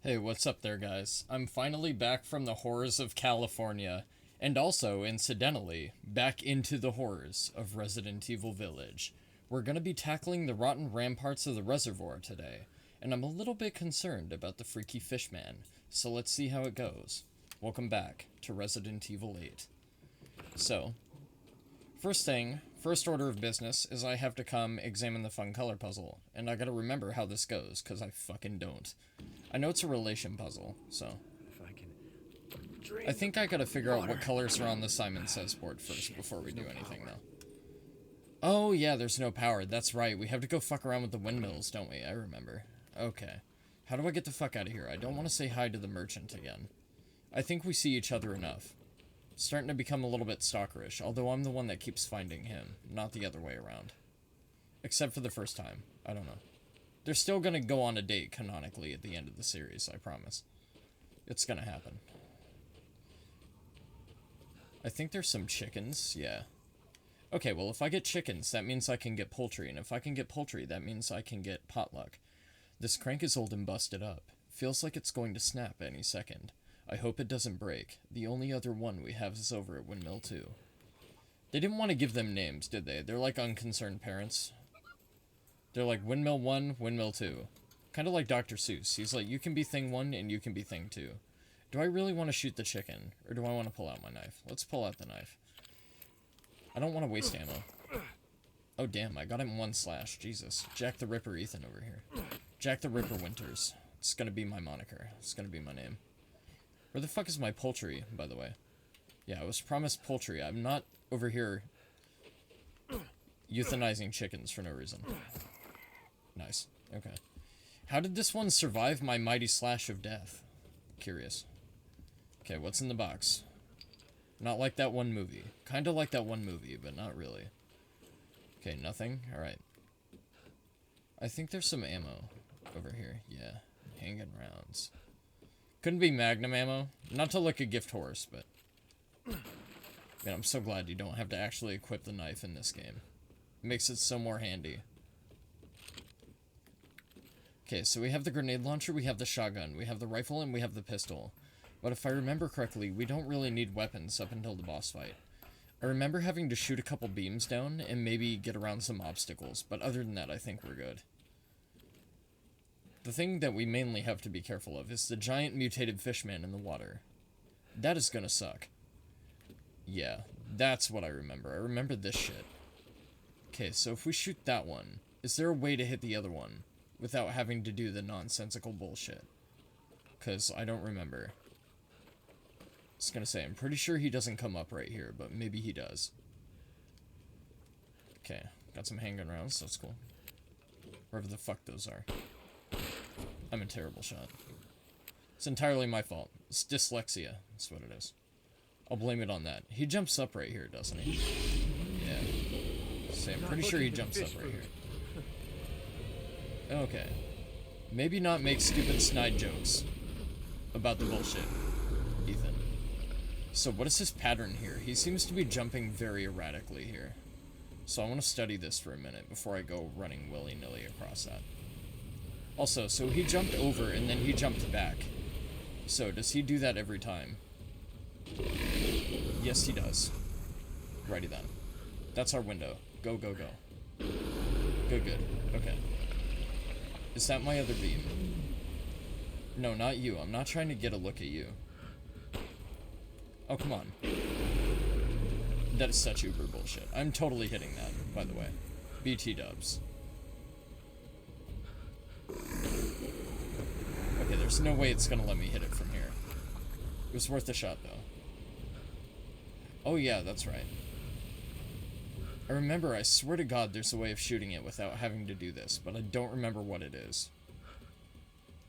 Hey, what's up there, guys? I'm finally back from the horrors of California, and also, incidentally, back into the horrors of Resident Evil Village. We're gonna be tackling the rotten ramparts of the reservoir today, and I'm a little bit concerned about the freaky fishman, so let's see how it goes. Welcome back to Resident Evil 8. So, first order of business is I have to come examine the fun color puzzle, and I gotta remember how this goes, because I fucking don't. I know it's a relation puzzle, so I think I gotta figure out what colors are on the Simon Says board first before we do anything, though. Oh, yeah, there's no power. That's right. We have to go fuck around with the windmills, don't we? I remember. Okay. How do I get the fuck out of here? I don't want to say hi to the merchant again. I think we see each other enough. Starting to become a little bit stalkerish, although I'm the one that keeps finding him, not the other way around. Except for the first time. I don't know. They're still gonna go on a date, canonically, at the end of the series, I promise. It's gonna happen. I think there's some chickens, yeah. Okay, well, if I get chickens, that means I can get poultry, and if I can get poultry, that means I can get potluck. This crank is old and busted up. Feels like it's going to snap any second. I hope it doesn't break. The only other one we have is over at Windmill 2. They didn't want to give them names, did they? They're like unconcerned parents. They're like Windmill 1, Windmill 2. Kind of like Dr. Seuss. He's like, you can be thing 1 and you can be thing 2. Do I really want to shoot the chicken? Or do I want to pull out my knife? Let's pull out the knife. I don't want to waste ammo. Oh, damn. I got him 1 slash. Jesus. Jack the Ripper Ethan over here. Jack the Ripper Winters. It's gonna be my moniker. It's gonna be my name. Where the fuck is my poultry, by the way? Yeah, I was promised poultry. I'm not over here euthanizing chickens for no reason. Nice. Okay. How did this one survive my mighty slash of death? Curious. Okay, what's in the box? Not like that one movie. Kinda like that one movie, but not really. Okay, nothing? Alright. I think there's some ammo over here. Yeah. Hanging rounds. Couldn't be Magnum ammo. Not to look a gift horse, but... Man, I'm so glad you don't have to actually equip the knife in this game. It makes it so more handy. Okay, so we have the grenade launcher, we have the shotgun, we have the rifle, and we have the pistol. But if I remember correctly, we don't really need weapons up until the boss fight. I remember having to shoot a couple beams down and maybe get around some obstacles, but other than that, I think we're good. The thing that we mainly have to be careful of is the giant mutated fishman in the water. That is gonna suck. Yeah, that's what I remember. I remember this shit. Okay, so if we shoot that one, is there a way to hit the other one without having to do the nonsensical bullshit? Because I don't remember. I was gonna say, I'm pretty sure he doesn't come up right here, but maybe he does. Okay, got some handgun rounds, that's cool. Wherever the fuck those are. I'm a terrible shot. It's entirely my fault. It's dyslexia, that's what it is. I'll blame it on that. He jumps up right here, doesn't he? Yeah. So I'm pretty sure he jumps up right here. Okay. Maybe not make stupid snide jokes about the bullshit, Ethan. So what is his pattern here? He seems to be jumping very erratically here. So I want to study this for a minute before I go running willy-nilly across that. Also, so he jumped over and then he jumped back. So does he do that every time? Yes, he does. Righty then. That's our window. Go, go, go. Good, good. Okay. Is that my other beam? No, not you. I'm not trying to get a look at you. Oh, come on. That is such uber bullshit. I'm totally hitting that, by the way. BT dubs. Okay, there's no way it's gonna let me hit it from here. It was worth a shot, though. Oh, yeah, that's right. I remember, I swear to God, there's a way of shooting it without having to do this, but I don't remember what it is.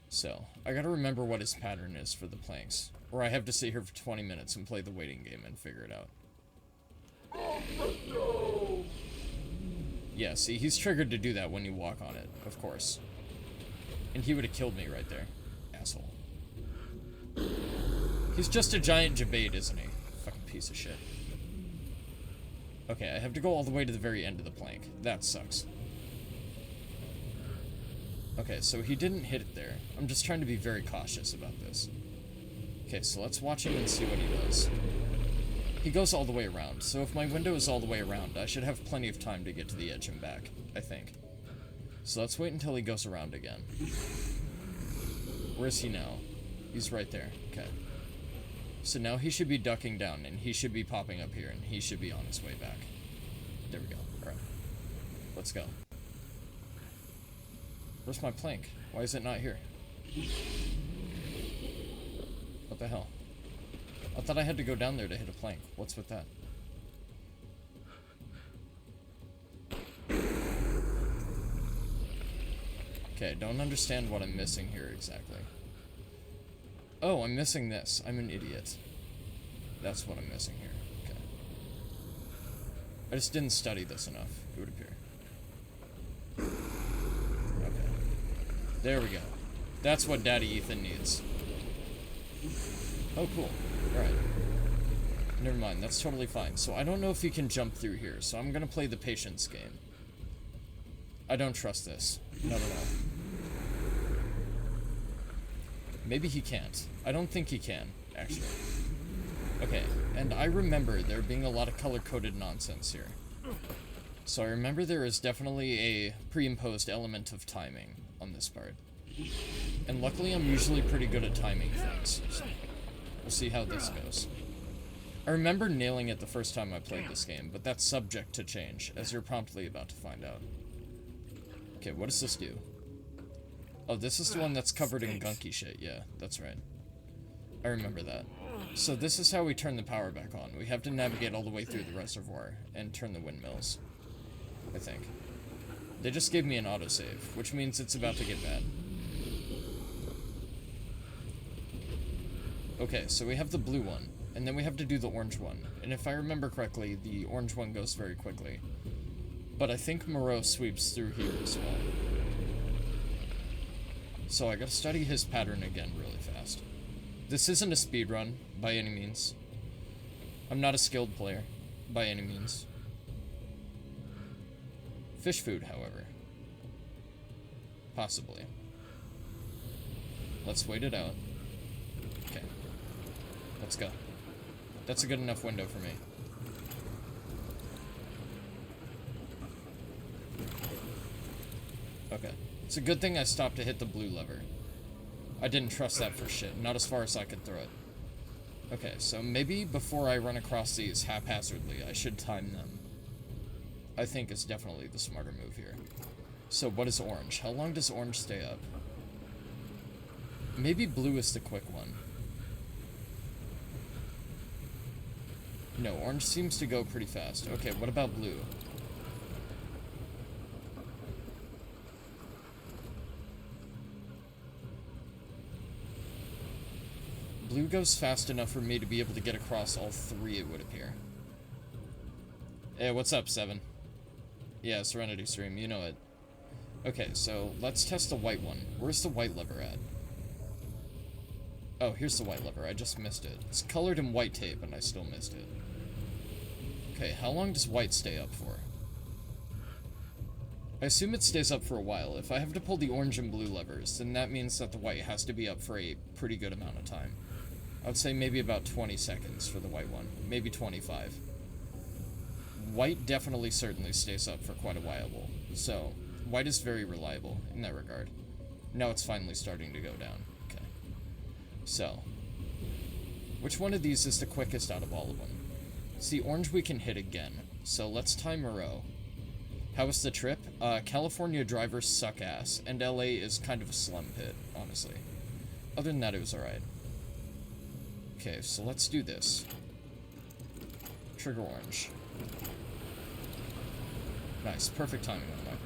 So, I gotta remember what his pattern is for the planks, or I have to sit here for 20 minutes and play the waiting game and figure it out. Yeah, see, he's triggered to do that when you walk on it, of course. And he would have killed me right there. Asshole. He's just a giant jabate, isn't he? Fucking piece of shit. Okay, I have to go all the way to the very end of the plank. That sucks. Okay, so he didn't hit it there. I'm just trying to be very cautious about this. Okay, so let's watch him and see what he does. He goes all the way around, so if my window is all the way around, I should have plenty of time to get to the edge and back, I think. So let's wait until he goes around again. Where is he now? He's right there. Okay. So now he should be ducking down, and he should be popping up here, and he should be on his way back. There we go. Alright. Let's go. Where's my plank? Why is it not here? What the hell? I thought I had to go down there to hit a plank. What's with that? Okay, don't understand what I'm missing here exactly. Oh, I'm missing this. I'm an idiot. That's what I'm missing here. Okay. I just didn't study this enough, it would appear. Okay. There we go. That's what Daddy Ethan needs. Oh, cool. Alright. Never mind, that's totally fine. So I don't know if he can jump through here, so I'm gonna play the patience game. I don't trust this. Not at all. Maybe he can't. I don't think he can, actually. Okay, and I remember there being a lot of color-coded nonsense here. So I remember there is definitely a pre-imposed element of timing on this part. And luckily I'm usually pretty good at timing things, so we'll see how this goes. I remember nailing it the first time I played this game, but that's subject to change, as you're promptly about to find out. Okay, what does this do? Oh, this is the one that's covered in gunky shit. Yeah, that's right. I remember that. So this is how we turn the power back on. We have to navigate all the way through the reservoir and turn the windmills, I think. They just gave me an autosave, which means it's about to get bad. Okay, so we have the blue one, and then we have to do the orange one. And if I remember correctly, the orange one goes very quickly. But I think Moreau sweeps through here as well. So I gotta study his pattern again really fast. This isn't a speedrun, by any means. I'm not a skilled player, by any means. Fish food, however. Possibly. Let's wait it out. Okay. Let's go. That's a good enough window for me. Okay. It's a good thing I stopped to hit the blue lever. I didn't trust that for shit, not as far as I could throw it. Okay, so maybe before I run across these haphazardly, I should time them. I think is definitely the smarter move here. So what is orange? How long does orange stay up? Maybe blue is the quick one. No, orange seems to go pretty fast. Okay, what about blue? Blue goes fast enough for me to be able to get across all three, it would appear. Hey, what's up, Seven? Yeah, Serenity Stream, you know it. Okay, so let's test the white one. Where's the white lever at? Oh, here's the white lever. I just missed it. It's colored in white tape, and I still missed it. Okay, how long does white stay up for? I assume it stays up for a while. If I have to pull the orange and blue levers, then that means that the white has to be up for a pretty good amount of time. I would say maybe about 20 seconds for the white one. Maybe 25. White definitely certainly stays up for quite a while. So, white is very reliable in that regard. Now it's finally starting to go down. Okay. So, which one of these is the quickest out of all of them? See, orange we can hit again. So let's time Moreau. How was the trip? California drivers suck ass, and LA is kind of a slum pit, honestly. Other than that, it was alright. Okay, so let's do this. Trigger orange. Nice, perfect timing on my part.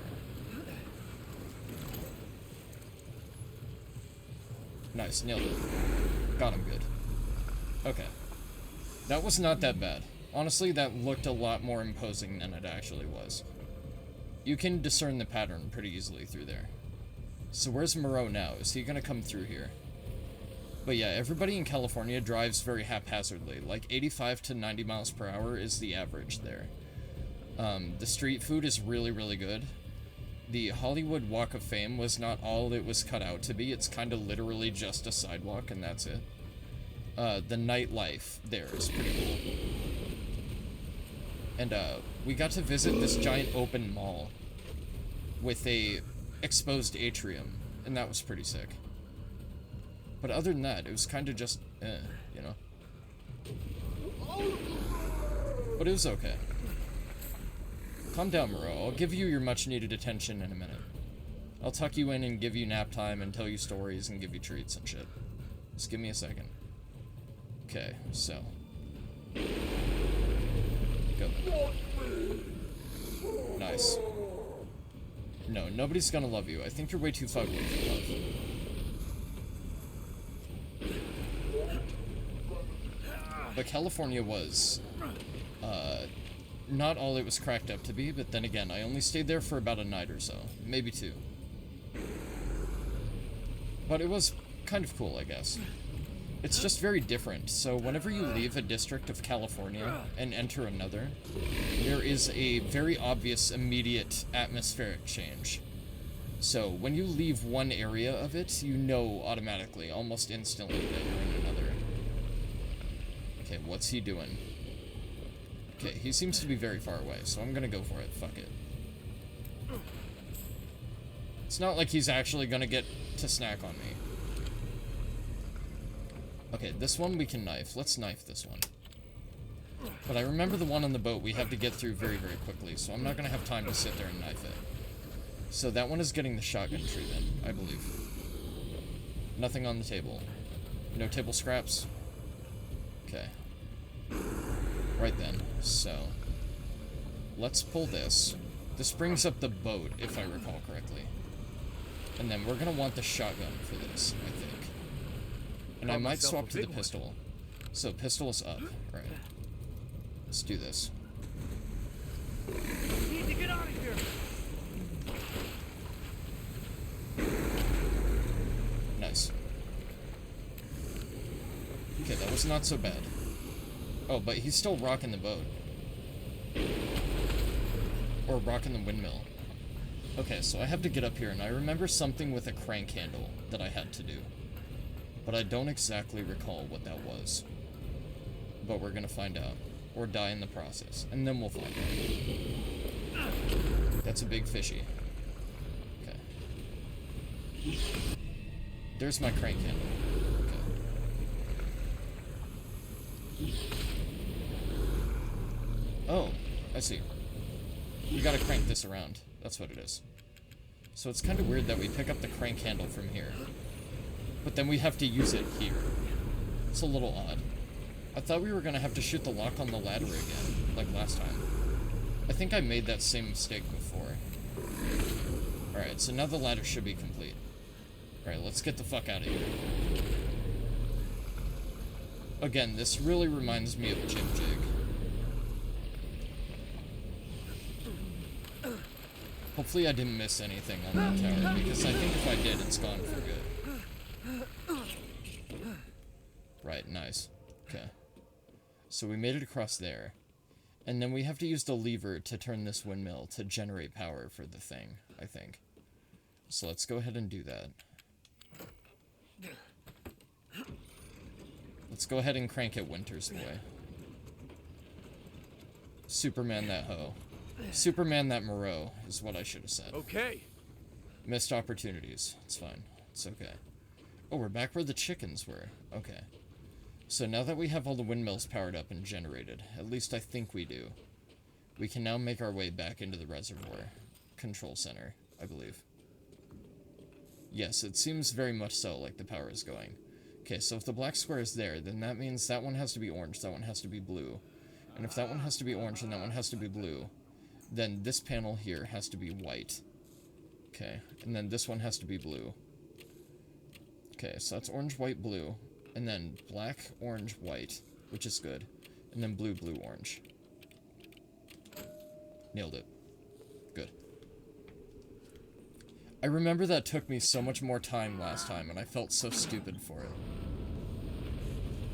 Nice, nailed it. Got him good. Okay. That was not that bad. Honestly, that looked a lot more imposing than it actually was. You can discern the pattern pretty easily through there. So where's Moreau now? Is he gonna come through here? But yeah, everybody in California drives very haphazardly. Like 85 to 90 miles per hour is the average there. The street food is really, really good. the Hollywood Walk of Fame was not all it was cut out to be. It's kind of literally just a sidewalk, and that's it. The nightlife there is pretty cool. And, we got to visit this giant open mall with a exposed atrium, and that was pretty sick. But other than that, it was kind of just, you know. But it was okay. Calm down, Moreau. I'll give you your much-needed attention in a minute. I'll tuck you in and give you nap time and tell you stories and give you treats and shit. Just give me a second. Okay, so. Go. Nice. No, nobody's gonna love you. I think you're way too fugly for love. But California was, not all it was cracked up to be, but then again, I only stayed there for about a night or so. Maybe 2. But it was kind of cool, I guess. It's just very different, so whenever you leave a district of California and enter another, there is a very obvious, immediate atmospheric change. So, when you leave one area of it, you know automatically, almost instantly, that you're in another. Okay, what's he doing? Okay, he seems to be very far away, so I'm gonna go for it. Fuck it. It's not like he's actually gonna get to snack on me. Okay, this one we can knife. Let's knife this one. But I remember the one on the boat we have to get through very, very quickly, so I'm not gonna have time to sit there and knife it. So that one is getting the shotgun treatment, I believe. Nothing on the table. No table scraps. Okay. Right then, so. Let's pull this. This brings up the boat, if I recall correctly. And then we're gonna want the shotgun for this, I think. And I might swap to the pistol. So pistol is up, right. Let's do this. Need to get out of here. Nice. Okay, that was not so bad. Oh, but he's still rocking the boat. Or rocking the windmill. Okay, so I have to get up here, and I remember something with a crank handle that I had to do. But I don't exactly recall what that was. But we're gonna find out. Or die in the process. And then we'll find out. That's a big fishy. Okay. There's my crank handle. Okay. Oh, I see. You gotta crank this around. That's what it is. So it's kind of weird that we pick up the crank handle from here. But then we have to use it here. It's a little odd. I thought we were gonna have to shoot the lock on the ladder again, like last time. I think I made that same mistake before. Alright, so now the ladder should be complete. Alright, let's get the fuck out of here. Again, this really reminds me of Jim Jig. Hopefully I didn't miss anything on that tower, because I think if I did, it's gone for good. Right, nice. Okay. So we made it across there. And then we have to use the lever to turn this windmill to generate power for the thing, I think. So let's go ahead and do that. Let's go ahead and crank it, Winter's boy. Superman that hoe. Superman that Moreau is what I should have said. Okay. Missed opportunities. It's fine. It's okay. Oh, we're back where the chickens were. Okay. So now that we have all the windmills powered up and generated, at least I think we do, we can now make our way back into the reservoir control center, I believe. Yes, it seems very much so like the power is going. Okay, so if the black square is there, then that means that one has to be orange, that one has to be blue. And if that one has to be orange and that one has to be blue, then this panel here has to be white. Okay, and then this one has to be blue. Okay, so that's orange, white, blue. And then black, orange, white, which is good. And then blue, blue, orange. Nailed it. Good. I remember that took me so much more time last time, and I felt so stupid for it.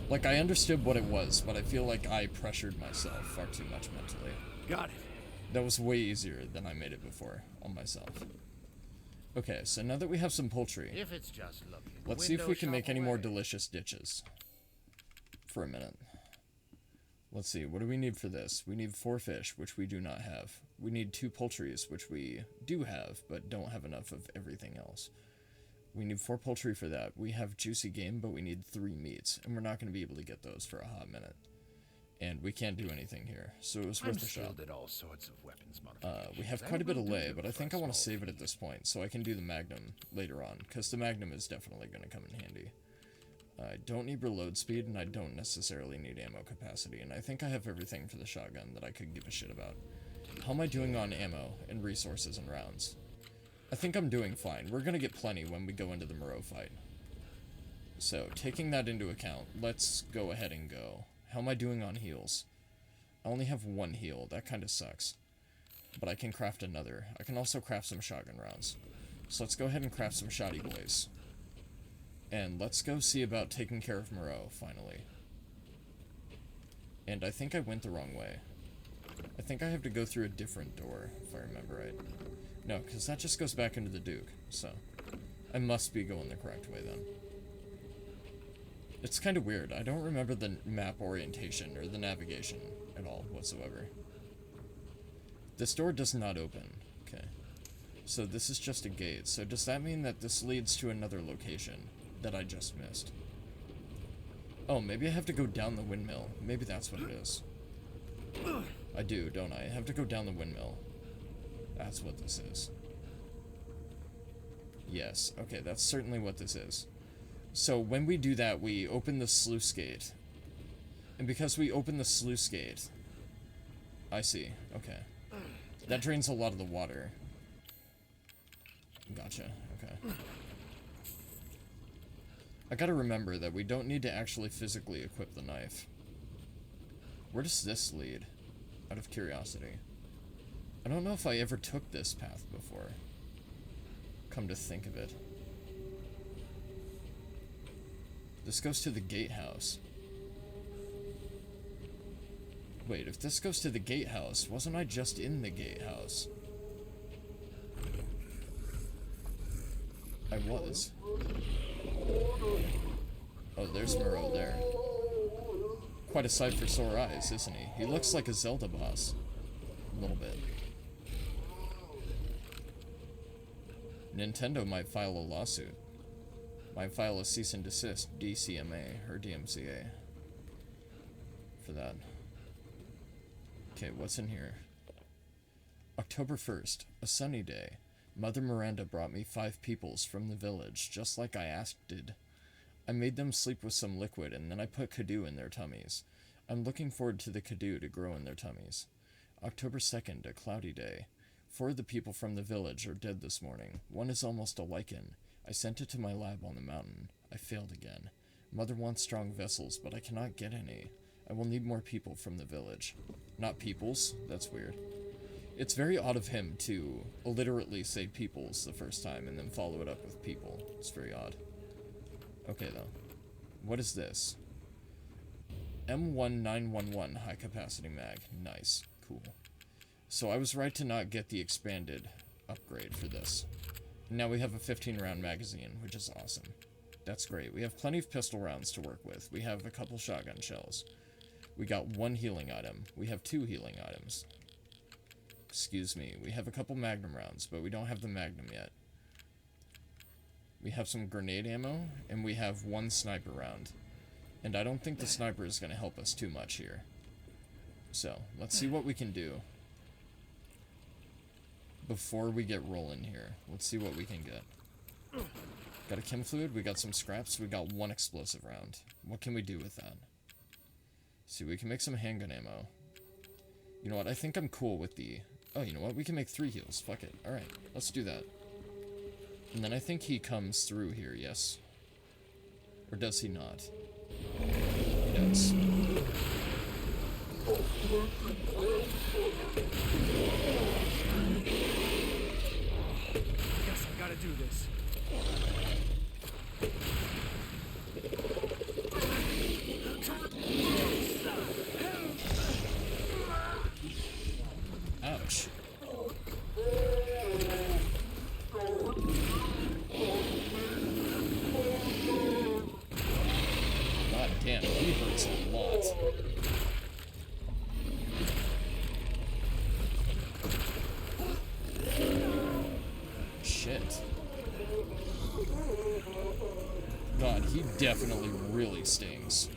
Like, I understood what it was, but I feel like I pressured myself far too much mentally. Got it. That was way easier than I made it before on myself. Okay, so now that we have some poultry, If it's just looking. let's see if we can make any more delicious dishes. For a minute. Let's see, what do we need for this? We need 4 fish, which we do not have. We need 2 poultries, which we do have, but don't have enough of everything else. We need 4 poultry for that. We have juicy game, but we need 3 meats, and we're not going to be able to get those for a hot minute. And we can't do anything here, so it was worth a shot. All sorts of weapons We have quite a bit of lay, but I think I want to save it at this point, so I can do the Magnum later on, because the Magnum is definitely going to come in handy. I don't need reload speed, and I don't necessarily need ammo capacity, and I think I have everything for the shotgun that I could give a shit about. How am I doing on ammo, and resources, and rounds? I think I'm doing fine. We're gonna get plenty when we go into the Moreau fight. So, taking that into account, let's go ahead and go. How am I doing on heals? I only have 1 heal. That kinda sucks. But I can craft another. I can also craft some shotgun rounds. So let's go ahead and craft some shotty boys. And let's go see about taking care of Moreau, finally. And I think I went the wrong way. I think I have to go through a different door, if I remember right. No, because that just goes back into the Duke, so I must be going the correct way then. It's kind of weird. I don't remember the map orientation or the navigation at all whatsoever. This door does not open. Okay. So this is just a gate. So does that mean that this leads to another location that I just missed? Oh, maybe I have to go down the windmill. Maybe that's what it is. I do, don't I? I have to go down the windmill. That's what this is. Yes, okay, that's certainly what this is. So when we do that, we open the sluice gate. And because we open the sluice gate... I see, okay. That drains a lot of the water. Gotcha, okay. I gotta remember that we don't need to actually physically equip the knife. Where does this lead? Out of curiosity. I don't know if I ever took this path before. Come to think of it. This goes to the gatehouse. Wait, if this goes to the gatehouse, wasn't I just in the gatehouse? I was. Oh, there's Moreau there. Quite a sight for sore eyes, isn't he? He looks like a Zelda boss. A little bit. Nintendo might file a lawsuit. Might file a cease and desist, DCMA, or DMCA. For that. Okay, what's in here? October 1st, a sunny day. Mother Miranda brought me 5 peoples from the village, just like I asked did. I made them sleep with some liquid, and then I put Kadu in their tummies. I'm looking forward to the Kadu to grow in their tummies. October 2nd, a cloudy day. 4 of the people from the village are dead this morning. 1 is almost a lichen. I sent it to my lab on the mountain. I failed again. Mother wants strong vessels, but I cannot get any. I will need more people from the village. Not peoples? That's weird. It's very odd of him to illiterately say peoples the first time and then follow it up with people. It's very odd. Okay, though. What is this? M1911 high capacity mag. Nice. Cool. So I was right to not get the expanded upgrade for this. Now we have a 15-round magazine, which is awesome. That's great. We have plenty of pistol rounds to work with. We have a couple shotgun shells. We got 1 healing item. We have 2 healing items. Excuse me. We have a couple magnum rounds, but we don't have the magnum yet. We have some grenade ammo, and we have 1 sniper round. And I don't think the sniper is going to help us too much here. So, let's see what we can do. Before we get rolling here. Let's see what we can get. Got a chem fluid, we got some scraps, we got 1 explosive round. What can we do with that? See, we can make some handgun ammo. You know what, I think I'm cool with the... Oh, you know what, we can make 3 heals, fuck it. Alright, let's do that. And then I think he comes through here, yes? Or does he not? He does. Guess I gotta do this. Ouch. Shit. God, he definitely really stings.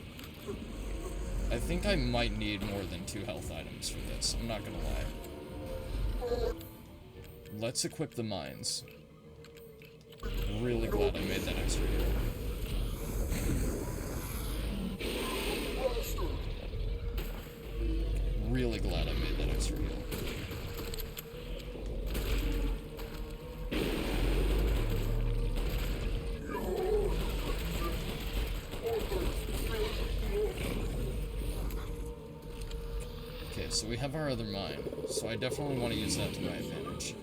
I think I might need more than 2 health items for this, I'm not gonna lie. Let's equip the mines. Really glad I made that extra heal. Really glad I made that extra heal. Okay, so we have our other mine, so I definitely want to use that to my advantage.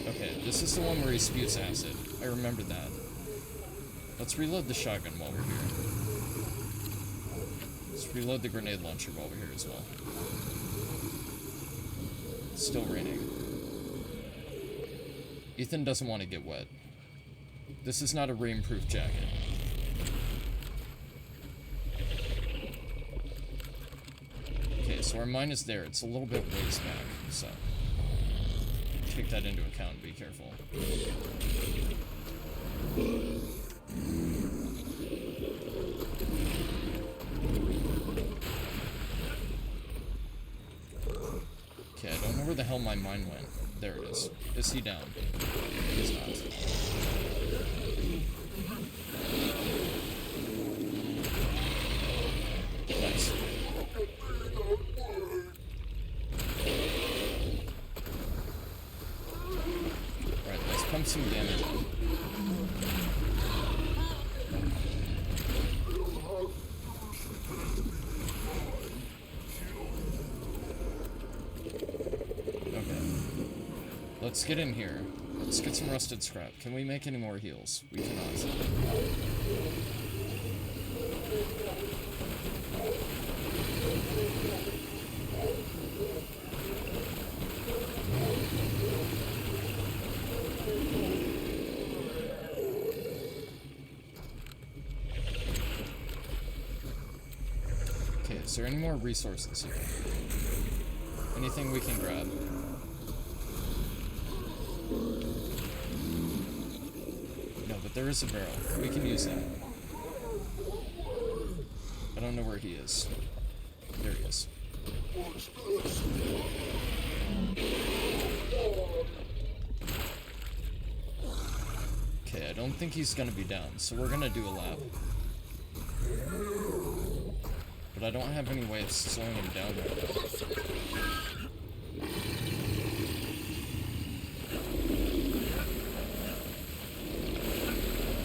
Okay, this is the one where he spews acid. I remember that. Let's reload the shotgun while we're here. Let's reload the grenade launcher while we're here as well. It's still raining. Ethan doesn't want to get wet. This is not a rain-proof jacket. Okay, so our mine is there. It's a little bit ways back, so take that into account and be careful. Okay, I don't know where the hell my mine went. There it is. Is he down? He's not. Nice. Alright, let's pump some damage in. Let's get in here. Let's get some rusted scrap. Can we make any more heals? We cannot. Okay, is there any more resources here? Anything we can grab? No, but there is a barrel. We can use that. I don't know where he is. There he is. Okay, I don't think he's gonna be down, so we're gonna do a lap. But I don't have any way of slowing him down right now.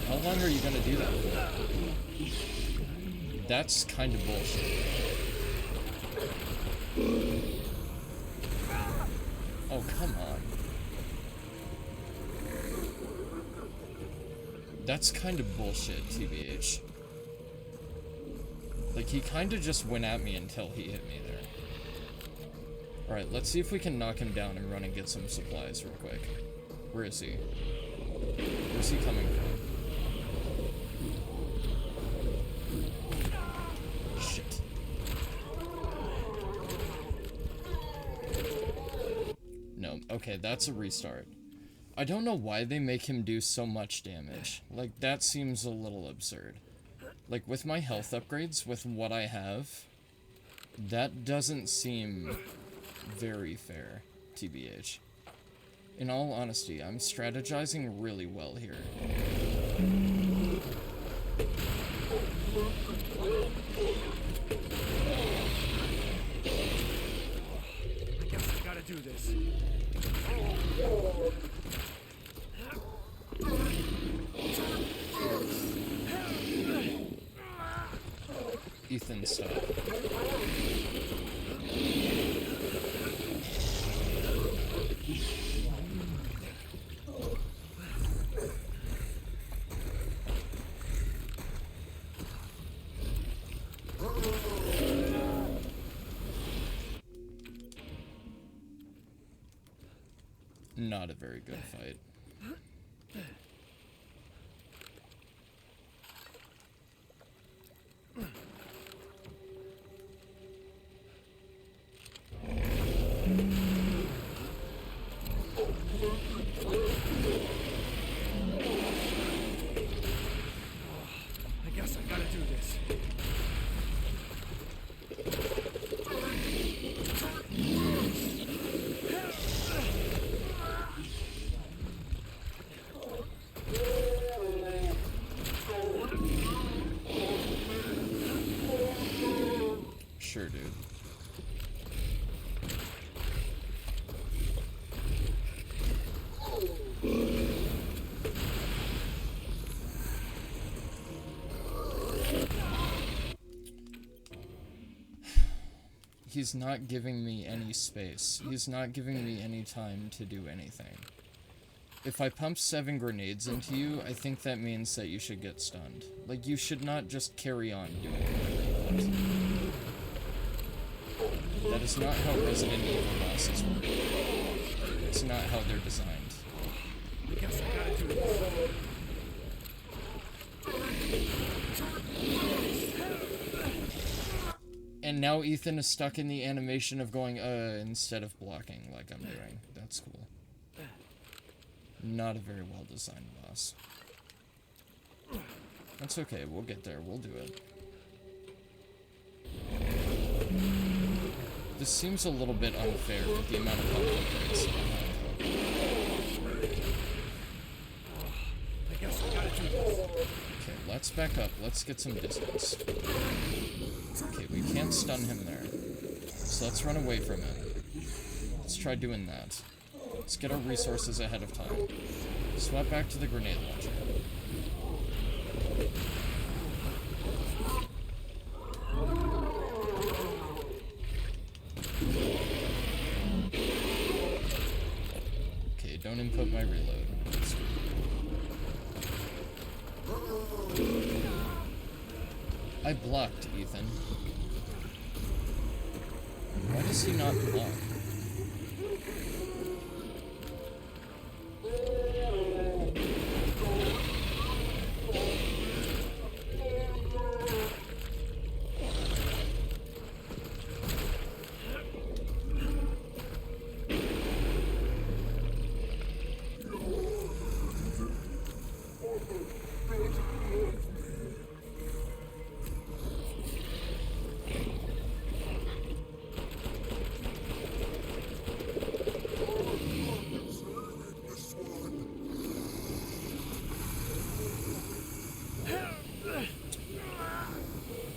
How long are you gonna do that for? That's kind of bullshit. Oh, come on. That's kind of bullshit, TBH. Like, he kind of just went at me until he hit me there. Alright, let's see if we can knock him down and run and get some supplies real quick. Where is he? Where's he coming from? Shit. No, okay, that's a restart. I don't know why they make him do so much damage. Like, that seems a little absurd. Like, with my health upgrades, with what I have, that doesn't seem very fair, TBH. In all honesty, I'm strategizing really well here. I guess I gotta do this. Ethan, stop. Not a very good fight. he's not giving me any space. He's not giving me any time to do anything. If I pump 7 grenades into you, I think that means that you should get stunned. Like, you should not just carry on doing whatever you want. That is not how Resident Evil bosses work. It's not how they're designed. I guess I gotta do this. And now Ethan is stuck in the animation of going, instead of blocking like I'm doing. That's cool. Not a very well designed boss. That's okay, we'll get there, we'll do it. This seems a little bit unfair with the amount of public upgrades. I guess I gotta do this. Okay, let's back up, let's get some distance. Okay, we can't stun him there. So let's run away from him. Let's try doing that. Let's get our resources ahead of time. Swap back to the grenade launcher. Okay, don't input my reload. I blocked, Ethan. Why does he not block?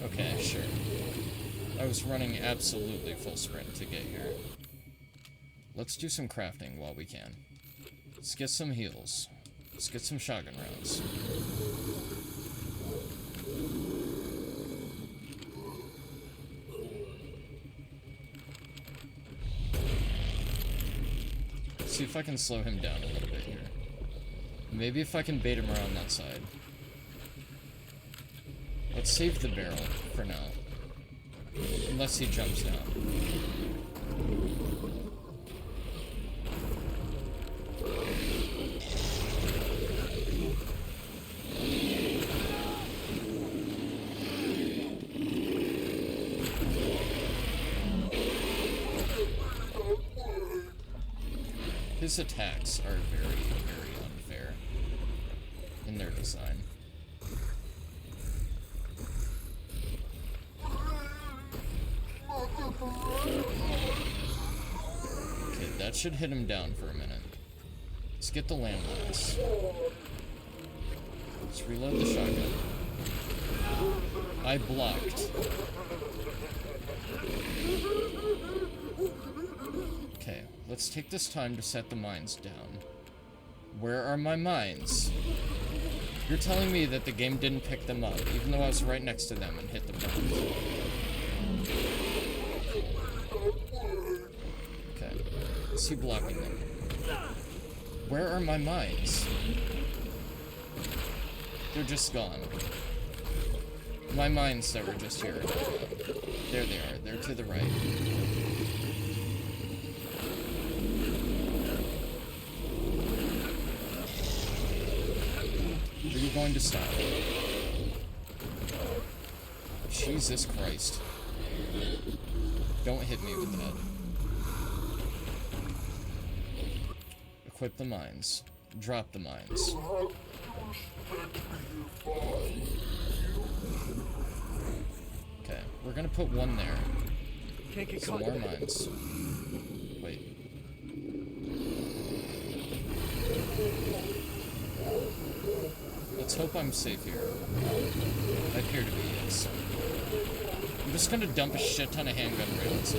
Okay, sure. I was running absolutely full sprint to get here. Let's do some crafting while we can. Let's get some heals. Let's get some shotgun rounds. See if I can slow him down a little bit here. Maybe if I can bait him around that side. Let's save the barrel for now. Unless he jumps down. His attacks are very, very unfair in their design. Okay, that should hit him down for a minute. Let's get the landmass. Let's reload the shotgun. I blocked. Okay, let's take this time to set the mines down. Where are my mines? You're telling me that the game didn't pick them up, even though I was right next to them and hit them down. Okay, is he blocking them? Where are my mines? They're just gone. My mines that were just here. There they are. They're to the right. Are you going to stop? Jesus Christ. Don't hit me with that. Equip the mines. Drop the mines. Okay, we're gonna put one there. Can't get Some caught. more mines. Wait. Let's hope I'm safe here. I appear to be, yes. I'm just gonna dump a shit ton of handgun rounds.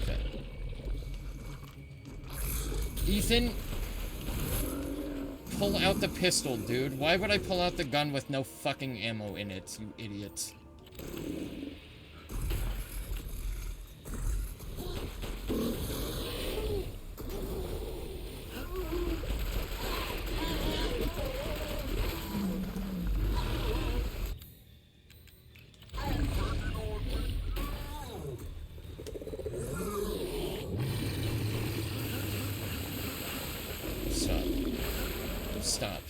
Okay. Ethan, pull out the pistol, dude. Why would I pull out the gun with no fucking ammo in it, you idiots? Stop. Stop.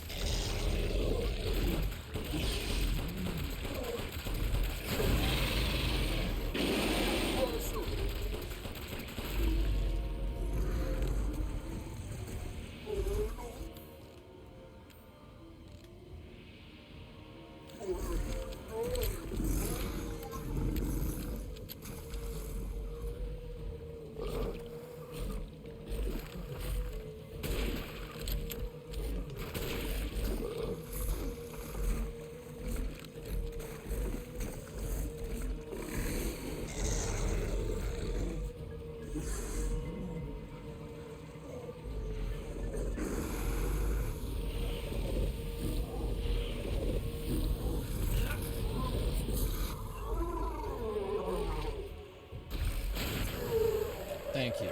Thank you.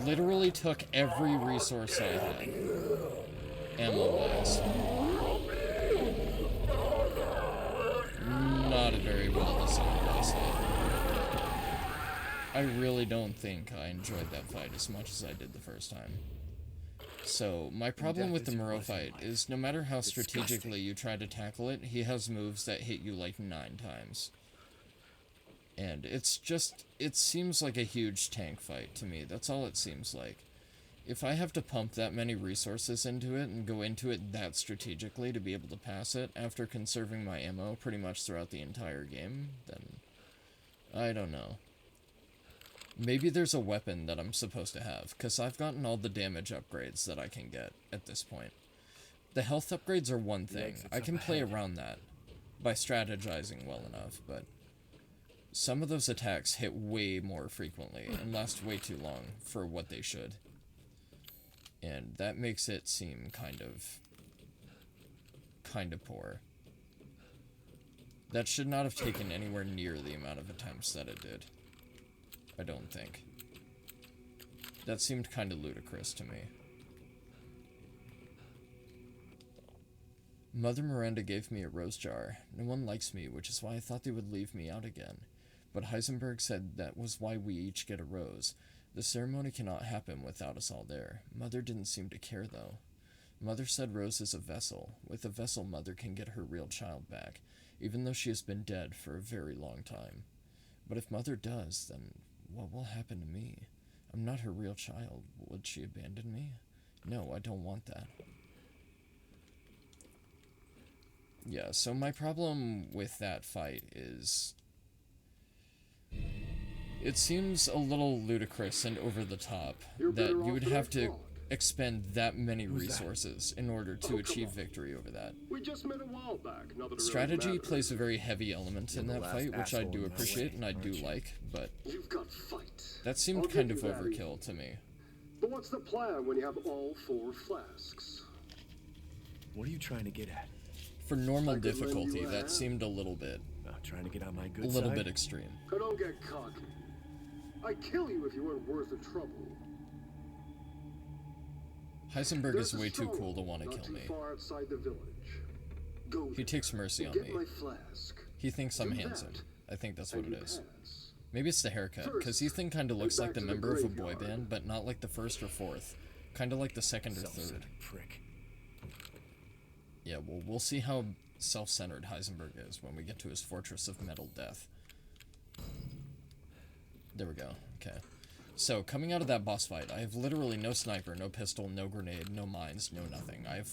Literally took every resource I had. Ammo-wise. Not a very well designed boss fight. I really don't think I enjoyed that fight as much as I did the first time. So, my problem with the Moreau fight is no matter how strategically you try to tackle it, he has moves that hit you like 9 times. And it's just, it seems like a huge tank fight to me. That's all it seems like. If I have to pump that many resources into it and go into it that strategically to be able to pass it after conserving my ammo pretty much throughout the entire game, then I don't know. Maybe there's a weapon that I'm supposed to have, because I've gotten all the damage upgrades that I can get at this point. The health upgrades are one thing. I can play around that by strategizing well enough, but some of those attacks hit way more frequently and last way too long for what they should. And that makes it seem kind of poor. That should not have taken anywhere near the amount of attempts that it did. I don't think. That seemed kind of ludicrous to me. Mother Miranda gave me a rose jar. No one likes me, which is why I thought they would leave me out again. But Heisenberg said that was why we each get a rose. The ceremony cannot happen without us all there. Mother didn't seem to care, though. Mother said Rose is a vessel. With a vessel, Mother can get her real child back, even though she has been dead for a very long time. But if Mother does, then what will happen to me? I'm not her real child. Would she abandon me? No, I don't want that. Yeah, so my problem with that fight is it seems a little ludicrous and over the top that you would have to expend that many resources in order to achieve victory over that. We just met a while back. Strategy plays a very heavy element in that fight, which I do appreciate and I do like, but that seemed kind of overkill to me. But what's the plan when you have all 4 flasks? What are you trying to get at? For normal difficulty, that seemed a little bit, Trying to get on my good a little side? bit extreme. So don't get cocky. I'd kill you if you weren't worth the trouble. Heisenberg is way too cool to want to kill me. Far outside the village. Go He takes mercy on me. He thinks I'm handsome. I think that's what it is. Maybe it's the haircut, because Ethan kind of looks like the member of a boy band, but not like the first or fourth. Kind of like the second or third. Prick. Yeah, well, we'll see how self-centered Heisenberg is when we get to his fortress of metal death. There we go. Okay. So, coming out of that boss fight, I have literally no sniper, no pistol, no grenade, no mines, no nothing. I have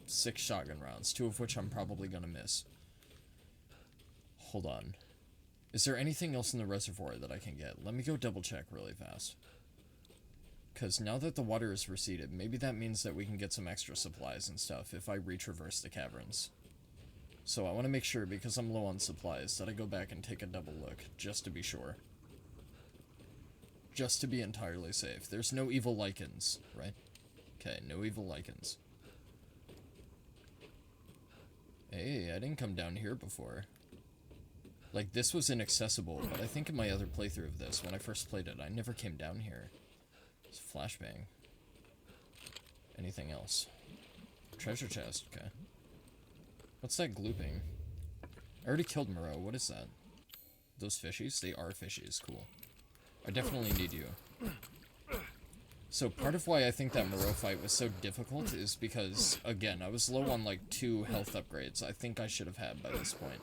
6 shotgun rounds, 2 of which I'm probably gonna miss. Hold on. Is there anything else in the reservoir that I can get? Let me go double check really fast. Because now that the water is receded, maybe that means that we can get some extra supplies and stuff if I retraverse the caverns. So I want to make sure, because I'm low on supplies, that I go back and take a double look, just to be sure. Just to be entirely safe. There's no evil lichens, right? Okay, no evil lichens. Hey, I didn't come down here before. Like, this was inaccessible, but I think in my other playthrough of this, when I first played it, I never came down here. It's flashbang. Anything else? Treasure chest, okay. What's that glooping? I already killed Moreau, what is that? Those fishies? They are fishies, cool. I definitely need you. So part of why I think that Moreau fight was so difficult is because, again, I was low on like 2 health upgrades I think I should have had by this point.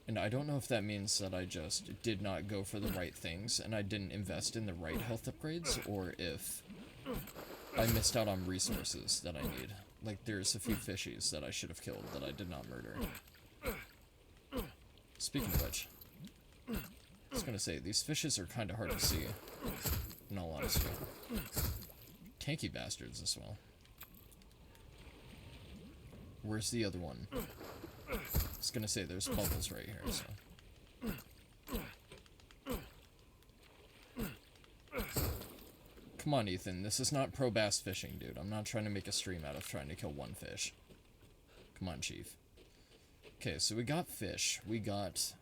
And I don't know if that means that I just did not go for the right things and I didn't invest in the right health upgrades, or if I missed out on resources that I need. Like, there's a few fishies that I should have killed that I did not murder. Speaking of which, I was gonna say, these fishes are kind of hard to see, in all honesty. Tanky bastards as well. Where's the other one? I was gonna say, there's bubbles right here, so. Come on, Ethan, this is not pro bass fishing, dude. I'm not trying to make a stream out of trying to kill one fish. Come on, Chief. Okay, so we got fish. We got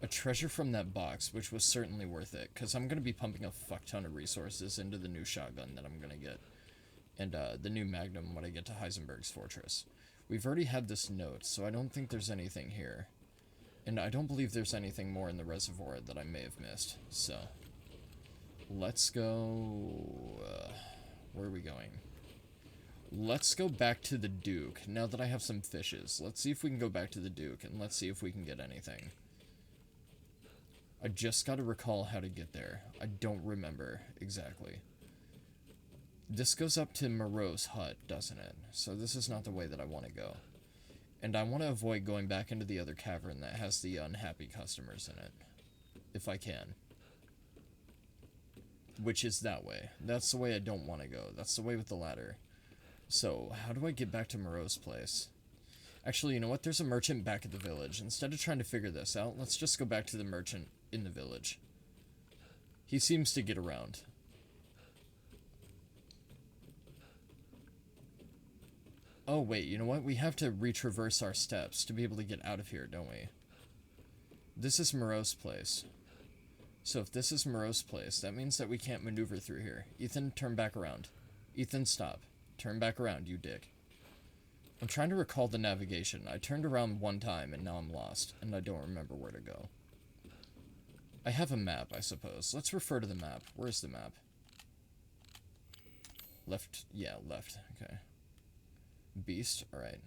a treasure from that box, which was certainly worth it, because I'm going to be pumping a fuck ton of resources into the new shotgun that I'm going to get. And the new Magnum when I get to Heisenberg's Fortress. We've already had this note, so I don't think there's anything here. And I don't believe there's anything more in the reservoir that I may have missed, so. Let's go. Where are we going? Let's go back to the Duke, now that I have some fishes. Let's see if we can go back to the Duke, and let's see if we can get anything. I just gotta recall how to get there. I don't remember exactly. This goes up to Moreau's hut, doesn't it? So this is not the way that I want to go. And I want to avoid going back into the other cavern that has the unhappy customers in it. If I can. Which is that way. That's the way I don't want to go. That's the way with the ladder. So, how do I get back to Moreau's place? Actually, you know what? There's a merchant back at the village. Instead of trying to figure this out, let's just go back to the merchant in the village. He seems to get around. Oh, wait, you know what? We have to retraverse our steps to be able to get out of here, don't we? This is Moreau's place. So if this is Moreau's place, that means that we can't maneuver through here. Ethan, turn back around. Ethan, stop. Turn back around, you dick. I'm trying to recall the navigation. I turned around one time, and now I'm lost, and I don't remember where to go. I have a map, I suppose. Let's refer to the map. Where's the map? Left. Yeah, left. Okay. Beast? Alright.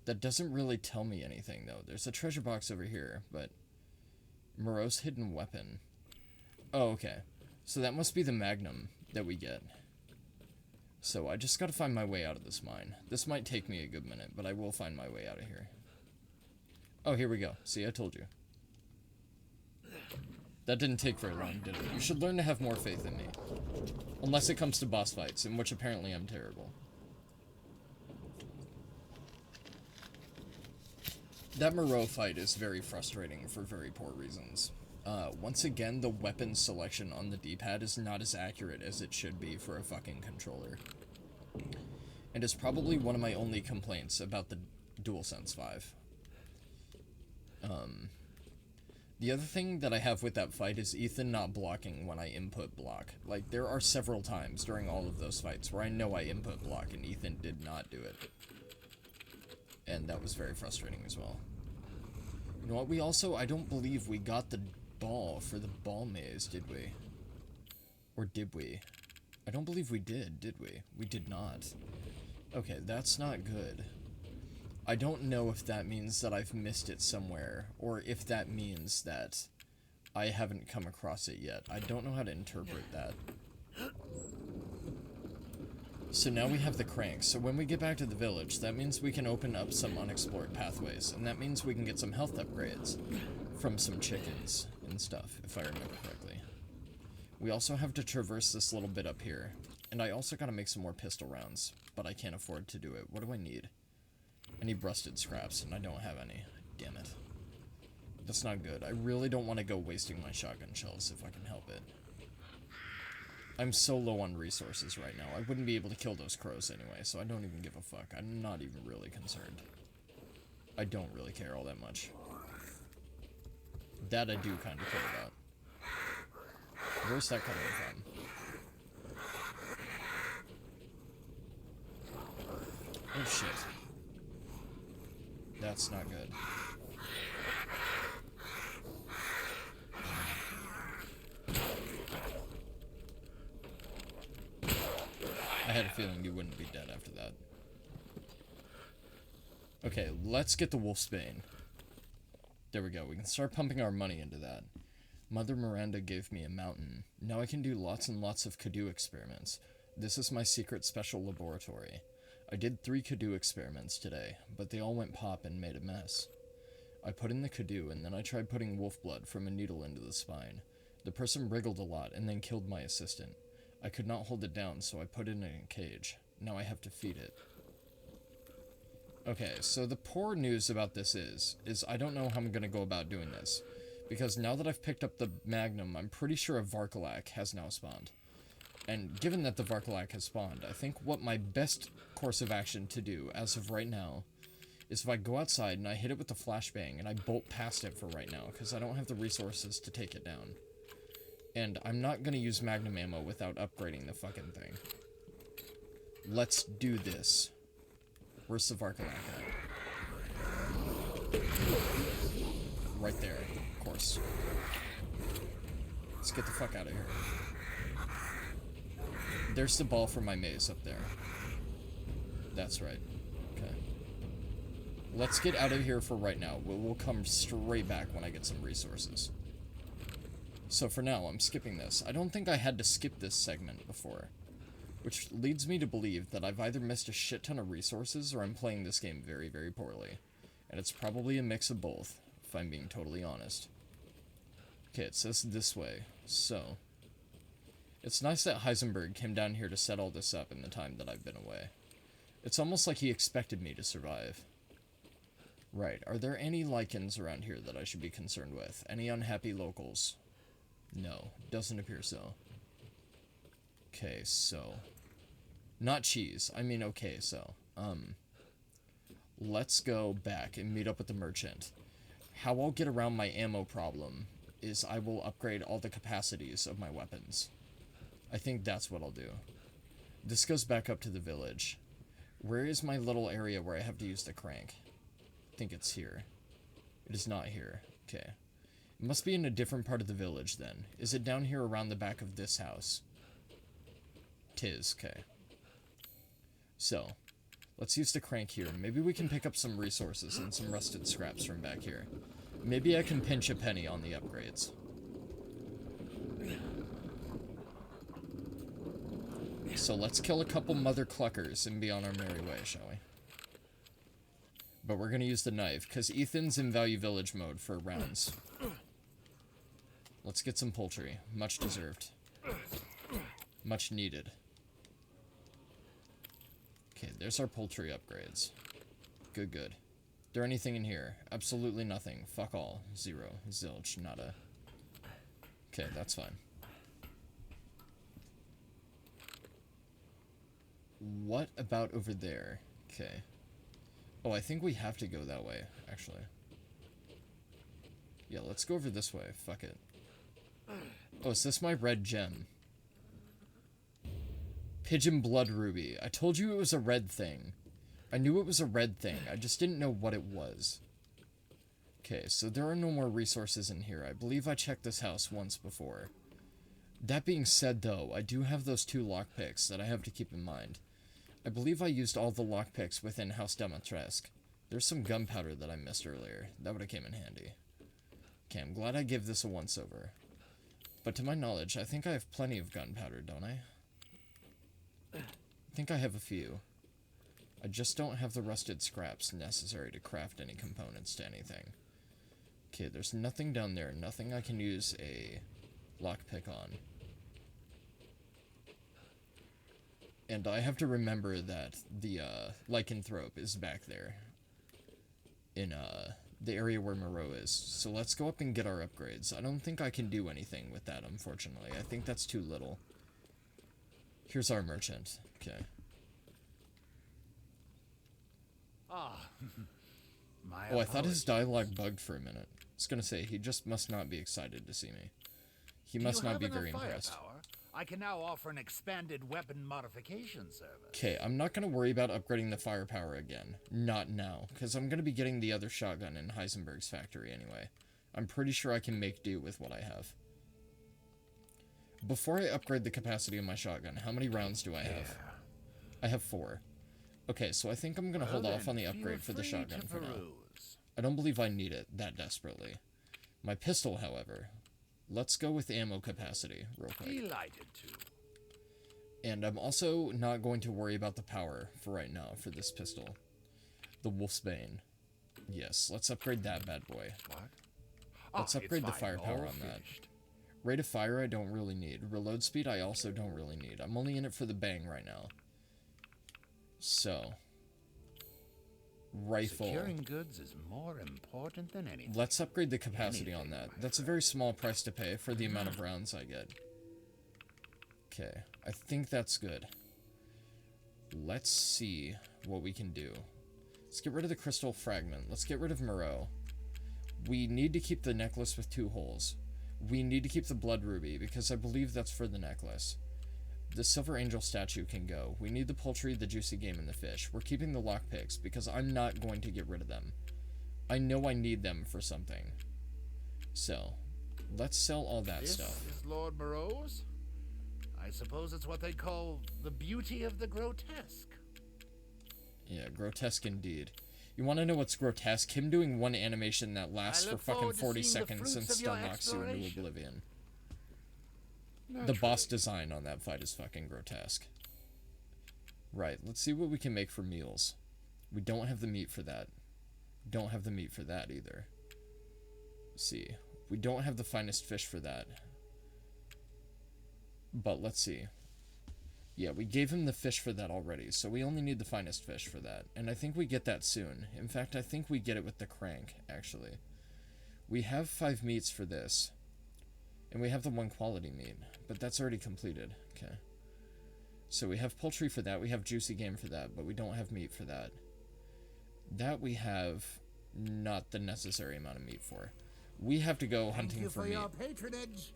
That doesn't really tell me anything, though. There's a treasure box over here, but... Moreau's hidden weapon. Oh, okay. So that must be the Magnum that we get. So I just gotta find my way out of this mine. This might take me a good minute, but I will find my way out of here. Oh, here we go. See, I told you. That didn't take very long, did it? You should learn to have more faith in me. Unless it comes to boss fights, in which apparently I'm terrible. That Moreau fight is very frustrating for very poor reasons. Once again, the weapon selection on the D-pad is not as accurate as it should be for a fucking controller. And it's probably one of my only complaints about the DualSense 5. The other thing that I have with that fight is Ethan not blocking when I input block. Like, there are several times during all of those fights where I know I input block and Ethan did not do it. And that was very frustrating as well. You know what, we also, I don't believe we got the ball for the ball maze, did we? Or did we? I don't believe we did we? We did not. Okay, that's not good. I don't know if that means that I've missed it somewhere, or if that means that I haven't come across it yet. I don't know how to interpret that. So now we have the crank, so when we get back to the village, that means we can open up some unexplored pathways, and that means we can get some health upgrades from some chickens and stuff, if I remember correctly. We also have to traverse this little bit up here, and I also gotta make some more pistol rounds, but I can't afford to do it. What do I need? I need rusted scraps, and I don't have any. Damn it. That's not good. I really don't want to go wasting my shotgun shells if I can help it. I'm so low on resources right now. I wouldn't be able to kill those crows anyway, so I don't even give a fuck. I'm not even really concerned. I don't really care all that much. That I do kind of care about. Where's that coming from? Oh shit. That's not good. I had a feeling you wouldn't be dead after that. Okay, let's get the Wolfsbane. There we go. We can start pumping our money into that. Mother Miranda gave me a mountain. Now I can do lots and lots of Kadu experiments. This is my secret special laboratory. I did 3 Kadu experiments today, but they all went pop and made a mess. I put in the Kadu, and then I tried putting wolf blood from a needle into the spine. The person wriggled a lot and then killed my assistant. I could not hold it down, so I put it in a cage. Now I have to feed it. Okay, so the poor news about this is I don't know how I'm gonna go about doing this. Because now that I've picked up the Magnum, I'm pretty sure a Varkalak has now spawned. And given that the Varkalak has spawned, I think what my best course of action to do, as of right now, is if I go outside and I hit it with the flashbang and I bolt past it for right now, because I don't have the resources to take it down. And I'm not gonna use Magnum ammo without upgrading the fucking thing. Let's do this. Where's the Varkalak at? Right there, of course. Let's get the fuck out of here. There's the ball for my maze up there. That's right. Okay. Let's get out of here for right now. We'll come straight back when I get some resources. So for now, I'm skipping this. I don't think I had to skip this segment before. Which leads me to believe that I've either missed a shit ton of resources or I'm playing this game very, very poorly. And it's probably a mix of both, if I'm being totally honest. Okay, it says this way. So, it's nice that Heisenberg came down here to set all this up in the time that I've been away. It's almost like he expected me to survive. Right, are there any lichens around here that I should be concerned with? Any unhappy locals? No, doesn't appear so. Okay, so... Not cheese, I mean okay, so... Let's go back and meet up with the merchant. How I'll get around my ammo problem is I will upgrade all the capacities of my weapons. I think that's what I'll do. This goes back up to the village. Where is my little area where I have to use the crank? I think it's here. It is not here. Okay. It must be in a different part of the village then. Is it down here around the back of this house? 'Tis. Okay. So, let's use the crank here. Maybe we can pick up some resources and some rusted scraps from back here. Maybe I can pinch a penny on the upgrades. So let's kill a couple mother cluckers and be on our merry way, shall we? But we're gonna use the knife, because Ethan's in Value Village mode for rounds. Let's get some poultry. Much deserved. Much needed. Okay, there's our poultry upgrades. Good, good. There anything in here? Absolutely nothing. Fuck all. Zero. Zilch. Nada. Okay, that's fine. What about over there? Okay. Oh, I think we have to go that way, actually. Yeah, let's go over this way. Fuck it. Oh, is this my red gem? Pigeon blood ruby. I told you it was a red thing. I knew it was a red thing. I just didn't know what it was. Okay, so there are no more resources in here. I believe I checked this house once before. That being said, though, I do have those 2 lockpicks that I have to keep in mind. I believe I used all the lockpicks within House Demetresk. There's some gunpowder that I missed earlier. That would have came in handy. Okay, I'm glad I gave this a once-over. But to my knowledge, I think I have plenty of gunpowder, don't I? I think I have a few. I just don't have the rusted scraps necessary to craft any components to anything. Okay, there's nothing down there. Nothing I can use a lockpick on. And I have to remember that the lycanthrope is back there. In the area where Moreau is. So let's go up and get our upgrades. I don't think I can do anything with that, unfortunately. I think that's too little. Here's our merchant. Okay. Ah. My Oh, I thought his apologies. dialogue bugged for a minute. I was gonna say, he just must not be excited to see me. He Do must you not have be enough very impressed. firepower? I can now offer an expanded weapon modification service. Okay, I'm not gonna worry about upgrading the firepower again. Not now, because I'm gonna be getting the other shotgun in Heisenberg's factory anyway. I'm pretty sure I can make do with what I have. Before I upgrade the capacity of my shotgun, how many rounds do I have? I have 4. Okay, so I think I'm gonna hold off on the upgrade for the shotgun for now. I don't believe I need it that desperately. My pistol, however, let's go with ammo capacity real quick. Delighted to. And I'm also not going to worry about the power for right now for this pistol. The Wolf's Bane. Yes, let's upgrade that bad boy. What? Let's upgrade the firepower all on that. finished. Rate of fire I don't really need. Reload speed I also don't really need. I'm only in it for the bang right now. So, rifle. Securing goods is more important than anything. Let's upgrade the capacity on that. That's a very small price to pay for the amount of rounds I get. Okay, I think that's good. Let's see what we can do. Let's get rid of the crystal fragment. Let's get rid of Moreau. We need to keep the necklace with 2 holes. We need to keep the blood ruby, because I believe that's for the necklace. The silver angel statue can go. We need the poultry, the juicy game, and the fish. We're keeping the lockpicks, because I'm not going to get rid of them. I know I need them for something. So, let's sell all that stuff. This is Lord Moreau's? I suppose it's what they call the beauty of the grotesque. Yeah, grotesque indeed. You want to know what's grotesque? Him doing one animation that lasts I for look fucking forward to 40 seeing the seconds and fruits of your still knocks you into exploration. oblivion. The Naturally. boss design on that fight is fucking grotesque. Right, let's see what we can make for meals. We don't have the meat for that. Don't have the meat for that either. Let's see. We don't have the finest fish for that. But let's see. Yeah, we gave him the fish for that already, so we only need the finest fish for that. And I think we get that soon. In fact, I think we get it with the crank, actually. We have 5 meats for this. And we have the 1 quality meat, but that's already completed. Okay. So we have poultry for that, we have juicy game for that, but we don't have meat for that. That we have not the necessary amount of meat for. We have to go hunting Thank you for meat. your patronage.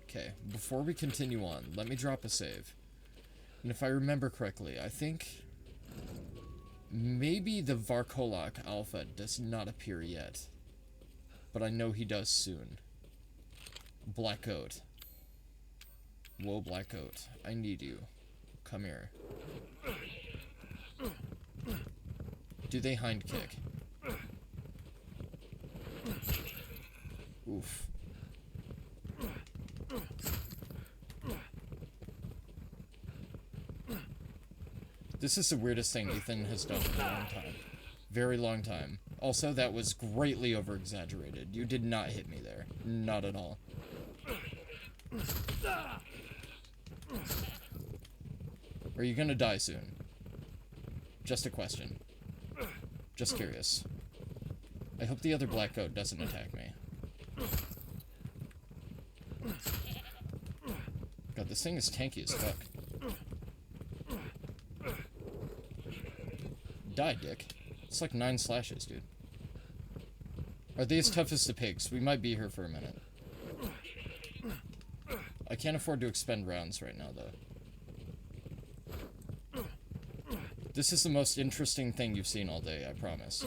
Okay, before we continue on, let me drop a save. And if I remember correctly, I think maybe the Varkolak Alpha does not appear yet. But I know he does soon. Black Goat. Whoa, Black Goat. I need you. Come here. Do they hind kick? Oof. This is the weirdest thing Ethan has done in a long time. Very long time. Also, that was greatly over-exaggerated. You did not hit me there. Not at all. Are you gonna die soon? Just a question. Just curious. I hope the other black goat doesn't attack me. God, this thing is tanky as fuck. Die, dick. It's like 9 slashes, dude. Are they as tough as the pigs? We might be here for a minute. I can't afford to expend rounds right now, though. This is the most interesting thing you've seen all day, I promise.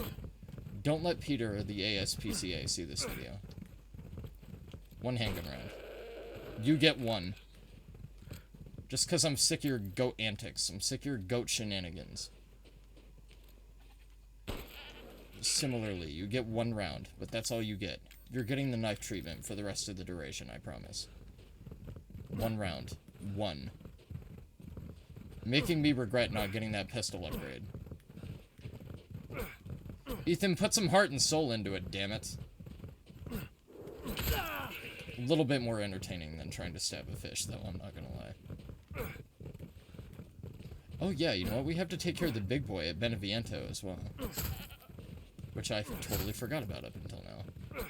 Don't let Peter or the ASPCA see this video. 1 handgun round. You get 1. Just because I'm sick of your goat antics. I'm sick of your goat shenanigans. Similarly, you get 1 round, but that's all you get. You're getting the knife treatment for the rest of the duration, I promise. 1 round. 1. Making me regret not getting that pistol upgrade. Ethan, put some heart and soul into it, damn it. A little bit more entertaining than trying to stab a fish, though, I'm not gonna lie. Oh yeah, you know what? We have to take care of the big boy at Beneviento as well. Which I totally forgot about up until now.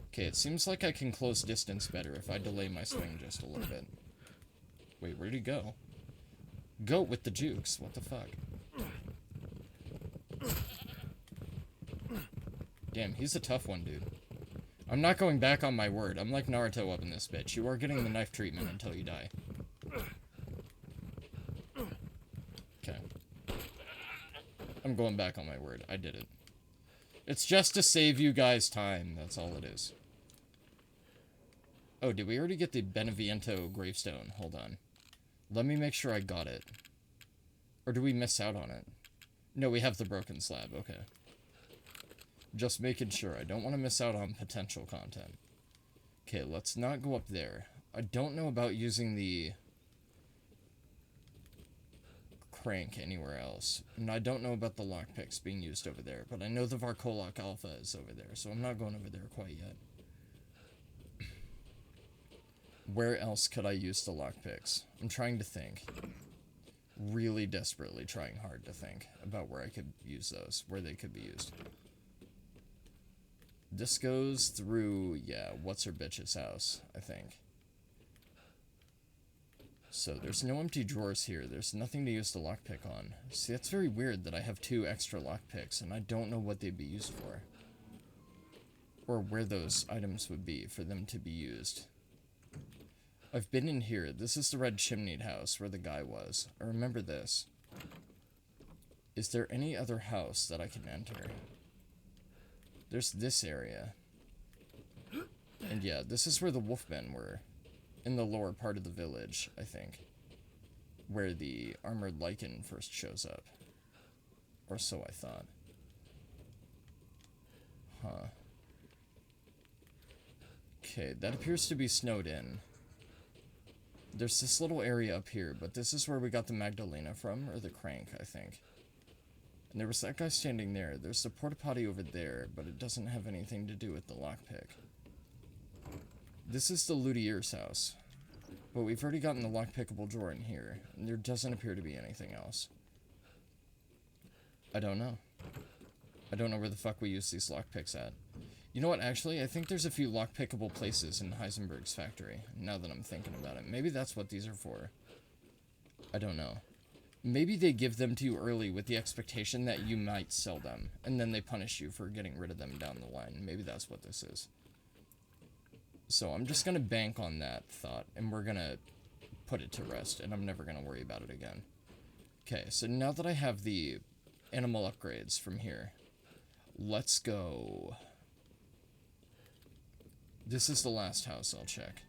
Okay, it seems like I can close distance better if I delay my swing just a little bit. Wait, where'd he go? Goat with the jukes. What the fuck? Damn, he's a tough one, dude. I'm not going back on my word. I'm like Naruto up in this bitch. You are getting the knife treatment until you die. Okay. I'm going back on my word. I did it. It's just to save you guys time. That's all it is. Oh, did we already get the Beneviento gravestone? Hold on. Let me make sure I got it. Or do we miss out on it? No, we have the broken slab. Okay. Just making sure. I don't want to miss out on potential content. Okay, let's not go up there. I don't know about using the crank anywhere else. And I don't know about the lockpicks being used over there. But I know the Varkolok Alpha is over there, so I'm not going over there quite yet. Where else could I use the lockpicks? I'm trying to think. Really desperately trying hard to think about where I could use those. Where they could be used. This goes through, yeah, what's-her-bitch's house, I think. So there's no empty drawers here. There's nothing to use the lockpick on. See, that's very weird that I have 2 extra lockpicks, and I don't know what they'd be used for. Or where those items would be for them to be used. I've been in here. This is the red chimneyed house where the guy was. I remember this. Is there any other house that I can enter? There's this area. And yeah, this is where the wolfmen were. In the lower part of the village, I think. Where the armored lichen first shows up. Or so I thought. Huh. Okay, that appears to be snowed in. There's this little area up here, but this is where we got the Magdalena from, or the crank, I think. And there was that guy standing there. There's the porta potty over there, but it doesn't have anything to do with the lockpick. This is the luthier's house. But we've already gotten the lockpickable drawer in here, and there doesn't appear to be anything else. I don't know. I don't know where the fuck we use these lockpicks at. You know what, actually, I think there's a few lockpickable places in Heisenberg's factory, now that I'm thinking about it. Maybe that's what these are for. I don't know. Maybe they give them to you early with the expectation that you might sell them, and then they punish you for getting rid of them down the line. Maybe that's what this is. So I'm just gonna bank on that thought, and we're gonna put it to rest, and I'm never gonna worry about it again. Okay, so now that I have the animal upgrades from here, let's go. This is the last house I'll check.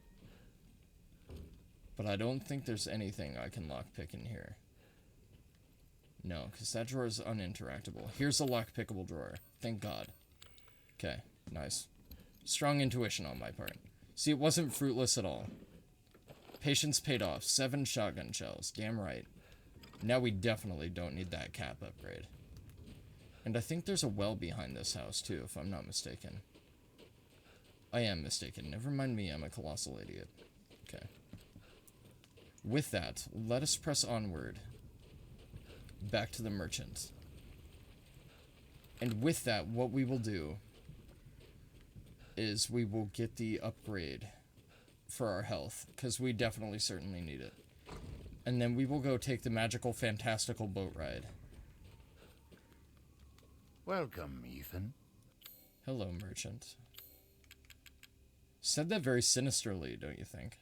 But I don't think there's anything I can lockpick in here. No, because that drawer is uninteractable. Here's a lockpickable drawer. Thank God. Okay, nice. Strong intuition on my part. See, it wasn't fruitless at all. Patience paid off. 7 shotgun shells. Damn right. Now we definitely don't need that cap upgrade. And I think there's a well behind this house, too, if I'm not mistaken. I am mistaken. Never mind me, I'm a colossal idiot. Okay. With that, let us press onward. Back to the merchant. And with that, what we will do is we will get the upgrade for our health, because we definitely certainly need it. And then we will go take the magical, fantastical boat ride. Welcome, Ethan. Hello, merchant. Said that very sinisterly, don't you think?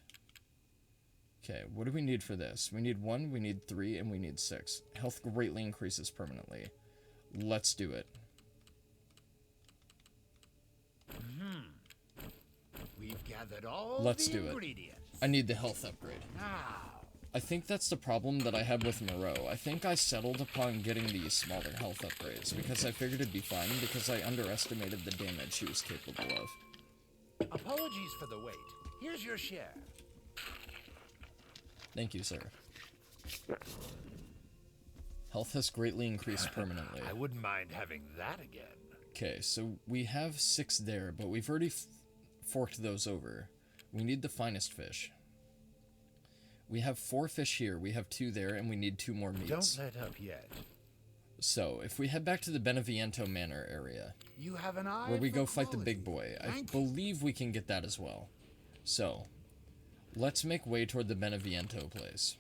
Okay, what do we need for this? We need 1, we need 3, and we need 6. Health greatly increases permanently. Let's do it. We've gathered all Let's the do it. ingredients. I need the health upgrade. Now, I think that's the problem that I had with Moreau. I think I settled upon getting the smaller health upgrades, because I figured it'd be fine, because I underestimated the damage she was capable of. apologies for the wait. Here's your share. Thank you, sir. Health has greatly increased permanently. I wouldn't mind having that again. Okay, so we have 6 there, but we've already forked those over. We need the finest fish. We have 4 fish here, we have 2 there, and we need 2 more meats. Don't let up yet. So, if we head back to the Beneviento Manor area, You have an eye where we for go fight the quality. big boy, I Thank you. believe we can get that as well. So, Let's make way toward the Beneviento place.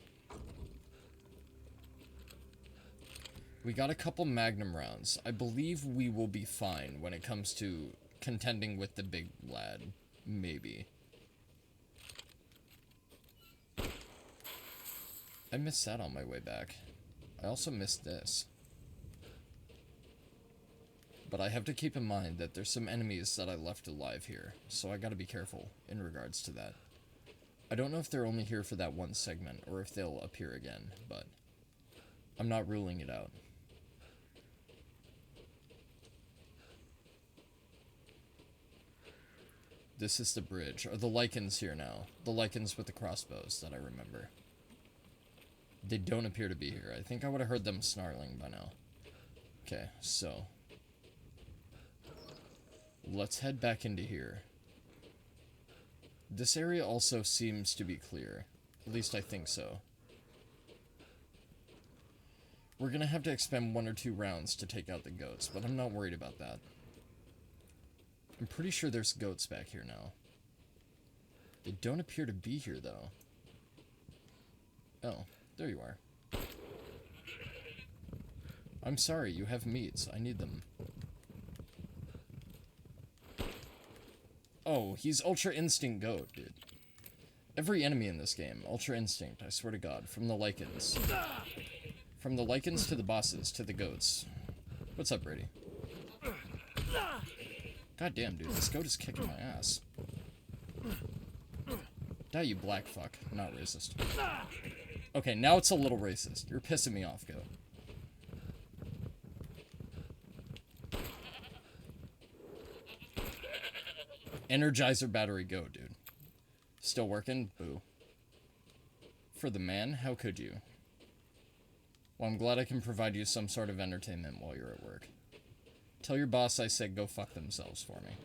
We got a couple Magnum rounds. I believe we will be fine when it comes to contending with the big lad. Maybe. I missed that on my way back. I also missed this. But I have to keep in mind that there's some enemies that I left alive here, so I gotta be careful in regards to that. I don't know if they're only here for that one segment, or if they'll appear again, but I'm not ruling it out. This is the bridge. Are the Lycans here now? The Lycans with the crossbows that I remember. They don't appear to be here. I think I would have heard them snarling by now. Okay, so let's head back into here. This area also seems to be clear. At least I think so. We're gonna have to expend 1 or 2 rounds to take out the goats, but I'm not worried about that. I'm pretty sure there's goats back here now. They don't appear to be here, though. Oh, there you are. I'm sorry, you have meats. I need them. Oh, he's Ultra Instinct Goat, dude. Every enemy in this game, Ultra Instinct, I swear to God. From the Lycans. From the Lycans to the bosses, to the goats. What's up, Brady? God damn, dude, this goat is kicking my ass. Die, you black fuck. Not racist. Okay, now it's a little racist. You're pissing me off, goat. Energizer battery go, dude. Still working? Boo. For the man? How could you? Well, I'm glad I can provide you some sort of entertainment while you're at work. Tell your boss I said go fuck themselves for me.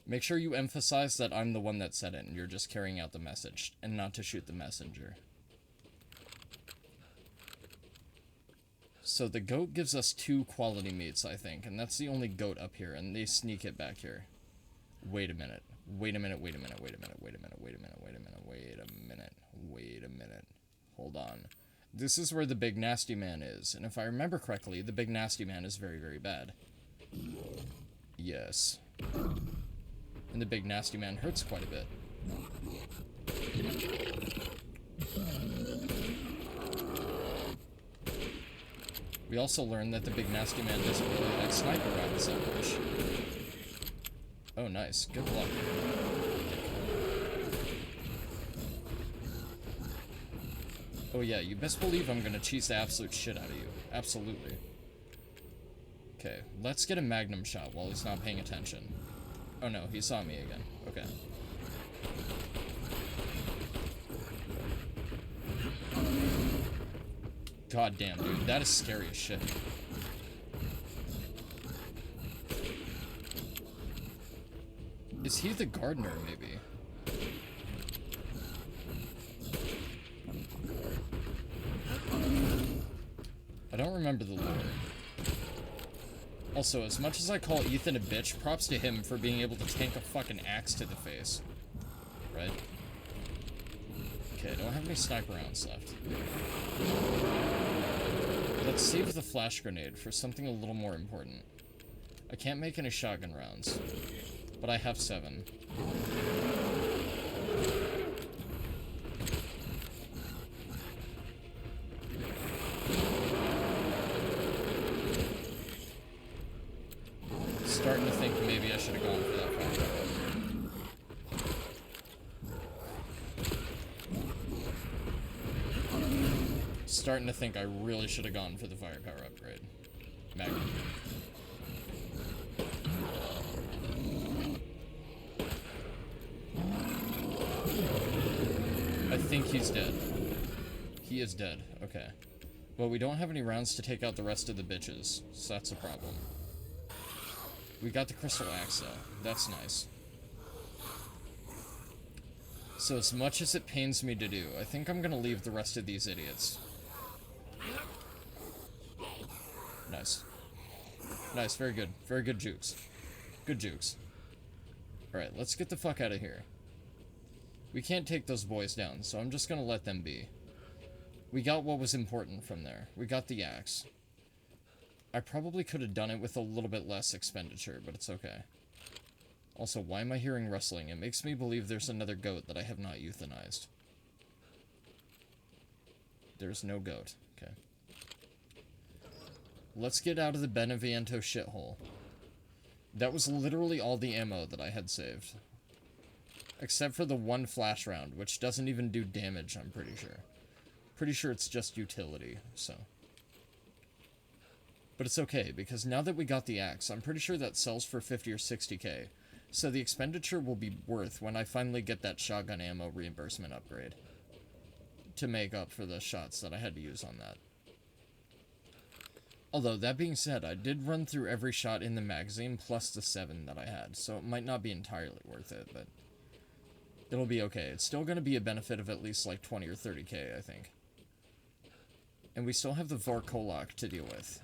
Make sure you emphasize that I'm the one that said it and you're just carrying out the message, and not to shoot the messenger. So the goat gives us 2 quality meats, I think, and that's the only goat up here, and they sneak it back here. Wait a minute. Wait a minute, wait a minute, wait a minute, wait a minute, wait a minute, wait a minute, wait a minute, wait a minute. Hold on. This is where the big nasty man is, and if I remember correctly, the big nasty man is very, very bad. Yes. And the big nasty man hurts quite a bit. We also learned that the big nasty man doesn't really like sniper rounds that much. Oh, nice. Good luck. Oh yeah, you best believe I'm gonna cheese the absolute shit out of you. Absolutely. Okay, let's get a magnum shot while he's not paying attention. Oh no, he saw me again. Okay. God damn, dude, that is scary as shit. Is he the gardener, maybe? I don't remember the lore. Also, as much as I call Ethan a bitch, props to him for being able to tank a fucking axe to the face. Right? Okay, I don't have any sniper rounds left. Let's save the flash grenade for something a little more important. I can't make any shotgun rounds, but I have 7. Starting to think maybe I should have gone for that fire. Starting to think I really should have gone for the firepower upgrade. Magnum. I think he's dead. He is dead. Okay. Well, we don't have any rounds to take out the rest of the bitches, so that's a problem. We got the crystal axe, though. That's nice. So as much as it pains me to do, I think I'm gonna leave the rest of these idiots. Nice. Nice, very good. Very good jukes. Good jukes. Alright, let's get the fuck out of here. We can't take those boys down, so I'm just gonna let them be. We got what was important from there. We got the axe. I probably could have done it with a little bit less expenditure, but it's okay. Also, why am I hearing rustling? It makes me believe there's another goat that I have not euthanized. There's no goat. Okay. Let's get out of the Beneviento shithole. That was literally all the ammo that I had saved. Except for the one flash round, which doesn't even do damage, I'm pretty sure. Pretty sure it's just utility, so. But it's okay, because now that we got the axe, I'm pretty sure that sells for 50 or 60k. So the expenditure will be worth when I finally get that shotgun ammo reimbursement upgrade. To make up for the shots that I had to use on that. Although, that being said, I did run through every shot in the magazine plus the 7 that I had, so it might not be entirely worth it, but it'll be okay. It's still going to be a benefit of at least like 20 or 30k, I think. And we still have the Vorkolak to deal with.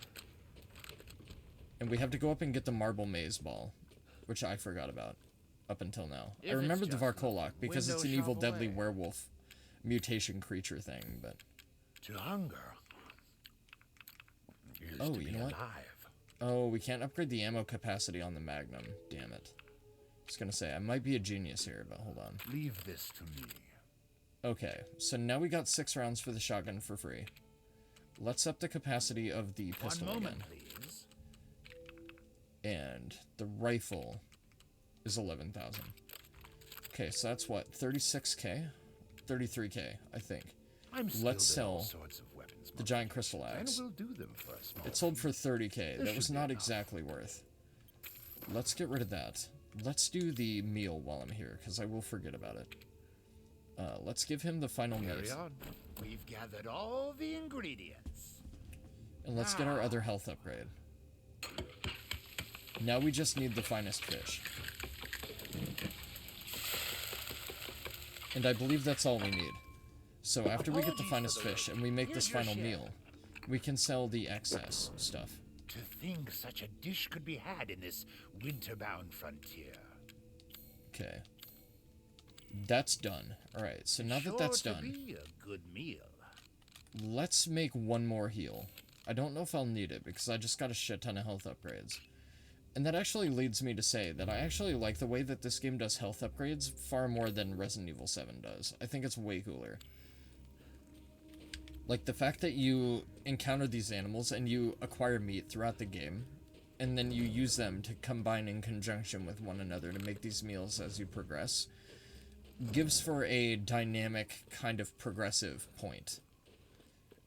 And we have to go up and get the Marble Maze Ball, which I forgot about up until now. I remembered the Vorkolak because it's an evil, deadly werewolf mutation creature thing, but... To hunger. Oh, you know what? Oh, we can't upgrade the ammo capacity on the Magnum. Damn it. I was gonna say, I might be a genius here, but hold on. Leave this to me. Okay, so now we got 6 rounds for the shotgun for free. Let's up the capacity of the pistol One moment, again. please. And the rifle is 11,000. Okay, so that's what, 36k? 33k, I think. Let's sell the giant crystal axe. It sold for 30k. That was not exactly worth. Let's get rid of that. Let's do the meal while I'm here, because I will forget about it. Let's give him the final meat. We've gathered all the ingredients. And let's get our other health upgrade. Now we just need the finest fish. And I believe that's all we need. So after we get the finest fish and we make this final meal, we can sell the excess stuff. To think such a dish could be had in this winter-bound frontier. Okay. That's done. Alright, so now that that's done, Be a good meal. let's make one more heal. I don't know if I'll need it, because I just got a shit ton of health upgrades. And that actually leads me to say that I actually like the way that this game does health upgrades far more than Resident Evil 7 does. I think it's way cooler. Like, the fact that you encounter these animals and you acquire meat throughout the game, and then you use them to combine in conjunction with one another to make these meals as you progress, gives for a dynamic kind of progressive point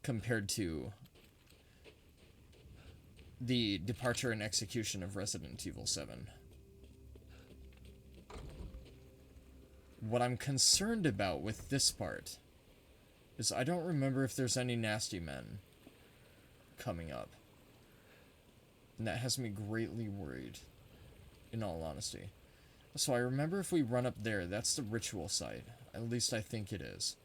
compared to the departure and execution of Resident Evil 7. What I'm concerned about with this part is I don't remember if there's any nasty men coming up. And that has me greatly worried, in all honesty. So I remember if we run up there, that's the ritual site. At least I think it is.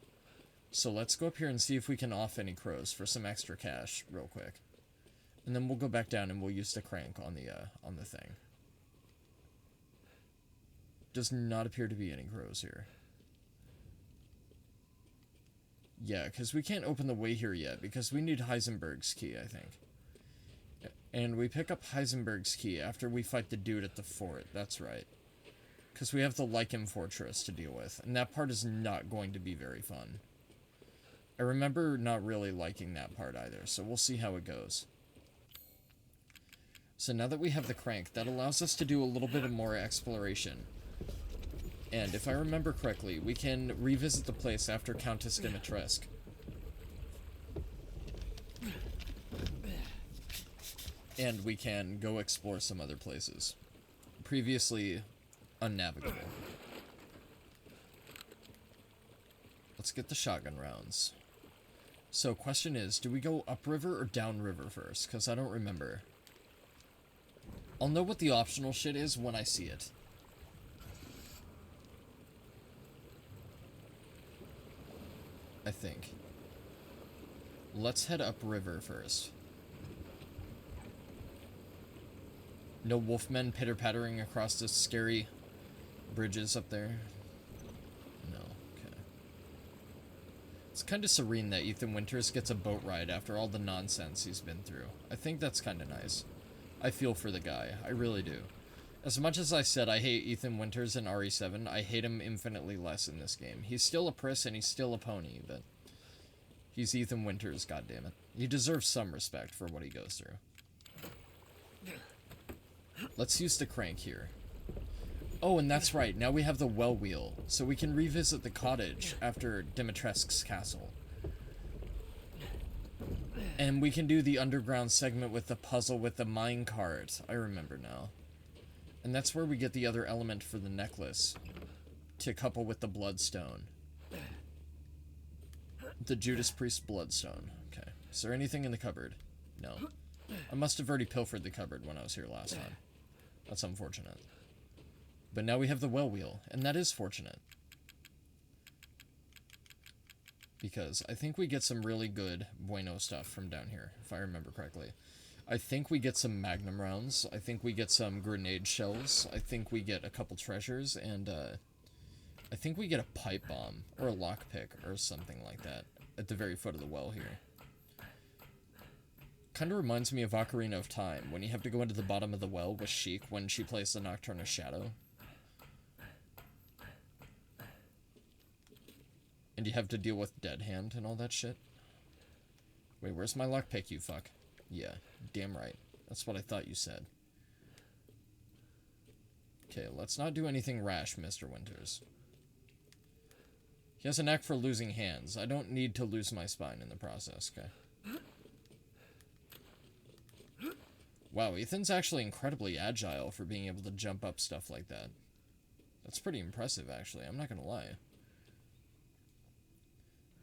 So let's go up here and see if we can off any crows for some extra cash real quick. And then we'll go back down and we'll use the crank on the thing. Does not appear to be any crows here. Yeah, because we can't open the way here yet, because we need Heisenberg's key, I think. And we pick up Heisenberg's key after we fight the dude at the fort, that's right. Because we have the Lycan Fortress to deal with, and that part is not going to be very fun. I remember not really liking that part either, so we'll see how it goes. So now that we have the crank, that allows us to do a little bit of more exploration. And if I remember correctly, we can revisit the place after Countess Dimitrescu. And we can go explore some other places. Previously unnavigable. Let's get the shotgun rounds. So, question is, do we go upriver or downriver first? Because I don't remember. I'll know what the optional shit is when I see it. I think. Let's head upriver first. No wolfmen pitter-pattering across this scary Bridges up there? No, okay. It's kind of serene that Ethan Winters gets a boat ride after all the nonsense he's been through. I think that's kind of nice. I feel for the guy. I really do. As much as I said I hate Ethan Winters in RE7, I hate him infinitely less in this game. He's still a priss and he's still a pony, but he's Ethan Winters, goddammit. He deserves some respect for what he goes through. Let's use the crank here. Oh, and that's right, now we have the well wheel, so we can revisit the cottage after Dimitrescu's castle. And we can do the underground segment with the puzzle with the minecart. I remember now. And that's where we get the other element for the necklace, to couple with the bloodstone. The Judas Priest bloodstone. Okay. Is there anything in the cupboard? No. I must have already pilfered the cupboard when I was here last time. That's unfortunate. But now we have the well wheel, and that is fortunate. Because I think we get some really good bueno stuff from down here, if I remember correctly. I think we get some magnum rounds, I think we get some grenade shells, I think we get a couple treasures, and I think we get a pipe bomb, or a lockpick, or something like that, at the very foot of the well here. Kinda reminds me of Ocarina of Time, when you have to go into the bottom of the well with Sheik when she plays the Nocturnus Shadow. And you have to deal with Dead Hand and all that shit. Wait, where's my lockpick, you fuck? Yeah, damn right. That's what I thought you said. Okay, let's not do anything rash, Mr. Winters. He has a knack for losing hands. I don't need to lose my spine in the process, okay? Wow, Ethan's actually incredibly agile for being able to jump up stuff like that. That's pretty impressive, actually. I'm not gonna lie.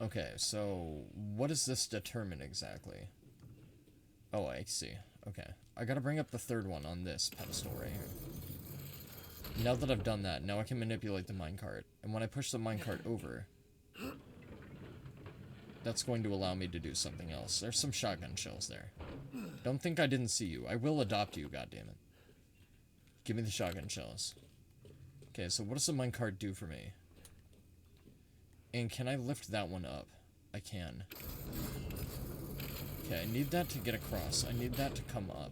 Okay, so what does this determine exactly? Oh, I see. Okay. I gotta bring up the third one on this pedestal right here. Now that I've done that, now I can manipulate the minecart. And when I push the minecart over, that's going to allow me to do something else. There's some shotgun shells there. Don't think I didn't see you. I will adopt you, goddammit. Give me the shotgun shells. Okay, so what does the minecart do for me? And can I lift that one up? I can. Okay, I need that to get across. I need that to come up.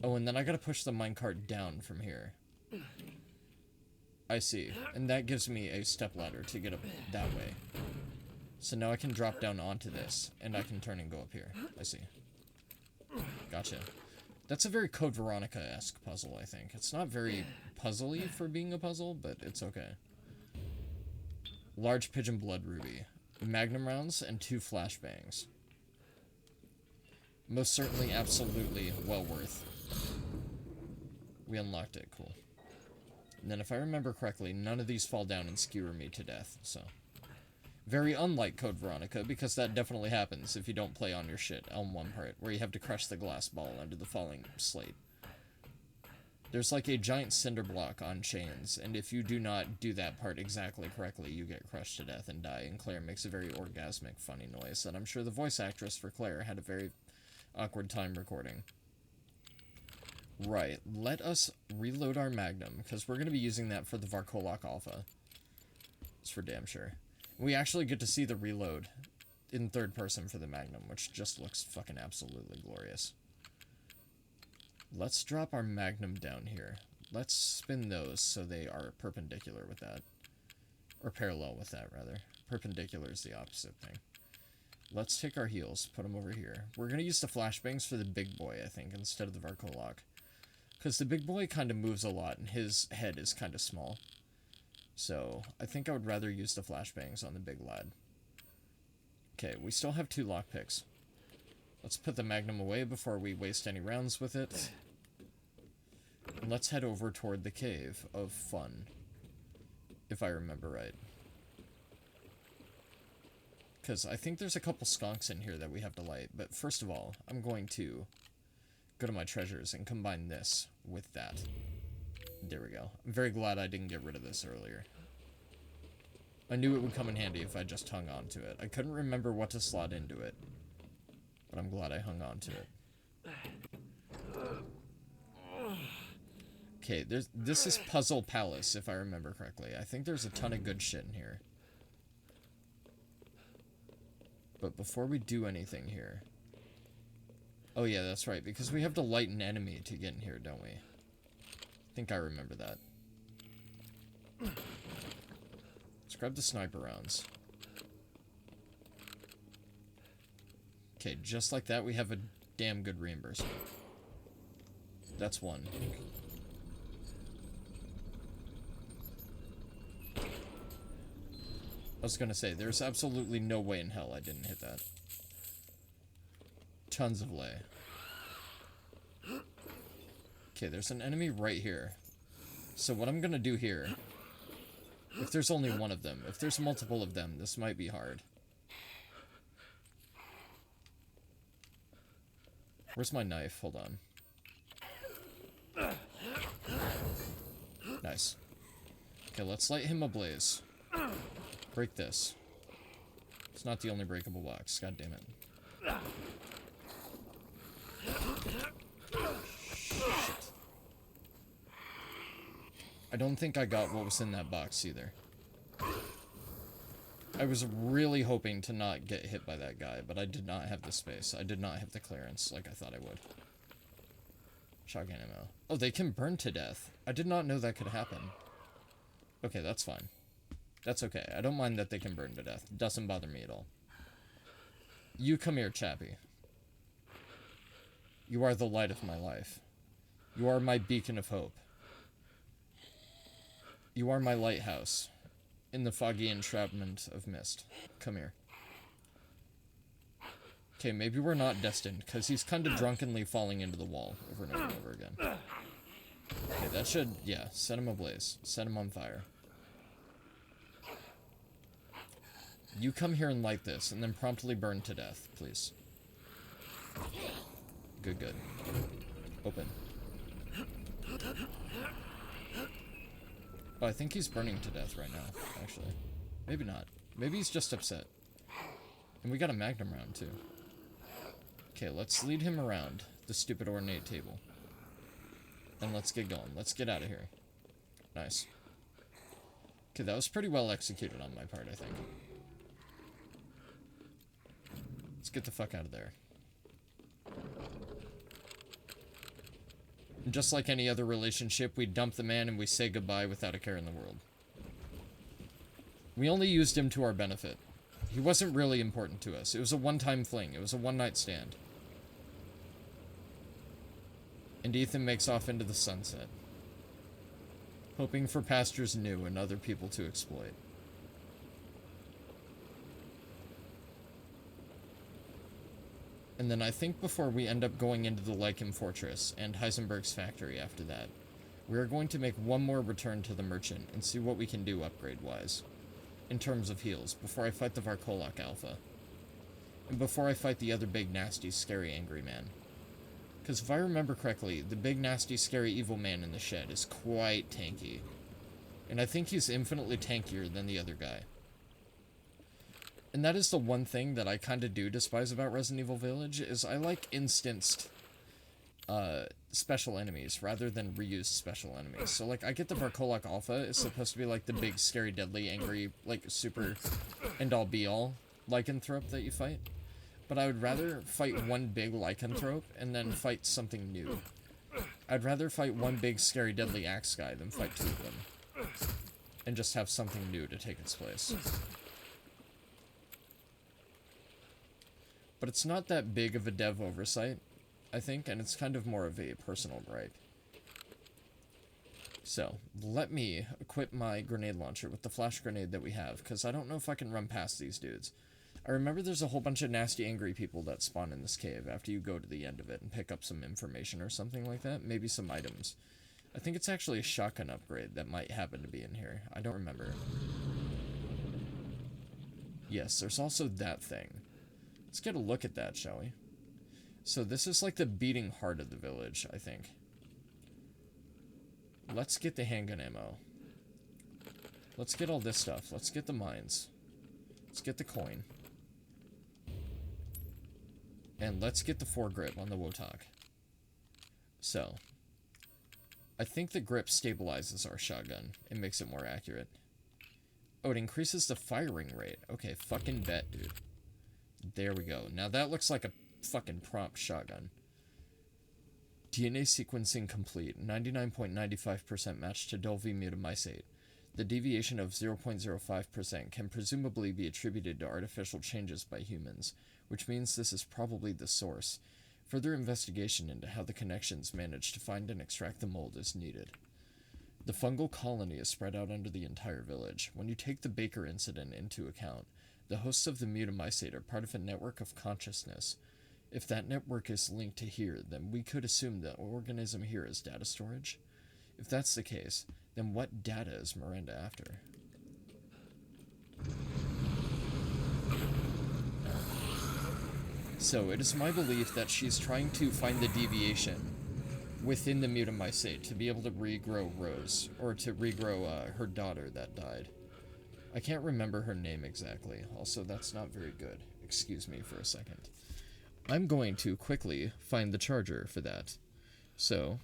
Oh, and then I gotta push the minecart down from here. I see. And that gives me a stepladder to get up that way. So now I can drop down onto this, and I can turn and go up here. I see. Gotcha. That's a very Code Veronica-esque puzzle, I think. It's not very puzzly for being a puzzle, but it's okay. Large pigeon blood ruby. Magnum rounds and 2 flashbangs. Most certainly, absolutely well worth. We unlocked it, cool. And then if I remember correctly, none of these fall down and skewer me to death, so. Very unlike Code Veronica, because that definitely happens if you don't play on your shit on one part, where you have to crush the glass ball under the falling slate. There's like a giant cinder block on chains, and if you do not do that part exactly correctly, you get crushed to death and die, and Claire makes a very orgasmic, funny noise that I'm sure the voice actress for Claire had a very awkward time recording. Right, let us reload our Magnum, because we're going to be using that for the Varkolak Alpha. It's for damn sure. We actually get to see the reload in third person for the Magnum, which just looks fucking absolutely glorious. Let's drop our Magnum down here. Let's spin those so they are perpendicular with that. Or parallel with that, rather. Perpendicular is the opposite thing. Let's take our heals, put them over here. We're going to use the flashbangs for the big boy, I think, instead of the Varkolak. Because the big boy kind of moves a lot, and his head is kind of small. So, I think I would rather use the flashbangs on the big lad. Okay, we still have 2 lockpicks. Let's put the Magnum away before we waste any rounds with it. And let's head over toward the Cave of Fun. If I remember right. Because I think there's a couple skunks in here that we have to light. But first of all, I'm going to go to my treasures and combine this with that. There we go. I'm very glad I didn't get rid of this earlier. I knew it would come in handy if I just hung on to it. I couldn't remember what to slot into it. But I'm glad I hung on to it. Okay, this is Puzzle Palace, if I remember correctly. I think there's a ton of good shit in here. But before we do anything here... Oh yeah, that's right, because we have to light an enemy to get in here, don't we? I think I remember that. Let's grab the sniper rounds. Okay, just like that, we have a damn good reimbursement. That's one. I was gonna say, there's absolutely no way in hell I didn't hit that. Tons of lay. Okay, there's an enemy right here. So what I'm gonna do here... If there's only one of them, if there's multiple of them, this might be hard. Where's my knife? Hold on. Nice. Okay, let's light him ablaze. Break this. It's not the only breakable box. God damn it. Shit. I don't think I got what was in that box either. I was really hoping to not get hit by that guy, but I did not have the space. I did not have the clearance like I thought I would. Shotgun ammo. Oh, they can burn to death. I did not know that could happen. Okay, that's fine. That's okay. I don't mind that they can burn to death. It doesn't bother me at all. You come here, Chappie. You are the light of my life. You are my beacon of hope. You are my lighthouse in the foggy entrapment of mist. Come here. Okay, maybe we're not destined, because he's kind of drunkenly falling into the wall over and over and over again. Okay, that should, yeah, set him ablaze. Set him on fire. You come here and light this, and then promptly burn to death, please. Good, good. Open. Oh, I think he's burning to death right now, actually. Maybe not. Maybe he's just upset. And we got a magnum round, too. Okay, let's lead him around the stupid ornate table. And let's get going. Let's get out of here. Nice. Okay, that was pretty well executed on my part, I think. Let's get the fuck out of there. And just like any other relationship, we dump the man and we say goodbye without a care in the world. We only used him to our benefit. He wasn't really important to us. It was a one-time fling. It was a one-night stand. And Ethan makes off into the sunset, hoping for pastures new and other people to exploit. And then I think before we end up going into the Lycan Fortress and Heisenberg's factory after that, we are going to make one more return to the Merchant and see what we can do upgrade-wise, in terms of heals, before I fight the Varkolak Alpha. And before I fight the other big, nasty, scary, angry man. Because if I remember correctly, the big, nasty, scary, evil man in the shed is quite tanky. And I think he's infinitely tankier than the other guy. And that is the one thing that I kind of do despise about Resident Evil Village, is I like instanced special enemies rather than reused special enemies. So, like, I get the Varkolak Alpha is supposed to be, like, the big, scary, deadly, angry, like, super end-all, be-all lycanthrope that you fight. But I would rather fight one big lycanthrope and then fight something new. I'd rather fight one big, scary, deadly axe guy than fight two of them. And just have something new to take its place. But it's not that big of a dev oversight, I think, and it's kind of more of a personal gripe. So, let me equip my grenade launcher with the flash grenade that we have, because I don't know if I can run past these dudes. I remember there's a whole bunch of nasty, angry people that spawn in this cave after you go to the end of it and pick up some information or something like that. Maybe some items. I think it's actually a shotgun upgrade that might happen to be in here. I don't remember. Yes, there's also that thing. Let's get a look at that, shall we? So this is like the beating heart of the village, I think. Let's get the handgun ammo. Let's get all this stuff. Let's get the mines. Let's get the coin. And let's get the foregrip on the Wotok. So, I think the grip stabilizes our shotgun. It makes it more accurate. Oh, it increases the firing rate. Okay, fucking bet, dude. There we go. Now that looks like a fucking prompt shotgun. DNA sequencing complete. 99.95% match to Dolby mutamysate. The deviation of 0.05% can presumably be attributed to artificial changes by humans, which means this is probably the source. Further investigation into how the connections managed to find and extract the mold is needed. The fungal colony is spread out under the entire village. When you take the Baker incident into account, the hosts of the mutamysate are part of a network of consciousness. If that network is linked to here, then we could assume the organism here is data storage. If that's the case, then what data is Miranda after? So, it is my belief that she's trying to find the deviation within the mutamysate to be able to regrow Rose, or to regrow her daughter that died. I can't remember her name exactly, also that's not very good. Excuse me for a second. I'm going to quickly find the charger for that. So...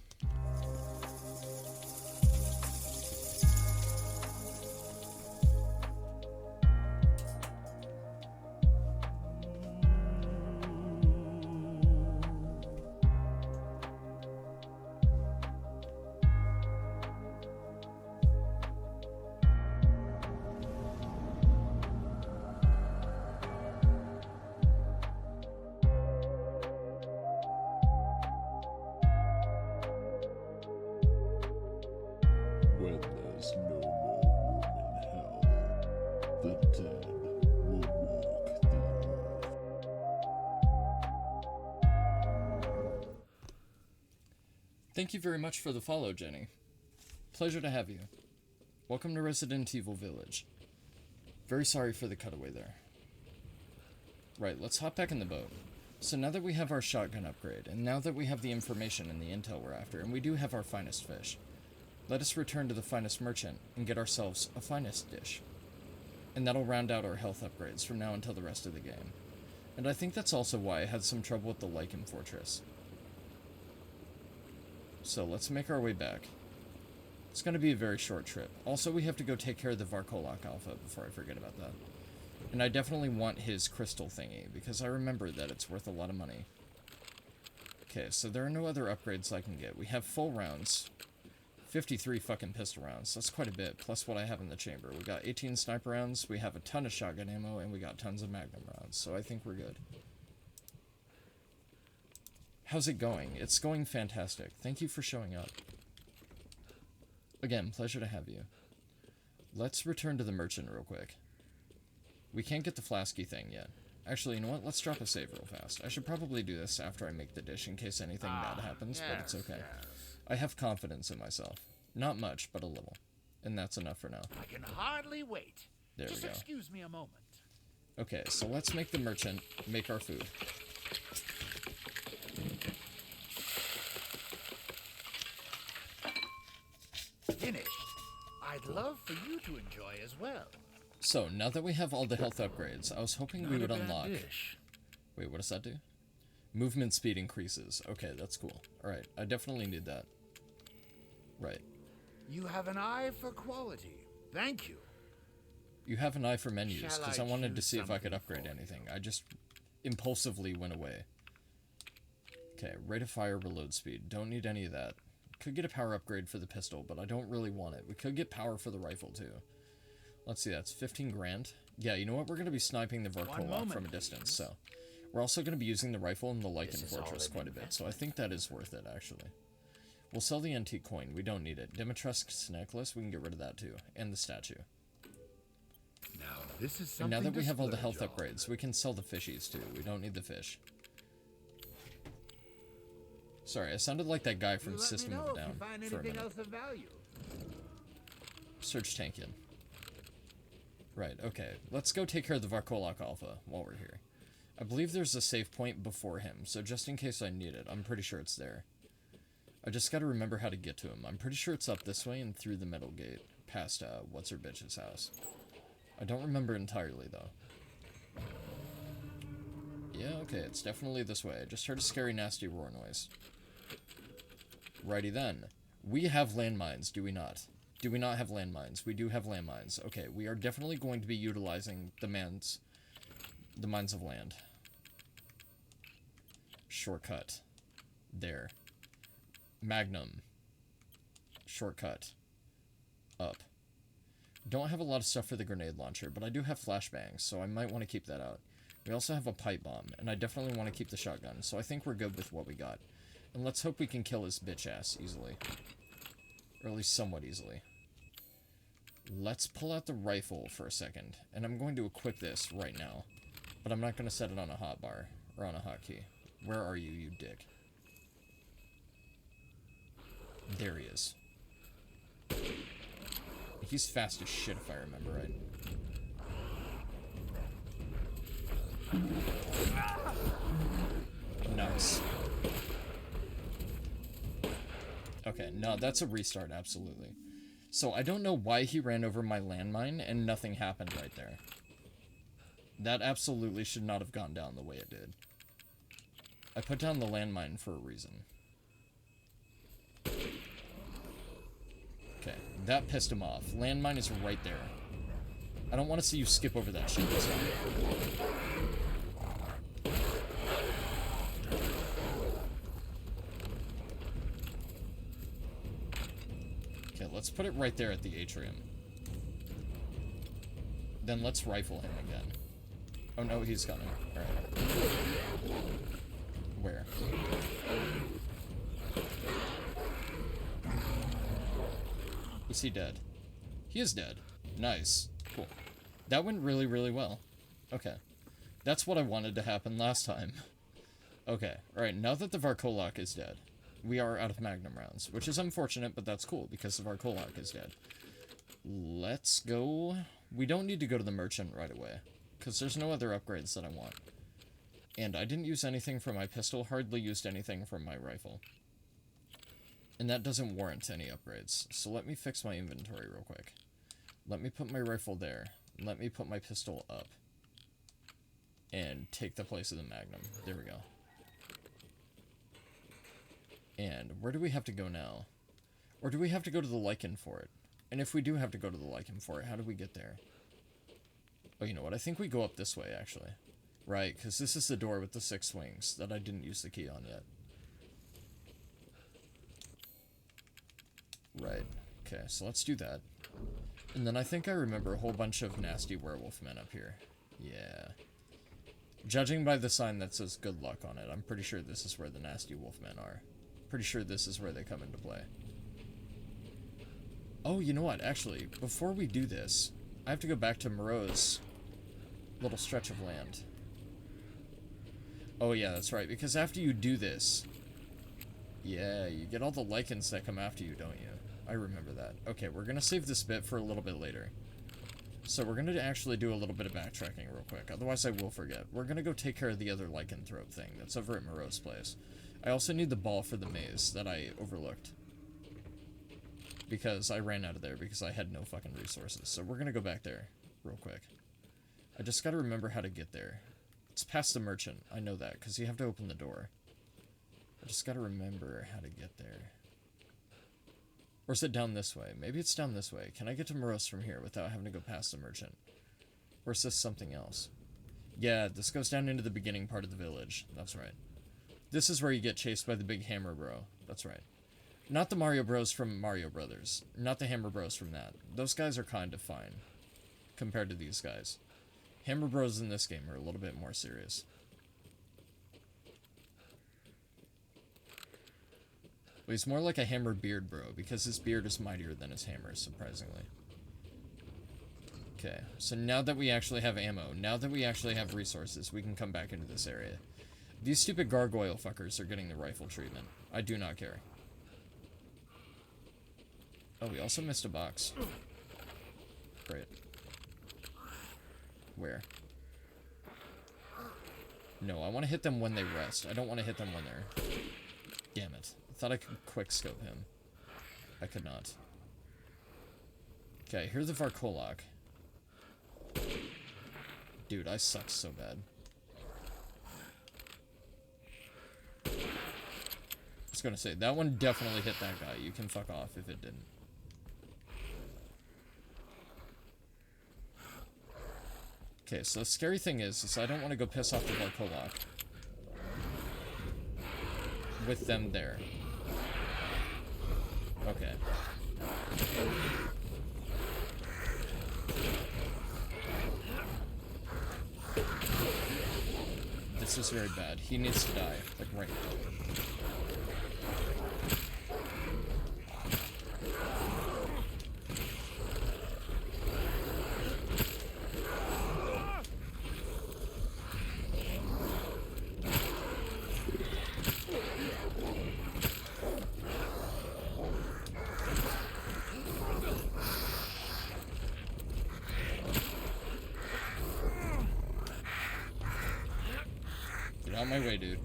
When there's no more room in hell, the dead will walk the earth. Thank you very much for the follow, Jenny. Pleasure to have you. Welcome to Resident Evil Village. Very sorry for the cutaway there. Right, let's hop back in the boat. So now that we have our shotgun upgrade, and now that we have the information and the intel we're after, and we do have our finest fish, let us return to the finest merchant and get ourselves a finest dish. And that'll round out our health upgrades from now until the rest of the game. And I think that's also why I had some trouble with the Lycan Fortress. So let's make our way back. It's going to be a very short trip. Also, we have to go take care of the Varkolak Alpha before I forget about that. And I definitely want his crystal thingy, because I remember that it's worth a lot of money. Okay, so there are no other upgrades I can get. We have full rounds. 53 fucking pistol rounds. That's quite a bit, plus what I have in the chamber. We got 18 sniper rounds, we have a ton of shotgun ammo, and we got tons of magnum rounds, so I think we're good. How's it going? It's going fantastic. Thank you for showing up. Again, pleasure to have you. Let's return to the merchant real quick. We can't get the flasky thing yet. Actually, you know what? Let's drop a save real fast. I should probably do this after I make the dish in case anything bad happens, but it's okay. I have confidence in myself. Not much, but a little. And that's enough for now. I can hardly wait. There Just we go. excuse me a moment. Okay, so let's make the merchant make our food. Finished. I'd love for you to enjoy as well. So, now that we have all the health upgrades, I was hoping we would unlock... Dish. Wait, what does that do? Movement speed increases. Okay, that's cool. Alright, I definitely need that. Right. You have an eye for quality. Thank you. You have an eye for menus, Shall because I I wanted to choose see if I could something upgrade for anything. I just impulsively went away. Okay, rate of fire, reload speed. Don't need any of that. Could get a power upgrade for the pistol, but I don't really want it. We could get power for the rifle, too. Let's see, that's 15 grand. Yeah, you know what? We're going to be sniping the Varkolak from a distance, so... We're also going to be using the rifle in the Lycan Fortress quite a bit, so I think that is worth it, actually. We'll sell the antique coin. We don't need it. Dimitrescu's necklace, we can get rid of that, too. And the statue. Now, this is And something now that we to have all the splurge health on. upgrades, we can sell the fishies, too. We don't need the fish. Sorry, I sounded like that guy from System of a Down for a minute. Else of value. Search Tankian. Right, okay. Let's go take care of the Varkolak Alpha while we're here. I believe there's a save point before him, so just in case I need it, I'm pretty sure it's there. I just gotta remember how to get to him. I'm pretty sure it's up this way and through the metal gate, past, what's-her-bitch's house. I don't remember entirely, though. Yeah, okay, it's definitely this way. I just heard a scary, nasty roar noise. Righty then. We have landmines, do we not? Do we not have landmines? We do have landmines. Okay, we are definitely going to be utilizing the mines of land. Shortcut. There. Magnum. Shortcut. Up. Don't have a lot of stuff for the grenade launcher, but I do have flashbangs, so I might want to keep that out. We also have a pipe bomb, and I definitely want to keep the shotgun, so I think we're good with what we got. And let's hope we can kill his bitch ass easily. Or at least somewhat easily. Let's pull out the rifle for a second, and I'm going to equip this right now. But I'm not going to set it on a hotbar, or on a hotkey. Where are you, you dick? There he is. He's fast as shit if I remember right. Nice. Okay, no, that's a restart, absolutely. So I don't know why he ran over my landmine and nothing happened right there. That absolutely should not have gone down the way it did. I put down the landmine for a reason. Okay, that pissed him off. Landmine is right there. I don't want to see you skip over that shit this time. Okay, let's put it right there at the atrium. Then let's rifle him again. Oh no, he's coming. Alright. Where? Is he dead? He is dead. Nice. Cool. That went really, really well. Okay. That's what I wanted to happen last time. Okay. Alright, now that the Varkolak is dead, we are out of Magnum rounds, which is unfortunate, but that's cool, because the Varkolak is dead. Let's go... We don't need to go to the merchant right away, because there's no other upgrades that I want. And I didn't use anything from my pistol, hardly used anything from my rifle. And that doesn't warrant any upgrades. So let me fix my inventory real quick. Let me put my rifle there. Let me put my pistol up. And take the place of the Magnum. There we go. And where do we have to go now? Or do we have to go to the Lichen for it? And if we do have to go to the Lichen for it, how do we get there? Oh, you know what? I think we go up this way, actually. Right, because this is the door with the 6 swings that I didn't use the key on yet. Right. Okay, so let's do that. And then I think I remember a whole bunch of nasty werewolf men up here. Yeah. Judging by the sign that says good luck on it, I'm pretty sure this is where the nasty wolf men are. Pretty sure this is where they come into play. Oh, you know what? Actually, before we do this, I have to go back to Moreau's little stretch of land. Oh yeah, that's right, because after you do this... Yeah, you get all the lichens that come after you, don't you? I remember that. Okay, we're gonna save this bit for a little bit later. So we're gonna actually do a little bit of backtracking real quick, otherwise I will forget. We're gonna go take care of the other lycanthrope thing that's over at Moreau's place. I also need the ball for the maze that I overlooked. Because I ran out of there because I had no fucking resources. So we're gonna go back there real quick. I just gotta remember how to get there. It's past the merchant. I know that, because you have to open the door. I just gotta remember how to get there. Or is it down this way? Maybe it's down this way. Can I get to Moreau's from here without having to go past the merchant? Or is this something else? Yeah, this goes down into the beginning part of the village. That's right. This is where you get chased by the big hammer bro. That's right. Not the Mario Bros from Mario Brothers. Not the Hammer Bros from that. Those guys are kind of fine. Compared to these guys. Hammer Bros in this game are a little bit more serious. Well, he's more like a Hammer Beard Bro, because his beard is mightier than his hammer, surprisingly. Okay, so now that we actually have ammo, now that we actually have resources, we can come back into this area. These stupid gargoyle fuckers are getting the rifle treatment. I do not care. Oh, we also missed a box. Great. Where? No, I want to hit them when they rest. I don't want to hit them when they're... Damn it. I thought I could quickscope him. I could not. Okay, here's the Varkolak. Dude, I suck so bad. Let's gonna say, that one definitely hit that guy. You can fuck off if it didn't. Okay, so the scary thing is I don't want to go piss off the Varkolak with them there. Okay. This is very bad. He needs to die, like right now. Get out of my way, dude.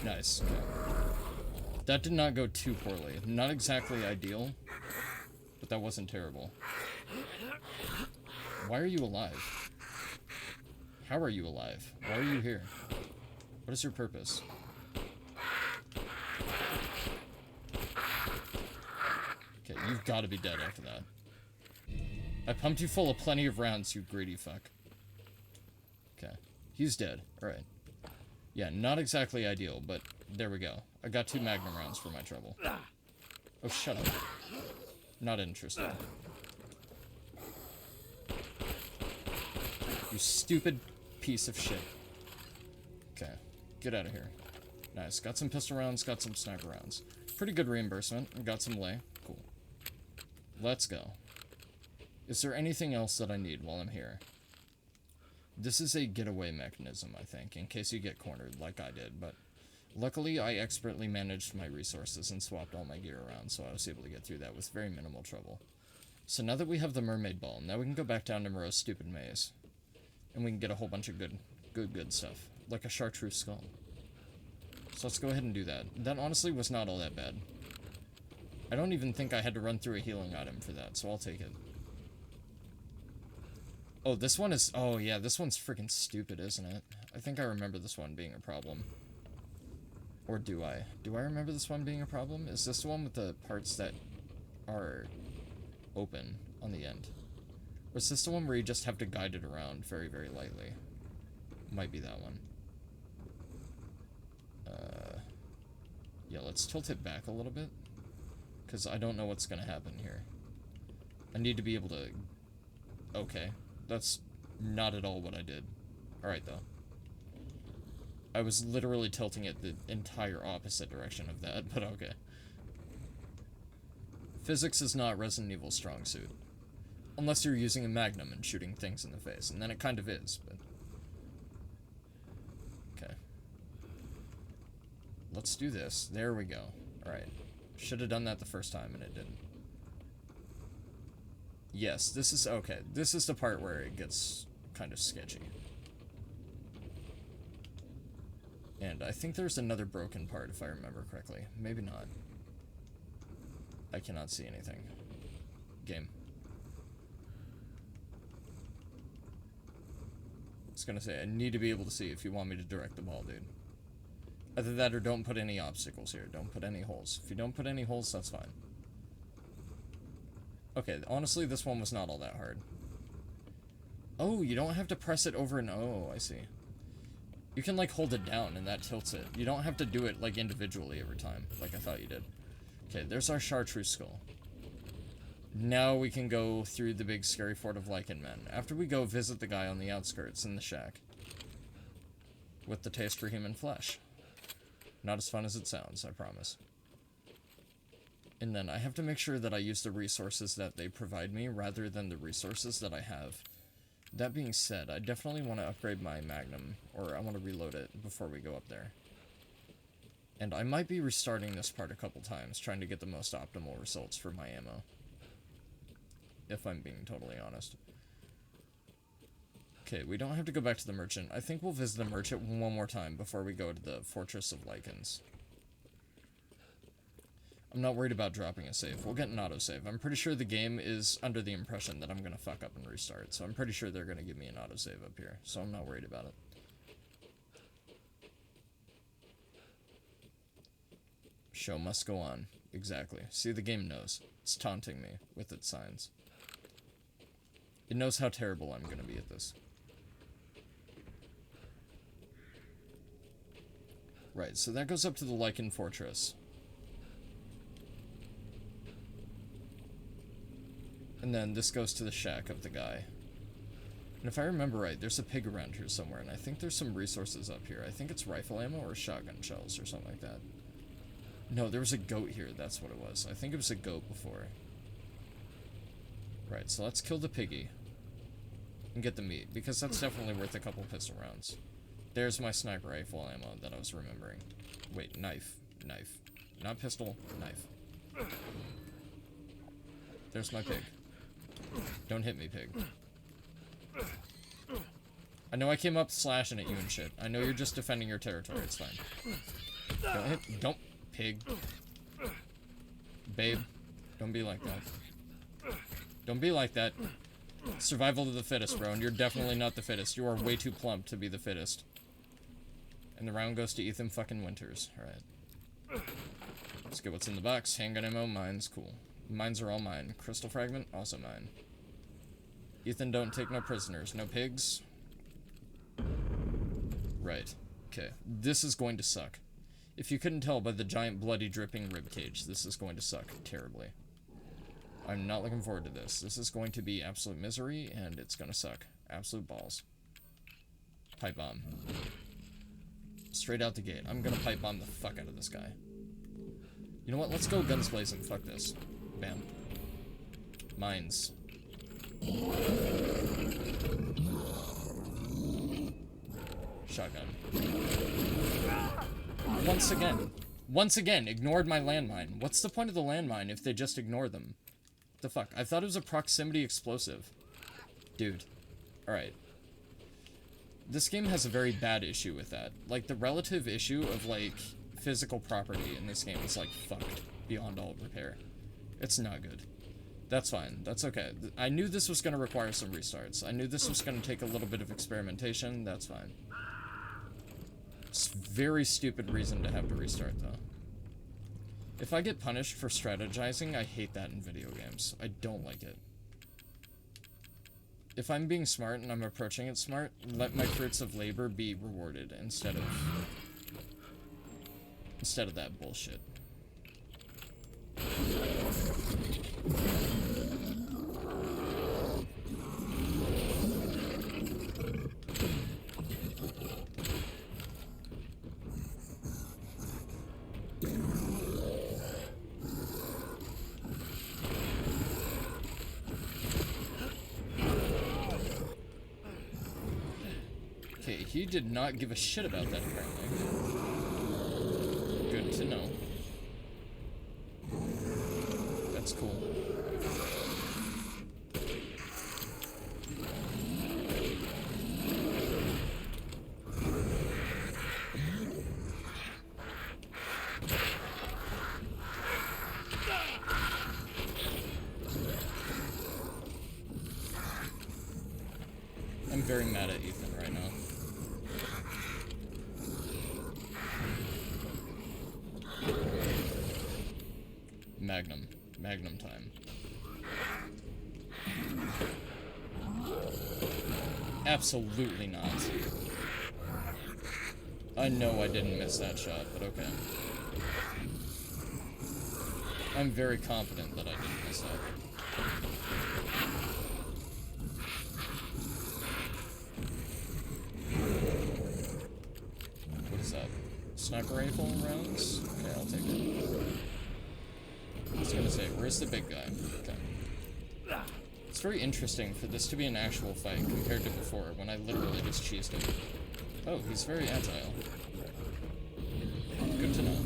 Nice. Okay. That did not go too poorly. Not exactly ideal, but that wasn't terrible. Why are you alive? How are you alive? Why are you here? What is your purpose? Okay, you've got to be dead after that. I pumped you full of plenty of rounds, you greedy fuck. Okay, he's dead. Alright. Yeah, not exactly ideal, but there we go. I got 2 magnum rounds for my trouble. Oh, shut up. Not interested. You stupid piece of shit. Okay, get out of here. Nice, got some pistol rounds, got some sniper rounds. Pretty good reimbursement, got some lay. Cool. Let's go. Is there anything else that I need while I'm here? This is a getaway mechanism, I think, in case you get cornered like I did, but luckily I expertly managed my resources and swapped all my gear around, so I was able to get through that with very minimal trouble. So now that we have the mermaid ball, now we can go back down to Moreau's stupid maze. And we can get a whole bunch of good stuff. Like a chartreuse skull. So let's go ahead and do that. That honestly was not all that bad. I don't even think I had to run through a healing item for that, so I'll take it. Oh, this one is... Oh, yeah, this one's freaking stupid, isn't it? I think I remember this one being a problem. Or do I? Do I remember this one being a problem? Is this the one with the parts that are open on the end? Or is this the one where you just have to guide it around very, very lightly? Might be that one. Yeah, let's tilt it back a little bit. Because I don't know what's going to happen here. I need to be able to... Okay. That's not at all what I did. Alright, though. I was literally tilting it the entire opposite direction of that, but okay. Physics is not Resident Evil's strong suit. Unless you're using a magnum and shooting things in the face, and then it kind of is, but... Okay. Let's do this. There we go. Alright. Should have done that the first time, and it didn't. Yes, this is... Okay, this is the part where it gets kind of sketchy. And I think there's another broken part, if I remember correctly. Maybe not. I cannot see anything. Game. I was gonna say, I need to be able to see if you want me to direct the ball, dude. Either that or don't put any obstacles here. Don't put any holes. If you don't put any holes, that's fine. Okay, honestly, this one was not all that hard. Oh, you don't have to press it over and... Oh, I see. You can, like, hold it down, and that tilts it. You don't have to do it, like, individually every time, like I thought you did. Okay, there's our chartreuse skull. Now we can go through the big scary fort of Lichen Men. After we go visit the guy on the outskirts in the shack. With the taste for human flesh. Not as fun as it sounds, I promise. And then I have to make sure that I use the resources that they provide me rather than the resources that I have. That being said, I definitely want to upgrade my Magnum, or I want to reload it before we go up there. And I might be restarting this part a couple times, trying to get the most optimal results for my ammo. If I'm being totally honest. Okay, we don't have to go back to the merchant. I think we'll visit the merchant one more time before we go to the Fortress of Lichens. I'm not worried about dropping a save. We'll get an autosave. I'm pretty sure the game is under the impression that I'm gonna fuck up and restart, so I'm pretty sure they're gonna give me an autosave up here, so I'm not worried about it. Show must go on. Exactly. See, the game knows. It's taunting me with its signs. It knows how terrible I'm gonna be at this. Right, so that goes up to the Lycan Fortress. And then this goes to the shack of the guy. And if I remember right, there's a pig around here somewhere, and I think there's some resources up here. I think it's rifle ammo or shotgun shells or something like that. No, there was a goat here, that's what it was. I think it was a goat before. Right, so let's kill the piggy. And get the meat, because that's definitely worth a couple pistol rounds. There's my sniper rifle ammo that I was remembering. Wait, knife. Knife. Not pistol, knife. There's my pig. Don't hit me, pig. I know I came up slashing at you and shit. I know you're just defending your territory, it's fine. Don't hit, don't, pig. Babe, don't be like that. Don't be like that. Survival of the fittest, bro, and you're definitely not the fittest. You are way too plump to be the fittest. And the round goes to Ethan fucking Winters. Alright. Let's get what's in the box. Handgun ammo, mines, cool. Mines are all mine. Crystal fragment, also mine. Ethan, don't take no prisoners. No pigs. Right. Okay. This is going to suck. If you couldn't tell by the giant bloody dripping ribcage, this is going to suck terribly. I'm not looking forward to this. This is going to be absolute misery, and it's gonna suck. Absolute balls. Pipe bomb. Straight out the gate. I'm gonna pipe bomb the fuck out of this guy. You know what? Let's go guns blazing. Fuck this. Bam. Mines. Shotgun. Once again, ignored my landmine. What's the point of the landmine if they just ignore them? The fuck? I thought it was a proximity explosive. Dude. Alright. This game has a very bad issue with that. Like, the relative issue of, like, physical property in this game is, like, fucked beyond all repair. It's not good. That's fine. That's okay. I knew this was going to require some restarts. I knew this was going to take a little bit of experimentation. That's fine. It's a very stupid reason to have to restart, though. If I get punished for strategizing, I hate that in video games. I don't like it. If I'm being smart and I'm approaching it smart, let my fruits of labor be rewarded instead of that bullshit. Okay, he did not give a shit about that, apparently. Good to know. That's cool. I'm very mad at Ethan right now. Magnum time. Absolutely not. I know I didn't miss that shot, but okay. I'm very confident that I didn't miss that. What is that? Sniper rifle rounds? Okay, I'll take it. I was gonna say, where's the big guy? Okay. It's very interesting for this to be an actual fight compared to before, when I literally just cheesed him. Oh, he's very agile. Good to know.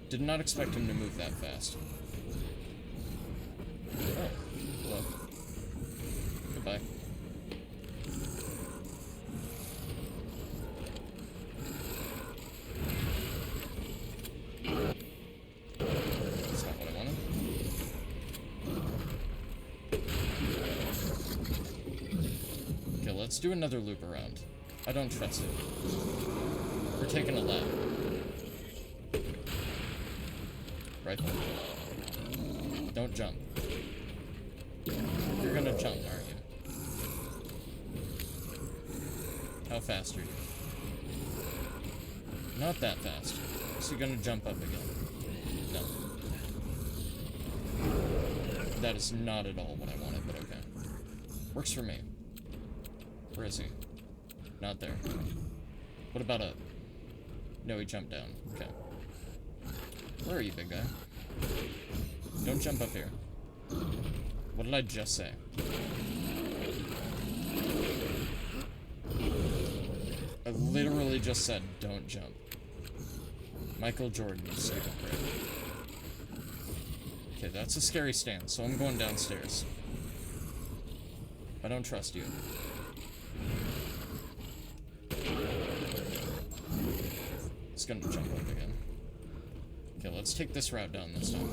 Did not expect him to move that fast. Oh, hello. Goodbye. let's do another loop around. I don't trust it. We're taking a lap. Rifle. Don't jump. You're gonna jump, aren't you? How fast are you? Not that fast. So you're gonna jump up again. No. That is not at all what I wanted, but okay. Works for me. Where is he? Not there. What about up? No, he jumped down. Okay. Where are you, big guy? Don't jump up here. What did I just say? I literally just said, don't jump. Michael Jordan, you stupid prick. Okay, that's a scary stance, so I'm going downstairs. I don't trust you. It's gonna jump up again. Okay, let's take this route down this time.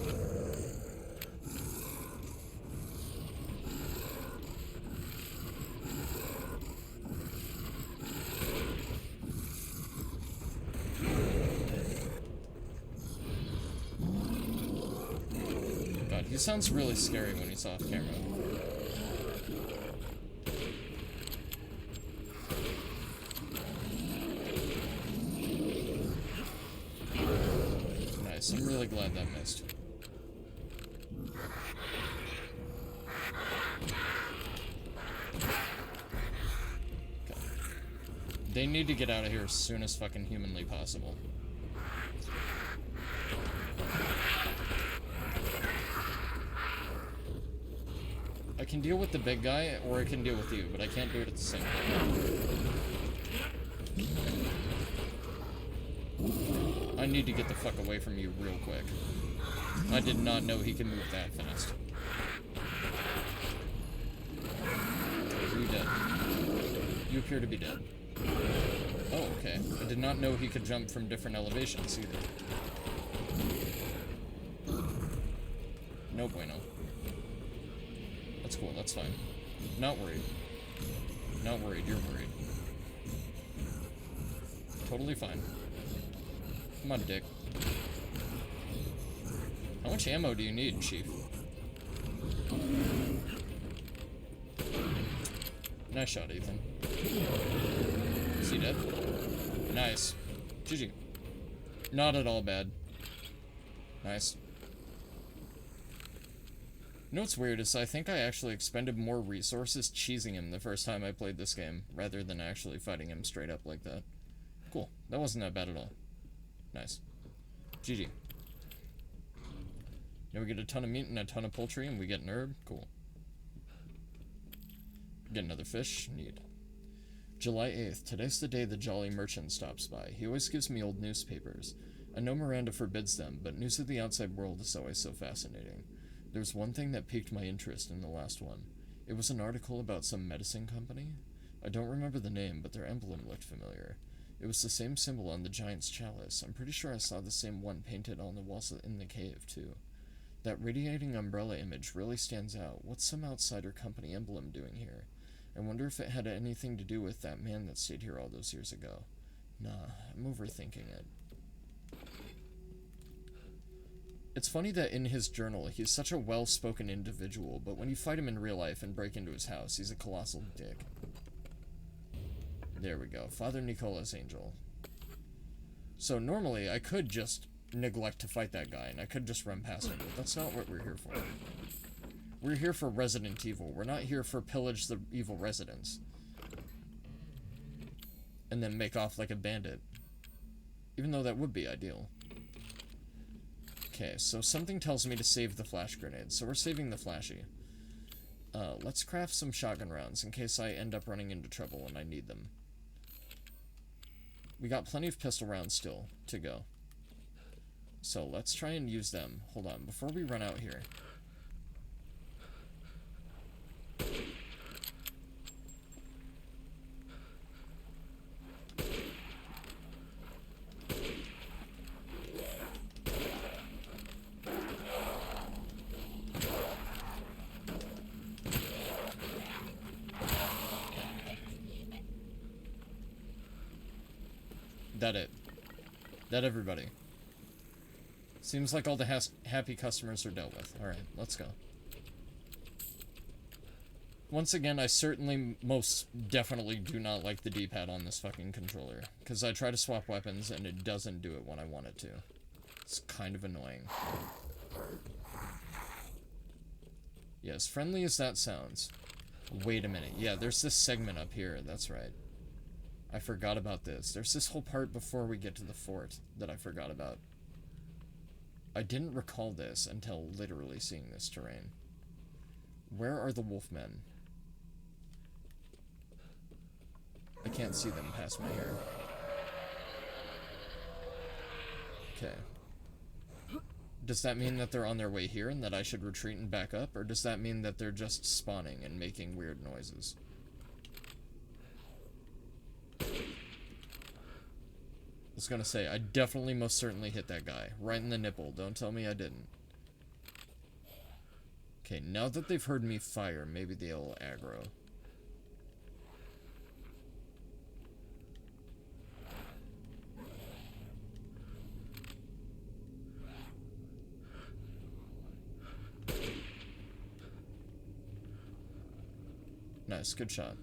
God, he sounds really scary when he's off camera. Nice, I'm really glad that missed. Okay. They need to get out of here as soon as fucking humanly possible. I can deal with the big guy, or I can deal with you, but I can't do it at the same time. I need to get the fuck away from you real quick. I did not know he could move that fast. Are you dead? You appear to be dead. Oh, okay. I did not know he could jump from different elevations either. No bueno. That's cool, that's fine. Not worried. Not worried, you're worried. Totally fine. Come on, dick. How much ammo do you need, Chief? Nice shot, Ethan. Is he dead? Nice. GG. Not at all bad. Nice. You know what's weird is I think I actually expended more resources cheesing him the first time I played this game, rather than actually fighting him straight up like that. Cool. That wasn't that bad at all. Nice. GG. Now we get a ton of meat and a ton of poultry, and we get an herb. Cool. Get another fish. Neat. July 8th. Today's the day the jolly merchant stops by. He always gives me old newspapers. I know Miranda forbids them, but news of the outside world is always so fascinating. There's one thing that piqued my interest in the last one. It was an article about some medicine company. I don't remember the name, but their emblem looked familiar. It was the same symbol on the giant's chalice. I'm pretty sure I saw the same one painted on the walls in the cave, too. That radiating umbrella image really stands out. What's some outsider company emblem doing here? I wonder if it had anything to do with that man that stayed here all those years ago. Nah, I'm overthinking it. It's funny that in his journal, he's such a well-spoken individual, but when you fight him in real life and break into his house, he's a colossal dick. There we go. Father Nicola's angel. So normally, I could just neglect to fight that guy, and I could just run past him, but that's not what we're here for. We're here for Resident Evil. We're not here for pillage the evil residents. And then make off like a bandit. Even though that would be ideal. Okay, so something tells me to save the flash grenade, so we're saving the flashy. Let's craft some shotgun rounds in case I end up running into trouble and I need them. We got plenty of pistol rounds still to go. So let's try and use them. Hold on, before we run out here. That it. That everybody. Seems like all the happy customers are dealt with. Alright, let's go. Once again, I certainly most definitely do not like the D-pad on this fucking controller. Because I try to swap weapons and it doesn't do it when I want it to. It's kind of annoying. Yeah, as friendly as that sounds. Wait a minute. Yeah, there's this segment up here. That's right. I forgot about this. There's this whole part before we get to the fort that I forgot about. I didn't recall this until literally seeing this terrain. Where are the wolfmen? I can't see them past my hair. Okay. Does that mean that they're on their way here and that I should retreat and back up? Or does that mean that they're just spawning and making weird noises? I was gonna say, I definitely most certainly hit that guy. Right in the nipple. Don't tell me I didn't. Okay, now that they've heard me fire, maybe they'll aggro. Nice, good shot.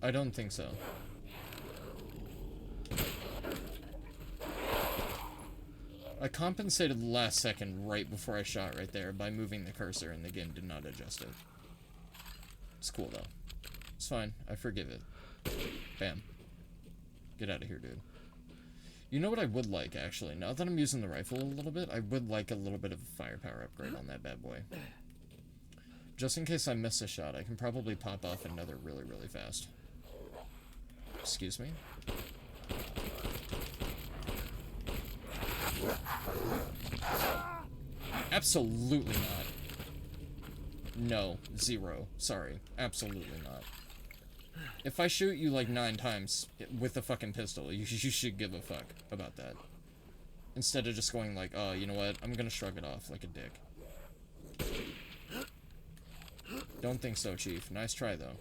I don't think so. I compensated the last second right before I shot right there by moving the cursor, and the game did not adjust it. It's cool, though. It's fine. I forgive it. Bam. Get out of here, dude. You know what I would like, actually? Now that I'm using the rifle a little bit, I would like a little bit of a firepower upgrade on that bad boy. Just in case I miss a shot, I can probably pop off another really, really fast. Excuse me? Absolutely not. No. 0. Sorry. Absolutely not. If I shoot you like 9 times with a fucking pistol, you should give a fuck about that. Instead of just going like, oh, you know what? I'm gonna shrug it off like a dick. Don't think so, Chief. Nice try, though.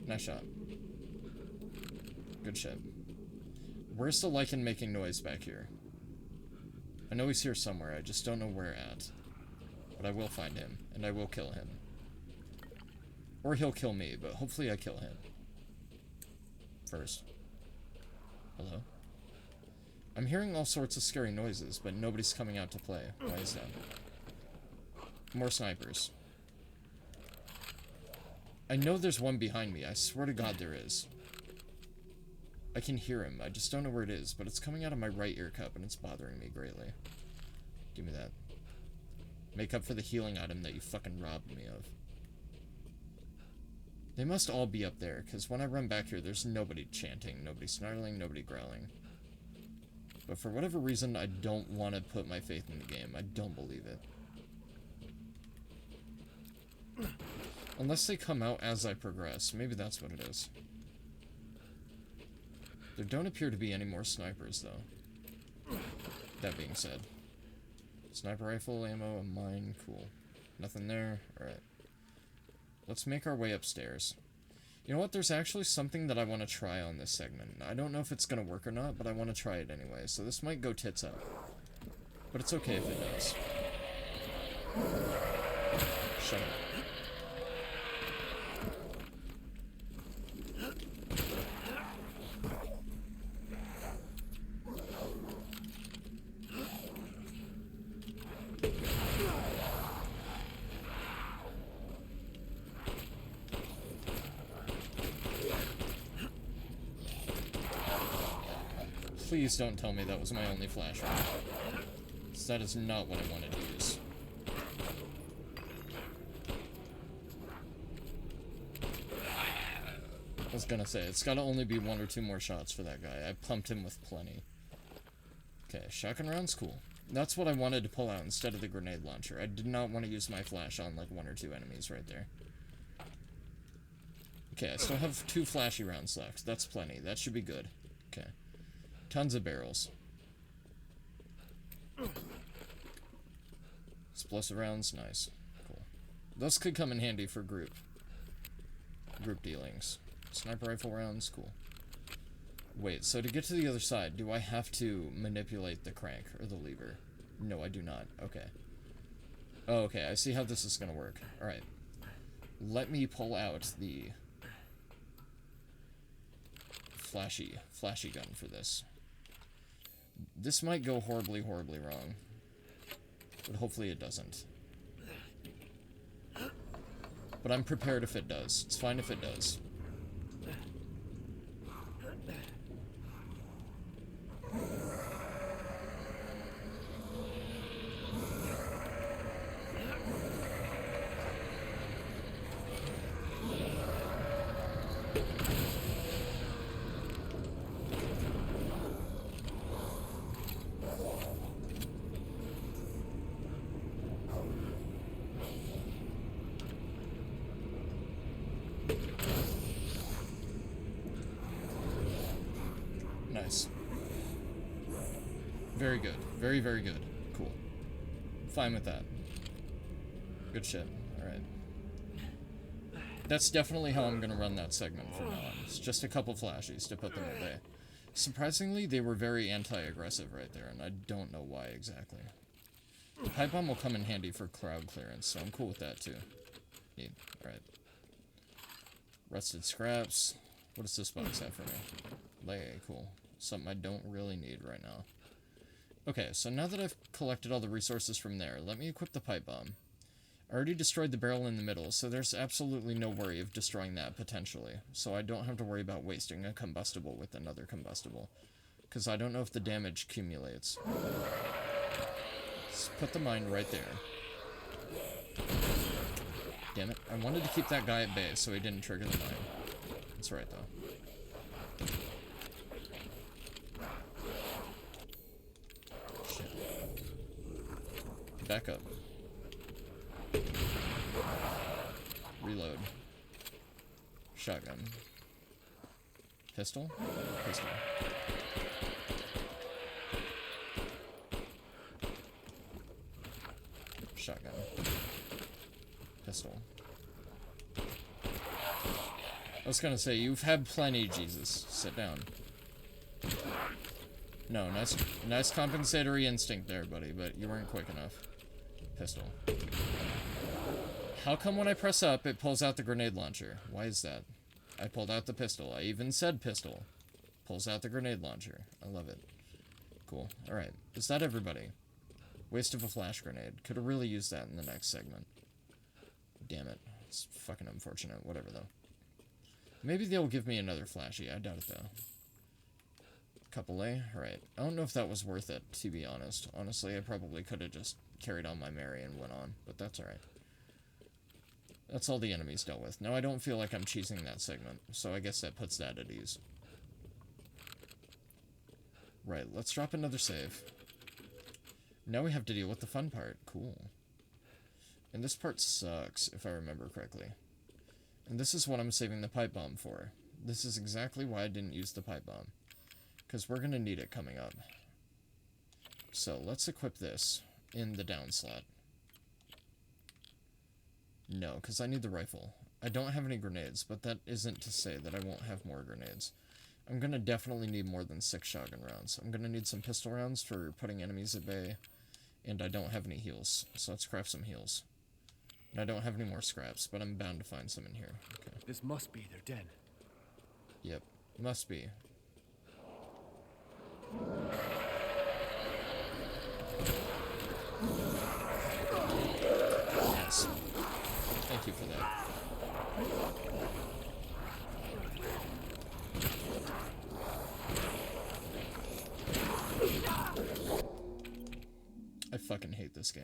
Nice shot. Good shit. Where's the lichen making noise back here? I know he's here somewhere, I just don't know where at. But I will find him, and I will kill him. Or he'll kill me, but hopefully I kill him. First. Hello? I'm hearing all sorts of scary noises, but nobody's coming out to play. Why is that? More snipers. I know there's one behind me. I swear to God there is. I can hear him. I just don't know where it is, but it's coming out of my right ear cup, and it's bothering me greatly. Give me that. Make up for the healing item that you fucking robbed me of. They must all be up there, because when I run back here, there's nobody chanting, nobody snarling, nobody growling. But for whatever reason, I don't want to put my faith in the game. I don't believe it. Unless they come out as I progress. Maybe that's what it is. There don't appear to be any more snipers, though. That being said. Sniper rifle, ammo, a mine, cool. Nothing there? Alright. Let's make our way upstairs. You know what? There's actually something that I want to try on this segment. I don't know if it's going to work or not, but I want to try it anyway. So this might go tits up. But it's okay if it does. Shut up. Please don't tell me that was my only flashlight. That is not what I wanted to use. I was gonna say, it's gotta only be 1 or 2 more shots for that guy. I pumped him with plenty. Okay, shotgun round's cool. That's what I wanted to pull out instead of the grenade launcher. I did not want to use my flash on, like, 1 or 2 enemies right there. Okay, I still have 2 flashy rounds left. That's plenty. That should be good. Okay. Tons of barrels. Explosive rounds, nice. Cool. Those could come in handy for group dealings. Sniper rifle rounds, cool. Wait, so to get to the other side, do I have to manipulate the crank or the lever? No, I do not. Okay. Oh, okay, I see how this is gonna work. Alright. Let me pull out the flashy gun for this. This might go horribly, horribly wrong. But hopefully it doesn't. But I'm prepared if it does. It's fine if it does. Nice. Very good. Very, very good. Cool. Fine with that. Good shit. Alright. That's definitely how I'm gonna run that segment from now on. It's just a couple flashies to put them at bay. Surprisingly, they were very anti-aggressive right there, and I don't know why exactly. The pipe bomb will come in handy for crowd clearance, so I'm cool with that too. Neat. Alright. Rusted scraps. What does this box have for me? Lay, cool. Something I don't really need right now. Okay, so now that I've collected all the resources from there, let me equip the pipe bomb. I already destroyed the barrel in the middle, so there's absolutely no worry of destroying that, potentially. So I don't have to worry about wasting a combustible with another combustible. Because I don't know if the damage accumulates. Let's put the mine right there. Damn it. I wanted to keep that guy at bay so he didn't trigger the mine. That's right, though. Shit. Back up. Reload. Shotgun. Pistol? Pistol. Shotgun. Pistol. I was gonna say, you've had plenty, Jesus. Sit down. No, nice compensatory instinct there, buddy, but you weren't quick enough. Pistol. How come when I press up, it pulls out the grenade launcher? Why is that? I pulled out the pistol. I even said pistol. Pulls out the grenade launcher. I love it. Cool. Alright. Is that everybody? Waste of a flash grenade. Could have really used that in the next segment. Damn it. It's fucking unfortunate. Whatever, though. Maybe they'll give me another flashy. I doubt it, though. Couple A? Alright. I don't know if that was worth it, to be honest. Honestly, I probably could have just carried on my merry and went on. But that's alright. That's all the enemies dealt with. Now I don't feel like I'm cheesing that segment, so I guess that puts that at ease. Right, let's drop another save. Now we have to deal with the fun part. Cool. And this part sucks, if I remember correctly. And this is what I'm saving the pipe bomb for. This is exactly why I didn't use the pipe bomb. Because we're going to need it coming up. So, let's equip this in the down slot. No, because I need the rifle. I don't have any grenades, but that isn't to say that I won't have more grenades. I'm going to definitely need more than 6 shotgun rounds. I'm going to need some pistol rounds for putting enemies at bay, and I don't have any heals, so let's craft some heals. And I don't have any more scraps, but I'm bound to find some in here. Okay. This must be their den. Yep, must be. Yes. Thank you for that. I fucking hate this game.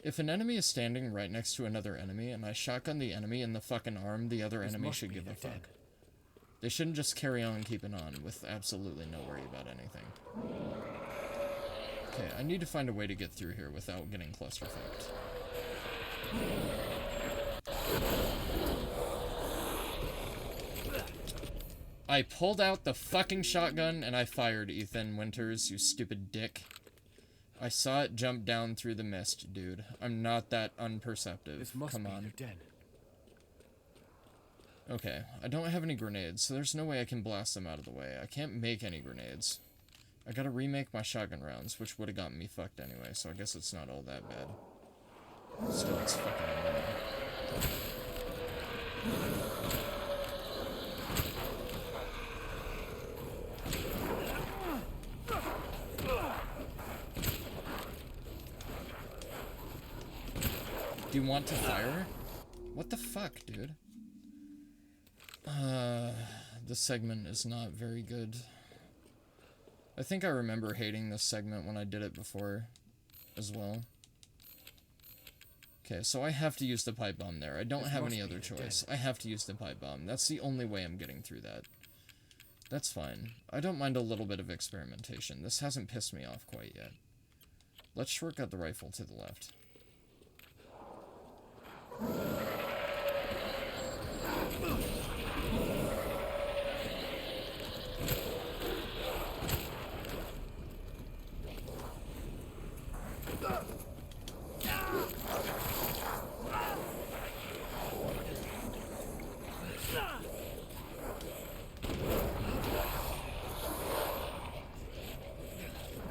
If an enemy is standing right next to another enemy and I shotgun the enemy in the fucking arm, the other enemy should give a fuck. They shouldn't just carry on keeping on with absolutely no worry about anything. Okay, I need to find a way to get through here without getting clusterfucked. I pulled out the fucking shotgun and I fired, Ethan Winters, you stupid dick. I saw it jump down through the mist, dude. I'm not that unperceptive. This must Come be on. their den. Okay, I don't have any grenades, so there's no way I can blast them out of the way. I can't make any grenades. I gotta remake my shotgun rounds, which would've gotten me fucked anyway, so I guess it's not all that bad. Still, it's fucking annoying. Do you want to fire? What the fuck, dude? This segment is not very good. I think I remember hating this segment when I did it before, as well. Okay, so I have to use the pipe bomb there. I don't have any other choice. I have to use the pipe bomb. That's the only way I'm getting through that. That's fine. I don't mind a little bit of experimentation. This hasn't pissed me off quite yet. Let's shortcut the rifle to the left.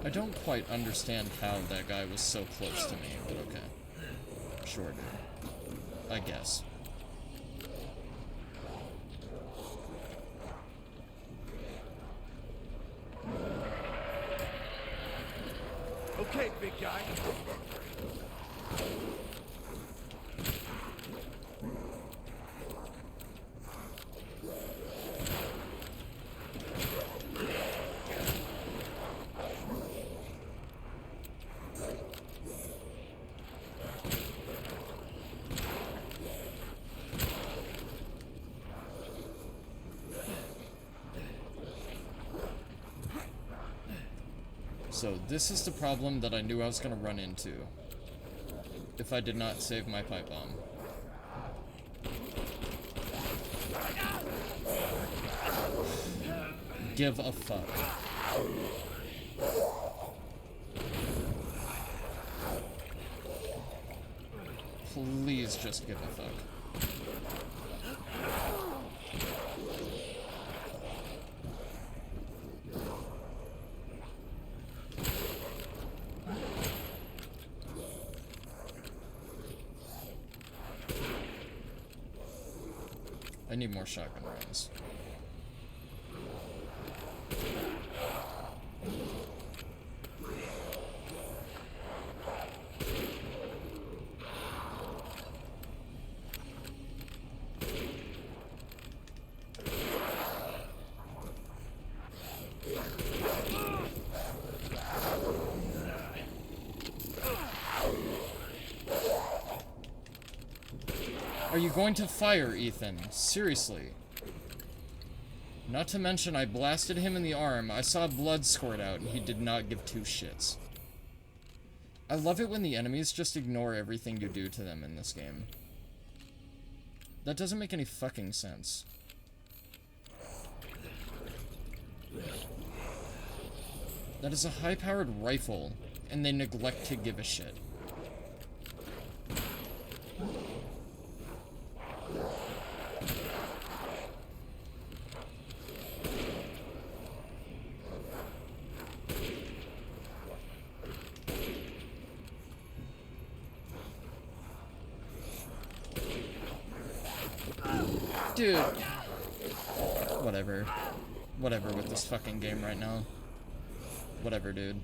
I don't quite understand how that guy was so close to me, but okay. Sure, dude. I guess. Okay, big guy. So this is the problem that I knew I was going to run into if I did not save my pipe bomb. Give a fuck. Please just give a fuck. I need more shotgun rounds. Are you going to fire, Ethan? Seriously. Not to mention, I blasted him in the arm. I saw blood squirt out, and he did not give two shits. I love it when the enemies just ignore everything you do to them in this game. That doesn't make any fucking sense. That is a high-powered rifle, and they neglect to give a shit. Dude. Whatever. Whatever with this fucking game right now. Whatever, dude.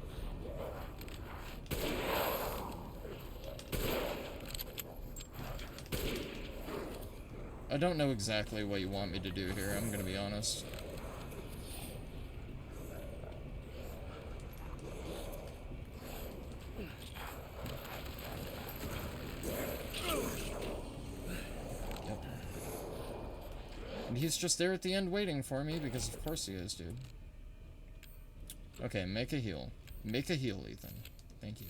I don't know exactly what you want me to do here, I'm gonna be honest. And he's just there at the end waiting for me, because of course he is, dude. Okay, make a heal. Make a heal, Ethan. Thank you.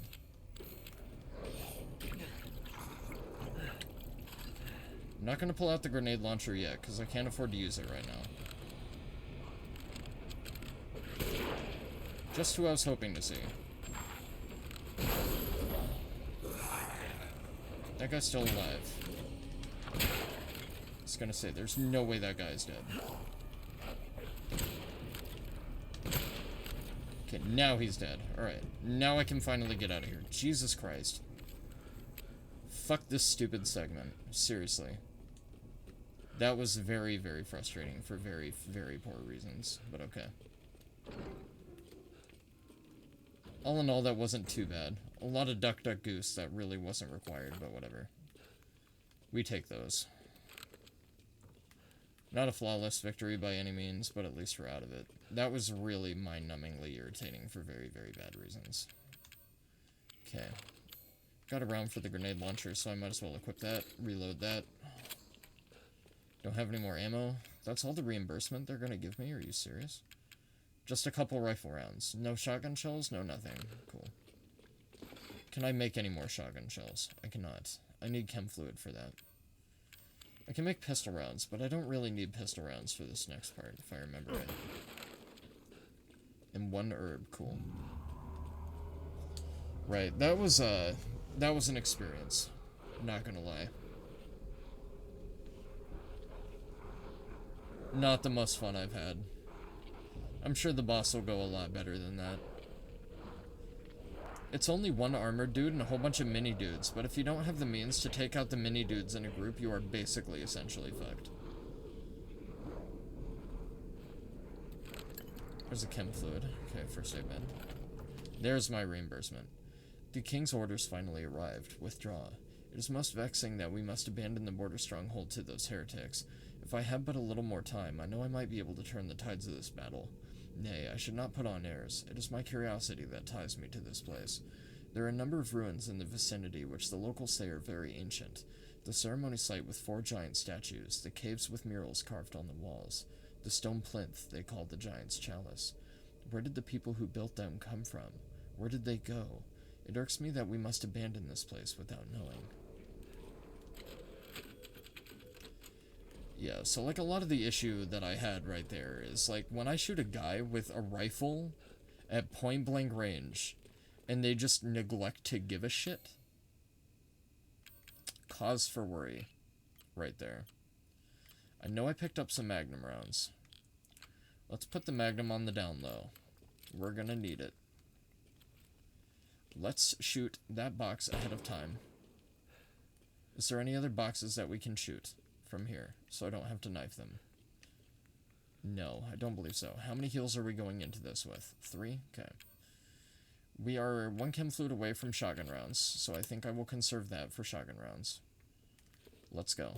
I'm not going to pull out the grenade launcher yet, because I can't afford to use it right now. Just who I was hoping to see. That guy's still alive. I was gonna say, there's no way that guy's dead. Okay, now he's dead. Alright, now I can finally get out of here. Jesus Christ. Fuck this stupid segment. Seriously. That was very, very frustrating for very, very poor reasons, but okay. All in all, that wasn't too bad. A lot of duck, duck, goose that really wasn't required, but whatever. We take those. Not a flawless victory by any means, but at least we're out of it. That was really mind-numbingly irritating for very, very bad reasons. Okay. Got a round for the grenade launcher, so I might as well equip that, reload that. Don't have any more ammo. That's all the reimbursement they're gonna give me? Are you serious? Just a couple rifle rounds. No shotgun shells? No nothing. Cool. Can I make any more shotgun shells? I cannot. I need chem fluid for that. I can make pistol rounds, but I don't really need pistol rounds for this next part, if I remember right. And one herb. Cool. Right, that was an experience. Not gonna lie. Not the most fun I've had. I'm sure the boss will go a lot better than that. It's only one armored dude and a whole bunch of mini dudes, but if you don't have the means to take out the mini dudes in a group, you are basically essentially fucked. There's a chem fluid. Okay, first aid med. There's my reimbursement. The king's orders finally arrived. Withdraw. It is most vexing that we must abandon the border stronghold to those heretics. If I had but a little more time, I know I might be able to turn the tides of this battle. Nay, I should not put on airs. It is my curiosity that ties me to this place. There are a number of ruins in the vicinity which the locals say are very ancient. The ceremony site with 4 giant statues, the caves with murals carved on the walls, the stone plinth they call the Giant's Chalice. Where did the people who built them come from? Where did they go? It irks me that we must abandon this place without knowing. Yeah, so like a lot of the issue that I had right there is like when I shoot a guy with a rifle at point blank range and they just neglect to give a shit. Cause for worry right there. I know I picked up some Magnum rounds. Let's put the Magnum on the down low. We're gonna need it. Let's shoot that box ahead of time. Is there any other boxes that we can shoot from here, so I don't have to knife them? No, I don't believe so. How many heals are we going into this with? 3? Okay. We are 1 chem fluid away from shotgun rounds, so I think I will conserve that for shotgun rounds. Let's go.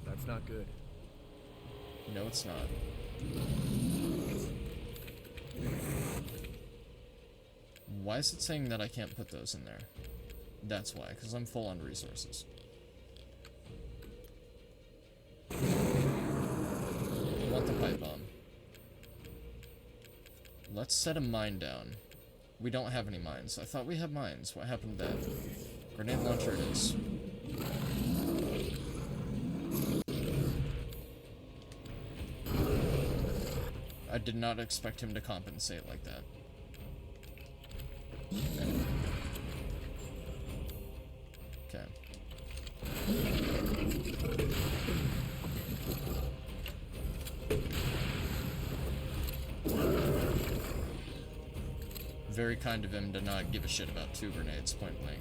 That's not good. No, it's not. Why is it saying that I can't put those in there? That's why, because I'm full on resources. I want the pipe bomb. Let's set a mine down. We don't have any mines. I thought we had mines. What happened to that? Grenade launcher it is. I did not expect him to compensate like that. Okay. Very kind of him to not give a shit about 2 grenades point blank.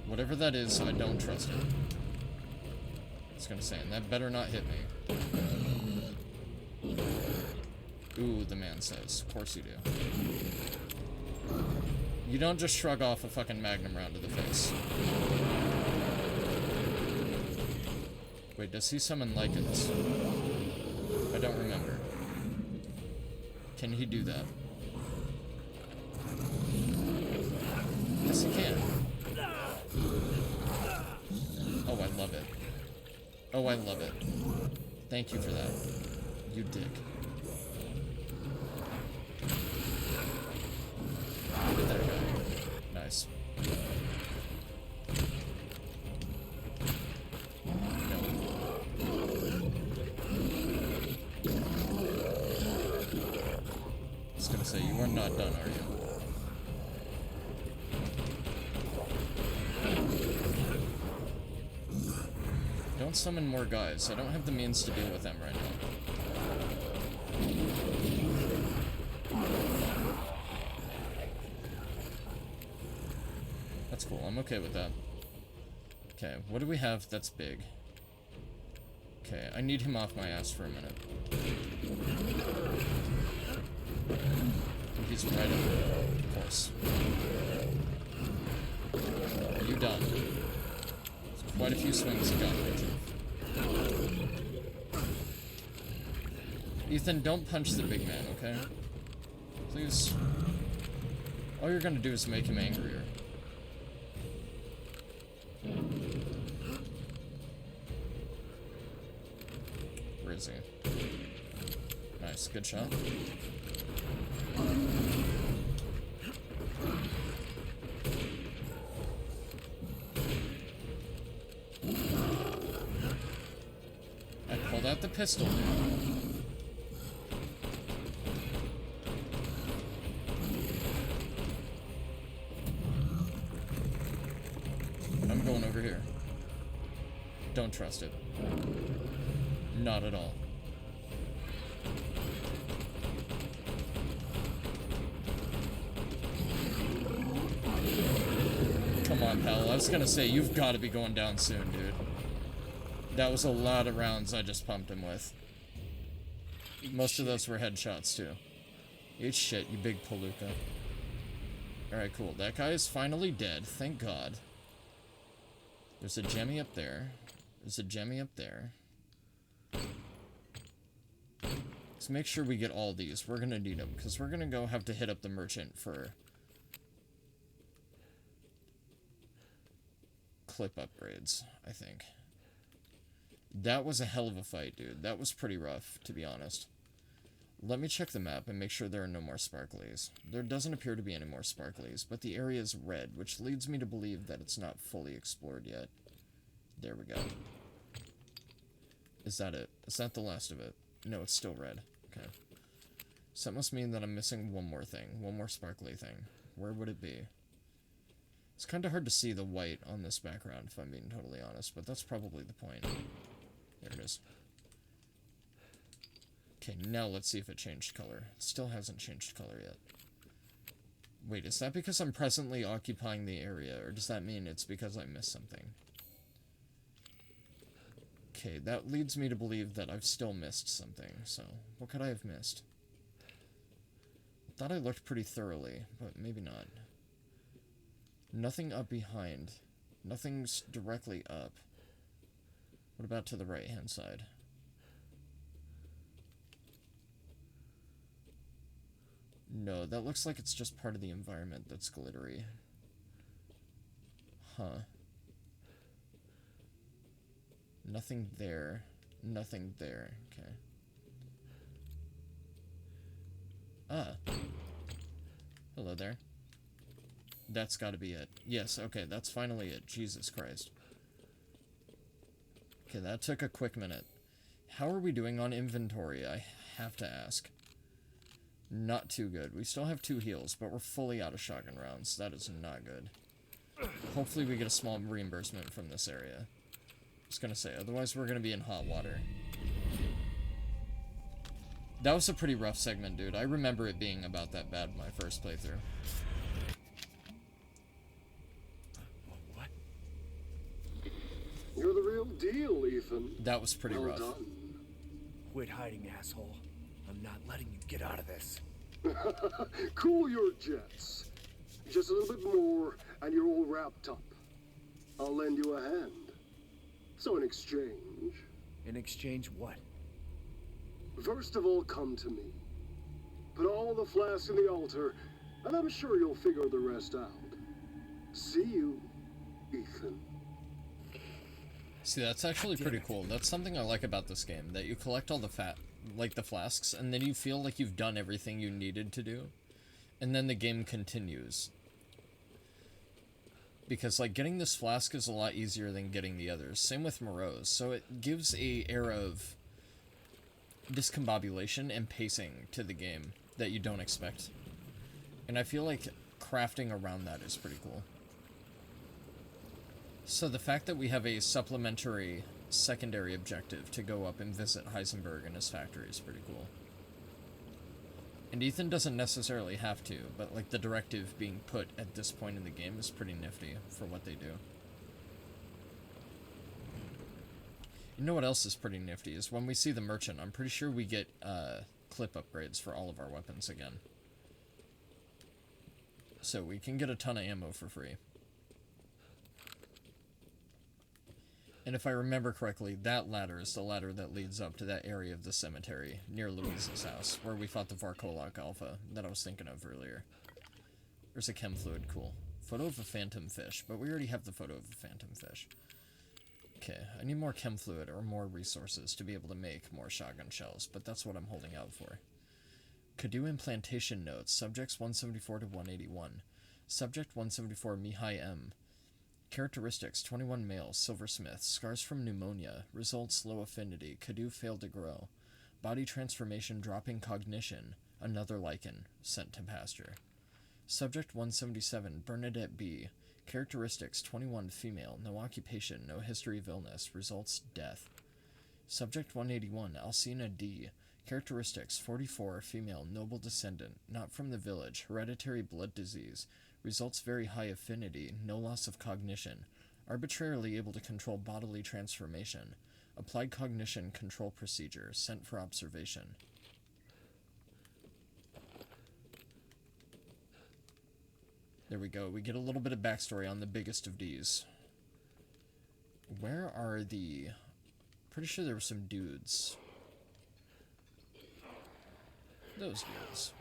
Whatever that is, I don't trust it. I was gonna say, and that better not hit me. Ooh, the man says. Of course you do. You don't just shrug off a fucking magnum round to the face. Wait, does he summon lichens? I don't remember. Can he do that? Yes, he can. Oh, I love it. Oh, I love it. Thank you for that. You dick. There we go. Nice. No. I was gonna say, you are not done, are you? Don't summon more guys. I don't have the means to deal with them right now. That's cool. I'm okay with that. Okay, what do we have that's big? Okay, I need him off my ass for a minute. He's right up there, of course. Are you done? There's quite a few swings you got, Richard. Ethan, don't punch the big man, okay? Please. All you're gonna do is make him angrier. Where is he? Nice, good shot. I pulled out the pistol. I'm going over here. Don't trust it. Not at all. Come on, pal. I was gonna say, you've got to be going down soon, dude. That was a lot of rounds I just pumped him with. Most of those were headshots, too. Eat shit, you big palooka. Alright, cool. That guy is finally dead. Thank God. There's a Jemmy up there. There's a Jemmy up there. Let's make sure we get all these. We're gonna need them, because we're gonna go have to hit up the merchant for clip upgrades, I think. That was a hell of a fight, dude. That was pretty rough, to be honest. Let me check the map and make sure there are no more sparklies. There doesn't appear to be any more sparklies, but the area is red, which leads me to believe that it's not fully explored yet. There we go. Is that it? Is that the last of it? No, it's still red. Okay. So that must mean that I'm missing one more thing. One more sparkly thing. Where would it be? It's kind of hard to see the white on this background, if I'm being totally honest, but that's probably the point. There it is. Okay, now let's see if it changed color. It still hasn't changed color yet. Wait, is that because I'm presently occupying the area, or does that mean it's because I missed something? Okay, that leads me to believe that I've still missed something, so what could I have missed? I thought I looked pretty thoroughly, but maybe not. Nothing up behind. Nothing's directly up. What about to the right-hand side? No, that looks like it's just part of the environment that's glittery. Huh. Nothing there. Nothing there. Okay. Ah. Hello there. That's gotta be it. Yes, okay, that's finally it. Jesus Christ. Okay, that took a quick minute. How are we doing on inventory? I have to ask. Not too good. We still have 2 heals, but we're fully out of shotgun rounds. That is not good. Hopefully we get a small reimbursement from this area. Just gonna say, otherwise we're gonna be in hot water. That was a pretty rough segment, dude. I remember it being about that bad my first playthrough. What? You're the real deal, Ethan. That was pretty Well rough. done. Quit hiding, asshole. I'm not letting you get out of this. Cool your jets. Just a little bit more, and you're all wrapped up. I'll lend you a hand. So in exchange, In exchange, what? first of all, come to me. Put all the flasks in the altar, and I'm sure you'll figure the rest out. See you, Ethan. See, that's actually pretty cool. That's something I like about this game, that you collect all the the flasks, and then you feel like you've done everything you needed to do, and then the game continues. Because, like, getting this flask is a lot easier than getting the others. Same with Moreau's, so it gives a air of discombobulation and pacing to the game that you don't expect. And I feel like crafting around that is pretty cool. So the fact that we have a supplementary secondary objective to go up and visit Heisenberg in his factory is pretty cool. And Ethan doesn't necessarily have to, but like the directive being put at this point in the game is pretty nifty for what they do. You know what else is pretty nifty is when we see the merchant, I'm pretty sure we get clip upgrades for all of our weapons again. So we can get a ton of ammo for free. And if I remember correctly, that ladder is the ladder that leads up to that area of the cemetery near Louise's house, where we fought the Varkolak Alpha that I was thinking of earlier. There's a chem fluid, cool. Photo of a phantom fish, but we already have the photo of a phantom fish. Okay, I need more chem fluid or more resources to be able to make more shotgun shells, but that's what I'm holding out for. Kadu implantation notes, subjects 174 to 181. Subject 174 Mihai M. Characteristics, 21 male, silversmith, scars from pneumonia, results low affinity, Kadu failed to grow. Body transformation dropping cognition, another lichen, sent to pasture. Subject 177, Bernadette B. Characteristics, 21 female, no occupation, no history of illness, results death. Subject 181, Alcina D. Characteristics, 44 female, noble descendant, not from the village, hereditary blood disease, results very high affinity, no loss of cognition, arbitrarily able to control bodily transformation, applied cognition control procedure, sent for observation. There we go, we get a little bit of backstory on the biggest of these. Where are the... Pretty sure there were some dudes. Those dudes.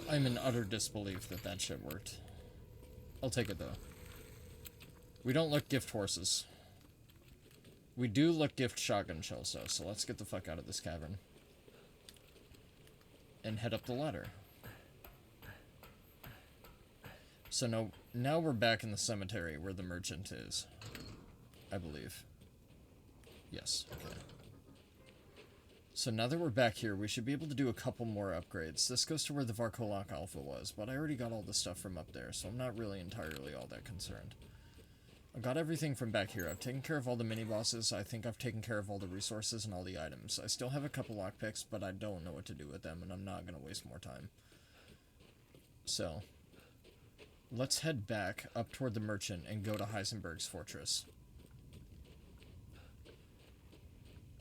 I'm in utter disbelief that that shit worked. I'll take it, though. We don't look gift horses. We do look gift shotgun shells, though, so let's get the fuck out of this cavern. And head up the ladder. So now we're back in the cemetery where the merchant is. I believe. Yes, okay. So now that we're back here, we should be able to do a couple more upgrades. This goes to where the Varkolak Alpha was, but I already got all the stuff from up there, so I'm not really entirely all that concerned. I got everything from back here. I've taken care of all the mini-bosses. I think I've taken care of all the resources and all the items. I still have a couple lockpicks, but I don't know what to do with them, and I'm not going to waste more time. So, let's head back up toward the merchant and go to Heisenberg's fortress.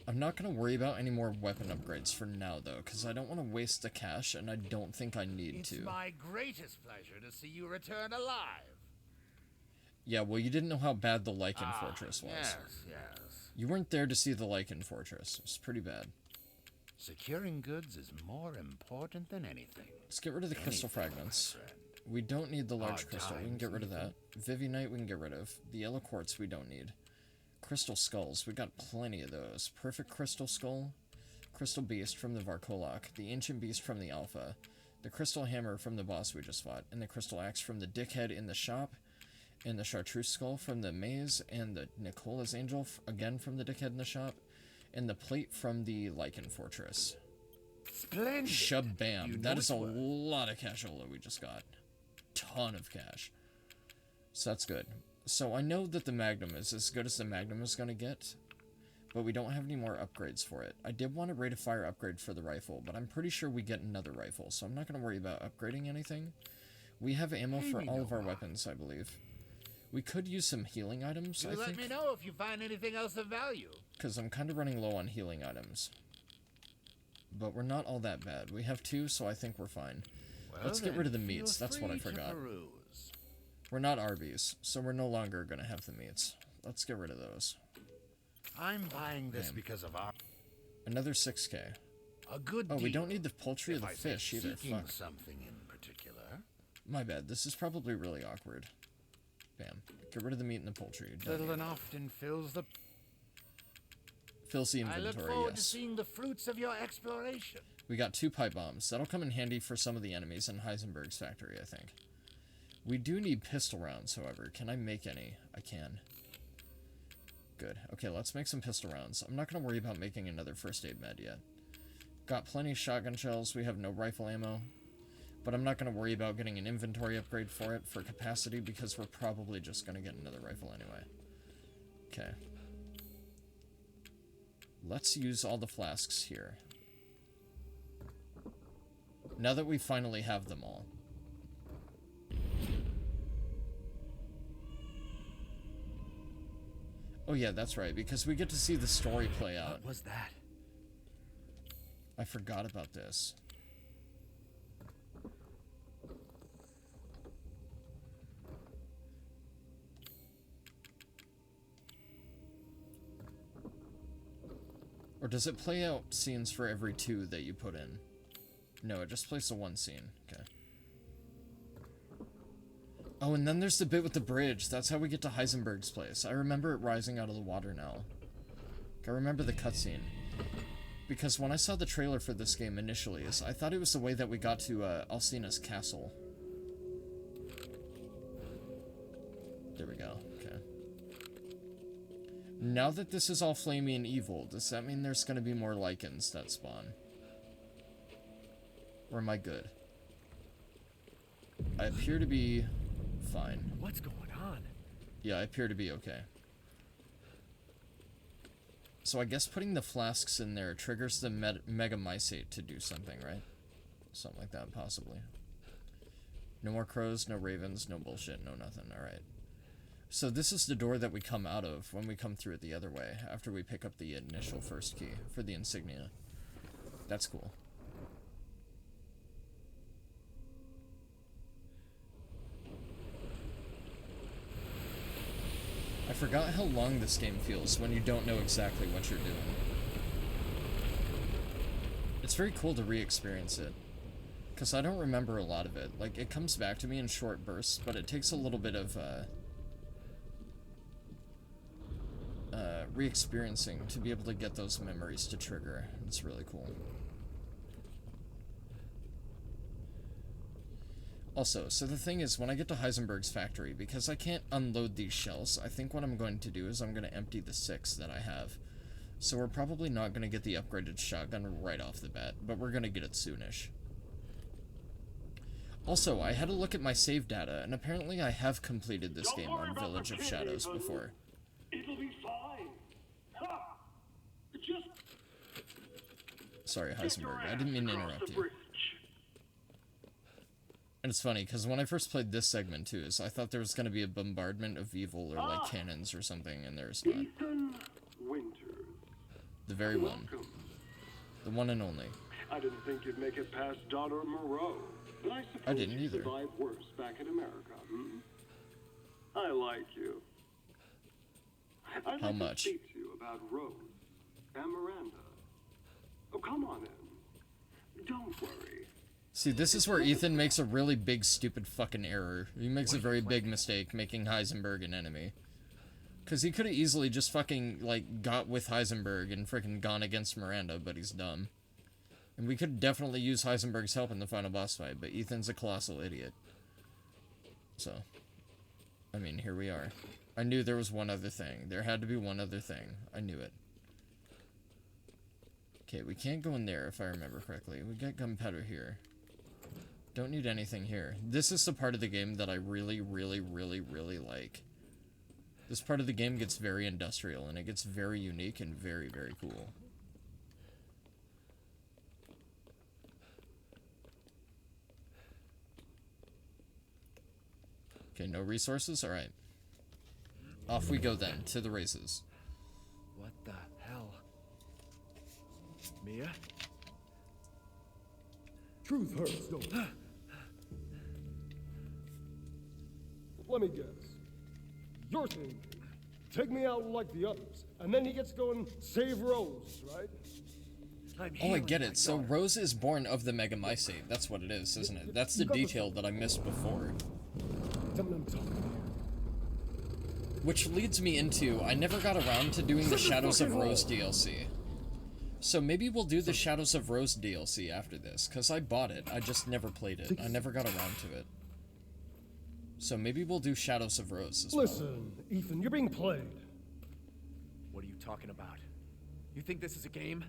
I'm not going to worry about any more weapon upgrades for now, though, because I don't want to waste the cash, and I don't think I need to. It's my greatest pleasure to see you return alive. Yeah, well, you didn't know how bad the Lichen Fortress was. Yes, yes. You weren't there to see the Lichen Fortress. It was pretty bad. Securing goods is more important than anything. Let's get rid of the crystal fragments. We don't need the large crystal. We can get rid of that. Vivinite we can get rid of. The yellow quartz we don't need. Crystal skulls. We got plenty of those. Perfect crystal skull. Crystal beast from the Varkolak. The ancient beast from the Alpha. The crystal hammer from the boss we just fought. And the crystal axe from the dickhead in the shop. And the chartreuse skull from the maze. And the Nicola's angel again from the dickhead in the shop. And the plate from the Lichen Fortress. Splendid. Shabam. You know That is its a worth. lot of cashola we just got. Ton of cash. So that's good. So I know that the Magnum is as good as the Magnum is going to get, but we don't have any more upgrades for it. I did want a rate of fire upgrade for the rifle, but I'm pretty sure we get another rifle, so I'm not going to worry about upgrading anything. We have ammo for all of our weapons, I believe. We could use some healing items, I Let think, me know if you find anything else of value. because I'm kind of running low on healing items. But we're not all that bad. We have 2, so I think we're fine. Let's get rid of the meats. That's what I forgot. We're not Arby's, so we're no longer going to have the meats. Let's get rid of those. I'm buying this Damn. because of our Another 6k. a good Oh, deal. we don't need the poultry or If the I say fish either. seeking Fuck. something in particular. My bad. This is probably really awkward. Bam. Get rid of the meat and the poultry. Don't Little need and it. often fills the. Fills the I inventory, look forward to yes. seeing the fruits of your exploration. We got 2 pipe bombs. That'll come in handy for some of the enemies in Heisenberg's factory, I think. We do need pistol rounds, however. Can I make any? I can. Good. Okay, let's make some pistol rounds. I'm not going to worry about making another first aid med yet. Got plenty of shotgun shells. We have no rifle ammo. But I'm not going to worry about getting an inventory upgrade for it for capacity because we're probably just going to get another rifle anyway. Okay. Let's use all the flasks here. Now that we finally have them all. Oh yeah, that's right, because we get to see the story play out. What was that? I forgot about this. Or does it play out scenes for every 2 that you put in? No, it just plays the 1 scene. Okay. Oh, and then there's the bit with the bridge. That's how we get to Heisenberg's place. I remember it rising out of the water now. I remember the cutscene. Because when I saw the trailer for this game initially, I thought it was the way that we got to Alcina's castle. There we go. Okay. Now that this is all flamey and evil, does that mean there's going to be more lichens that spawn? Or am I good? I appear to be fine. What's going on? Yeah, I appear to be okay. So I guess putting the flasks in there triggers the megamycete to do something, right? Something like that, possibly. No more crows, no ravens, no bullshit, no nothing. Alright. So this is the door that we come out of when we come through it the other way, after we pick up the initial first key for the insignia. That's cool. I forgot how long this game feels when you don't know exactly what you're doing. It's very cool to re-experience it, because I don't remember a lot of it. Like, it comes back to me in short bursts, but it takes a little bit of, re-experiencing to be able to get those memories to trigger. It's really cool. Also, so the thing is, when I get to Heisenberg's factory, because I can't unload these shells, I think what I'm going to do is I'm going to empty the 6 that I have. So we're probably not going to get the upgraded shotgun right off the bat, but we're going to get it soonish. Also, I had a look at my save data, and apparently I have completed this game on Village of Shadows before. It'll be fine. Ha! Just Sorry, get your Heisenberg, I ass didn't mean to across interrupt the you. bridge. And it's funny, because when I first played this segment, too, I thought there was going to be a bombardment of evil or, like, cannons or something, and there's not. Ethan Winters. The very one. Welcome. The one and only. I didn't think you'd make it past Daughter Moreau, but I suppose I didn't you either. survived worse back in America. Hmm? I like you. I'd How like much? to speak to you about Rose and Miranda. Oh, come on in. Don't worry. See, this is where Ethan makes a really big, stupid fucking error. He makes a very big mistake making Heisenberg an enemy. Because he could have easily just fucking, like, got with Heisenberg and freaking gone against Miranda, but he's dumb. And we could definitely use Heisenberg's help in the final boss fight, but Ethan's a colossal idiot. So, I mean, here we are. I knew there was one other thing. There had to be one other thing. I knew it. Okay, we can't go in there if I remember correctly. We got gunpowder here. Don't need anything here. This is the part of the game that I really, really, really, really like. This part of the game gets very industrial, and it gets very unique and very, very cool. Okay, no resources? Alright. Off we go then, to the races. What the hell? Mia? Truth hurts, don't it? Let me guess. You're thinking, take me out like the others, and then he gets to go and save Rose, right? Oh, I get it. So Rose is born of the Megamycete. That's what it is, isn't it? That's the detail that I missed before. Tell me I'm talking here. Which leads me into, I never got around to doing the Shadows of Rose DLC. So maybe we'll do the Shadows of Rose DLC after this, because I bought it, I just never played it. I never got around to it. So maybe we'll do Shadows of Rose as well. Listen, Ethan, you're being played. What are you talking about? You think this is a game?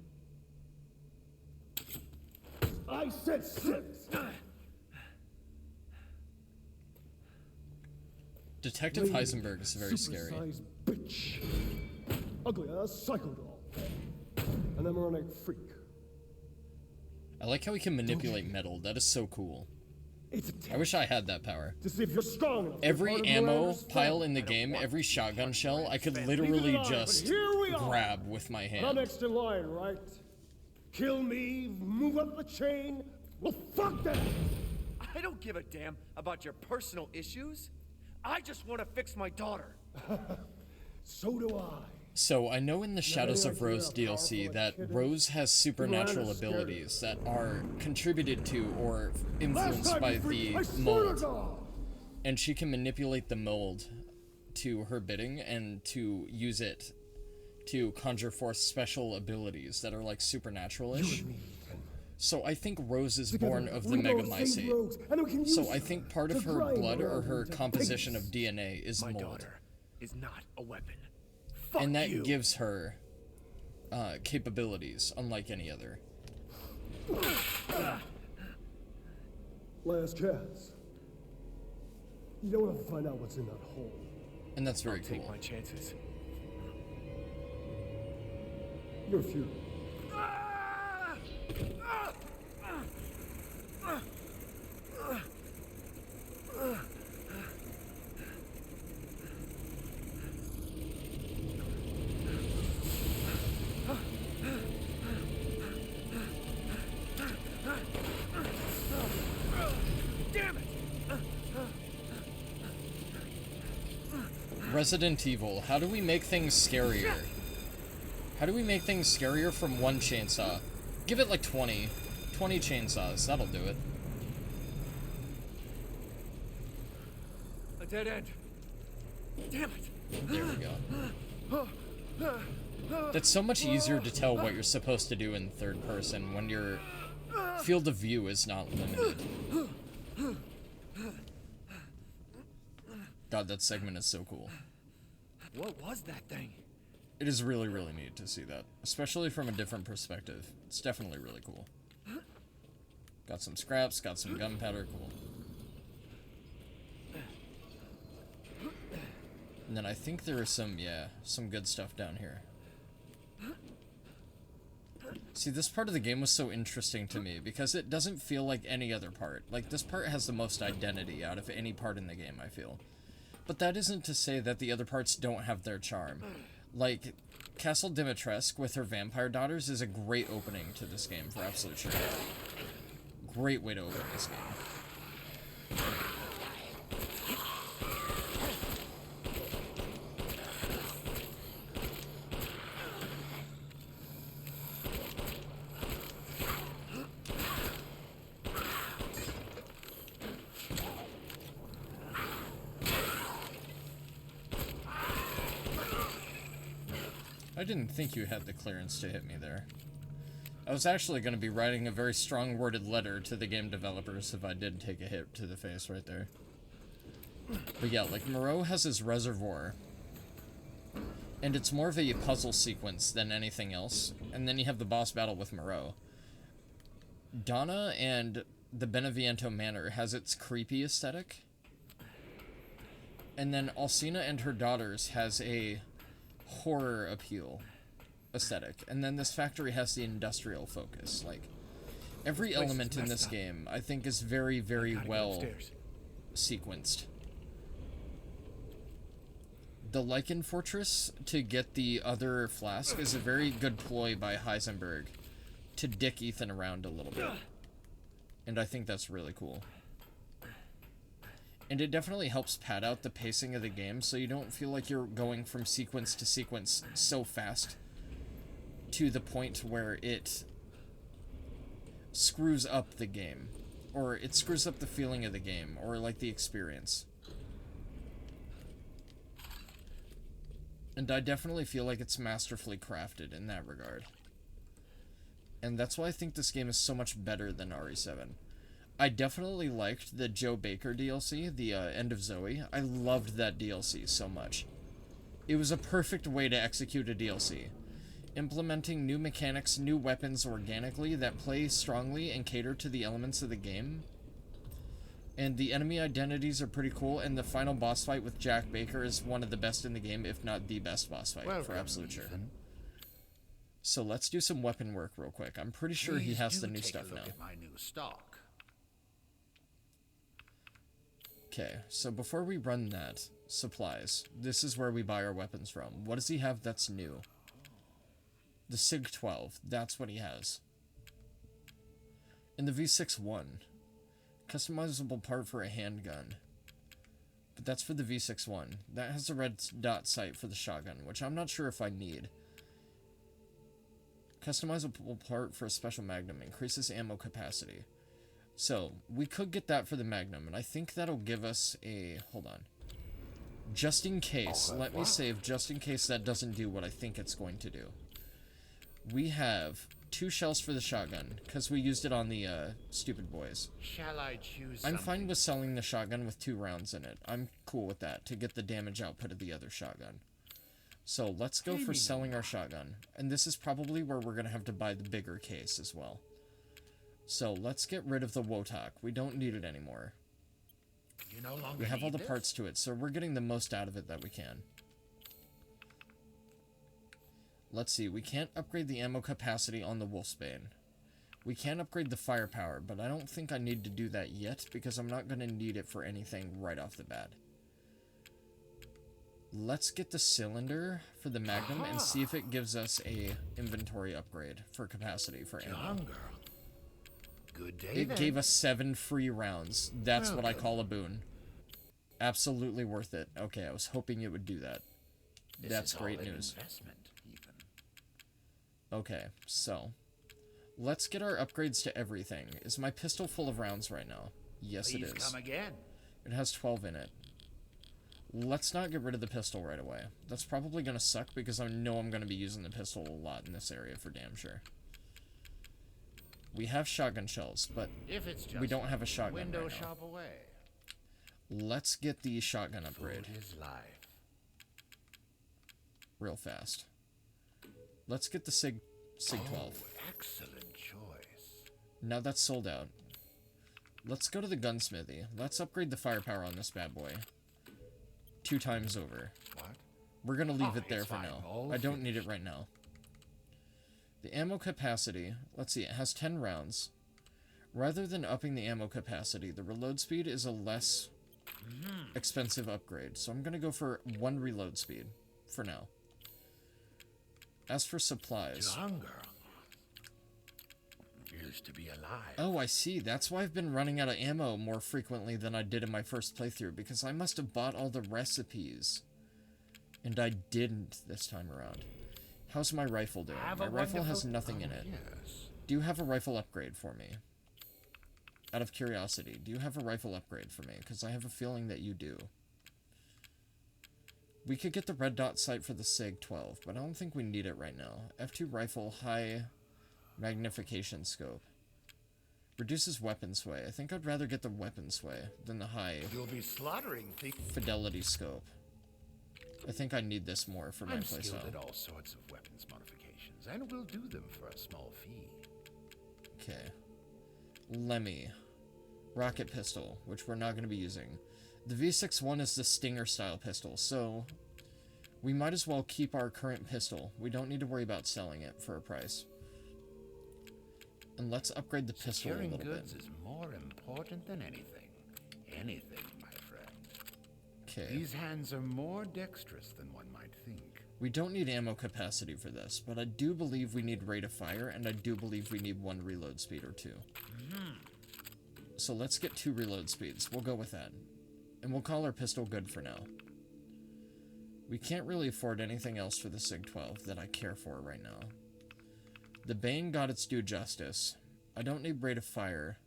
I said 6! Detective Heisenberg is very scary. Supersized bitch. Ugly ass psycho doll. An emeronic freak. I like how he can manipulate metal. That is so cool. It's a I test wish I had that power. to see if you're strong enough. to be Every part of ammo Miranda's pile family. in the game, every shotgun shell, I could Neither literally did I, but just here we are. grab with my I'm hand. next in line, right? Kill me, move up the chain. Well, fuck that! I don't give a damn about your personal issues. I just want to fix my daughter. So do I. So I know in the Shadows of idea Rose how DLC powerful that that kid is? Rose has supernatural Miranda's scared. abilities that are contributed to or Last influenced time by you freaked, I the swear to mold. God. And she can manipulate the mold to her bidding and to use it to conjure forth special abilities that are like supernatural-ish. So I think Rose is born of the Megamycete. So I think part of her blood or her composition of DNA is My mold. daughter is not a weapon. Fuck And that you. gives her capabilities unlike any other. Last chance. You don't want to find out what's in that hole. And that's very Take cool. my chances. You're few. Damn it! Resident Evil, how do we make things scarier? How do we make things scarier from one chainsaw? Give it like 20. 20 chainsaws, that'll do it. A dead end. Damn it! There we go. That's so much easier to tell what you're supposed to do in third person when your field of view is not limited. God, that segment is so cool. What was that thing? It is really, really neat to see that, especially from a different perspective. It's definitely really cool. Got some scraps, got some gunpowder, cool. And then I think there is some, yeah, some good stuff down here. See, this part of the game was so interesting to me because it doesn't feel like any other part. Like, this part has the most identity out of any part in the game, I feel. But that isn't to say that the other parts don't have their charm. Like, Castle Dimitrescu with her vampire daughters is a great opening to this game, for absolute sure. Great way to open this game. I didn't think you had the clearance to hit me there. I was actually going to be writing a very strong-worded letter to the game developers if I did take a hit to the face right there. But yeah, like, Moreau has his reservoir. And it's more of a puzzle sequence than anything else. And then you have the boss battle with Moreau. Donna and the Beneviento Manor has its creepy aesthetic. And then Alcina and her daughters has a horror appeal aesthetic. And then this factory has the industrial focus. Like, every element in this game, I think, is very, very well sequenced. The Lycan Fortress to get the other flask is a very good ploy by Heisenberg to dick Ethan around a little bit. And I think that's really cool. And it definitely helps pad out the pacing of the game so you don't feel like you're going from sequence to sequence so fast to the point where it screws up the game. Or it screws up the feeling of the game, or like the experience. And I definitely feel like it's masterfully crafted in that regard. And that's why I think this game is so much better than RE7. I definitely liked the Joe Baker DLC, the End of Zoe. I loved that DLC so much. It was a perfect way to execute a DLC. Implementing new mechanics, new weapons organically that play strongly and cater to the elements of the game. And the enemy identities are pretty cool, and the final boss fight with Jack Baker is one of the best in the game, if not the best boss fight, for absolute sure. So let's do some weapon work real quick. I'm pretty sure he has the new stuff now. My new stock. Okay, so before we run that, supplies. This is where we buy our weapons from. What does he have that's new? The SIG-12, that's what he has. And the V6-1. Customizable part for a handgun. But that's for the V6-1. That has the red dot sight for the shotgun, which I'm not sure if I need. Customizable part for a special magnum. Increases ammo capacity. So, we could get that for the magnum, and I think that'll give us a... Hold on. Just in case. Let me save just in case that doesn't do what I think it's going to do. We have 2 shells for the shotgun, because we used it on the, stupid boys. Shall I choose I'm fine with selling the shotgun with 2 rounds in it. I'm cool with that, to get the damage output of the other shotgun. So, let's go for selling our shotgun. And this is probably where we're gonna have to buy the bigger case as well. So, let's get rid of the Wotok. We don't need it anymore. You no longer We have all the need parts to it, so we're getting the most out of it that we can. Let's see, we can't upgrade the ammo capacity on the Wolfsbane. We can upgrade the firepower, but I don't think I need to do that yet, because I'm not going to need it for anything right off the bat. Let's get the cylinder for the Magnum and see if it gives us a inventory upgrade for capacity for ammo. Young girl. Good day It then. gave us 7 free rounds. That's what I call a boon. Absolutely worth it. Okay, I was hoping it would do that. This That's is great all an news. investment, even. Okay, so let's get our upgrades to everything. Is my pistol full of rounds right now? Yes, Please it is. come again. It has 12 in it. Let's not get rid of the pistol right away. That's probably going to suck because I know I'm going to be using the pistol a lot in this area for damn sure. We have shotgun shells, but If it's just we don't have a shotgun window right now. shop away. Let's get the shotgun upgrade Food is life. real fast. Let's get the SIG 12. Oh, excellent choice. Now that's sold out. Let's go to the gunsmithy. Let's upgrade the firepower on this bad boy 2 times over. What? We're gonna leave it Oh, there it's for fine. now. All I don't need it finished. right now. The ammo capacity, let's see, it has 10 rounds. Rather than upping the ammo capacity, the reload speed is a less expensive upgrade. So I'm gonna go for 1 reload speed for now. As for supplies... Young girl. Used to be alive. Oh, I see. That's why I've been running out of ammo more frequently than I did in my first playthrough, because I must have bought all the recipes. And I didn't this time around. How's my rifle doing? Have My a rifle has wonderful- nothing in it. Yes. Do you have a rifle upgrade for me? Out of curiosity, do you have a rifle upgrade for me? Because I have a feeling that you do. We could get the red dot sight for the SIG-12, but I don't think we need it right now. F2 rifle, high magnification scope. Reduces weapon sway. I think I'd rather get the weapon sway than the high You'll be slaughtering things. fidelity scope. I think I need this more for my I'm skilled playstyle. at all sorts of weapons modifications, and will do them for a small fee. Okay. Lemmy. Rocket pistol, which we're not going to be using. The V61 is the Stinger style pistol, so we might as well keep our current pistol. We don't need to worry about selling it for a price. And let's upgrade the pistol a Securing little goods bit. is more important than anything. Anything, my friend. Okay. These hands are more dexterous than one might think. We don't need ammo capacity for this, but I do believe we need rate of fire, and I do believe we need 1 reload speed or 2. So let's get 2 reload speeds. We'll go with that. And we'll call our pistol good for now. We can't really afford anything else for the SIG-12 that I care for right now. The Bane got its due justice. I don't need rate of fire.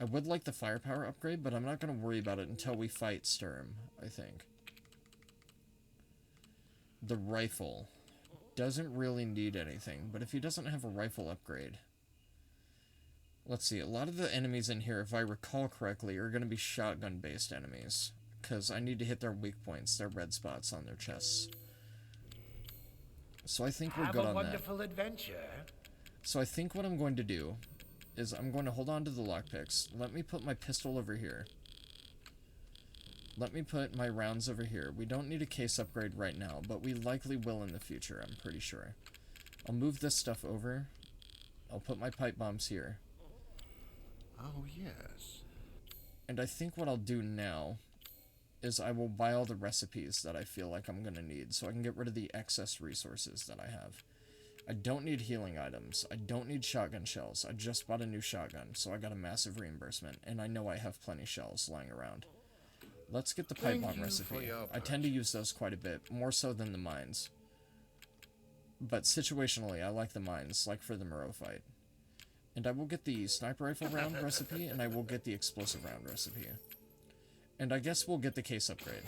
I would like the firepower upgrade, but I'm not going to worry about it until we fight Sturm, I think. The rifle doesn't really need anything, but if he doesn't have a rifle upgrade... Let's see, a lot of the enemies in here, if I recall correctly, are going to be shotgun-based enemies. Because I need to hit their weak points, their red spots on their chests. So I think we're good on that. Have a wonderful adventure. So I think what I'm going to do is I'm going to hold on to the lockpicks. Let me put my pistol over here. Let me put my rounds over here. We don't need a case upgrade right now, but we likely will in the future, I'm pretty sure. I'll move this stuff over. I'll put my pipe bombs here. Oh, yes. And I think what I'll do now is I will buy all the recipes that I feel like I'm going to need, so I can get rid of the excess resources that I have. I don't need healing items. I don't need shotgun shells. I just bought a new shotgun, so I got a massive reimbursement, and I know I have plenty shells lying around. Let's get the pipe bomb recipe. I tend to use those quite a bit, more so than the mines. But situationally, I like the mines, like for the Moreau fight. And I will get the sniper rifle round recipe, and I will get the explosive round recipe. And I guess we'll get the case upgrade.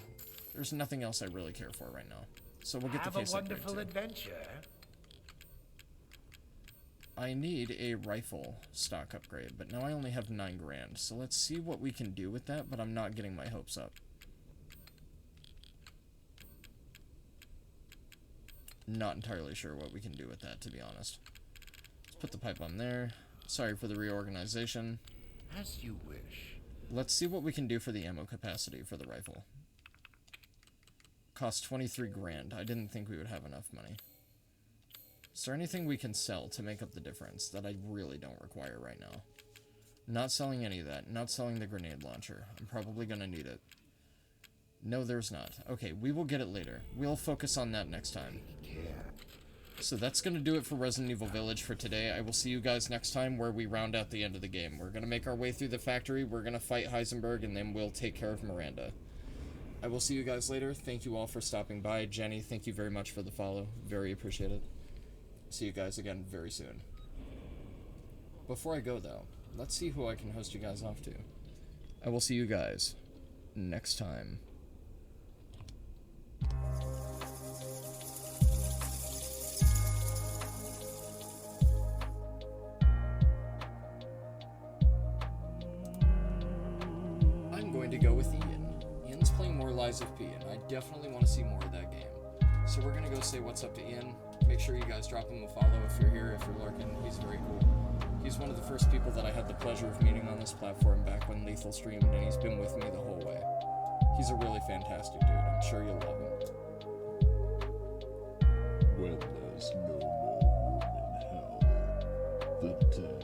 There's nothing else I really care for right now. So we'll get the case upgrade too. Have a wonderful adventure. I need a rifle stock upgrade, but now I only have 9 grand. So let's see what we can do with that, but I'm not getting my hopes up. Not entirely sure what we can do with that, to be honest. Let's put the pipe on there. Sorry for the reorganization. As you wish. Let's see what we can do for the ammo capacity for the rifle. Cost 23 grand. I didn't think we would have enough money. Is there anything we can sell to make up the difference that I really don't require right now? Not selling any of that. Not selling the grenade launcher. I'm probably going to need it. No, there's not. Okay, we will get it later. We'll focus on that next time. So that's going to do it for Resident Evil Village for today. I will see you guys next time where we round out the end of the game. We're going to make our way through the factory, we're going to fight Heisenberg, and then we'll take care of Miranda. I will see you guys later. Thank you all for stopping by. Jenny, thank you very much for the follow. Very appreciate it. See you guys again very soon. Before I go, though, let's see who I can host you guys off to. I will see you guys next time. I'm going to go with Ian. Ian's playing more Lies of P, and I definitely want to see more of that game. So we're going to go say what's up to Ian. Make sure you guys drop him a follow if you're here, if you're lurking. He's very cool. He's one of the first people that I had the pleasure of meeting on this platform back when Lethal streamed, and he's been with me the whole way. He's a really fantastic dude. I'm sure you'll love him. When there's no more room in hell, the dead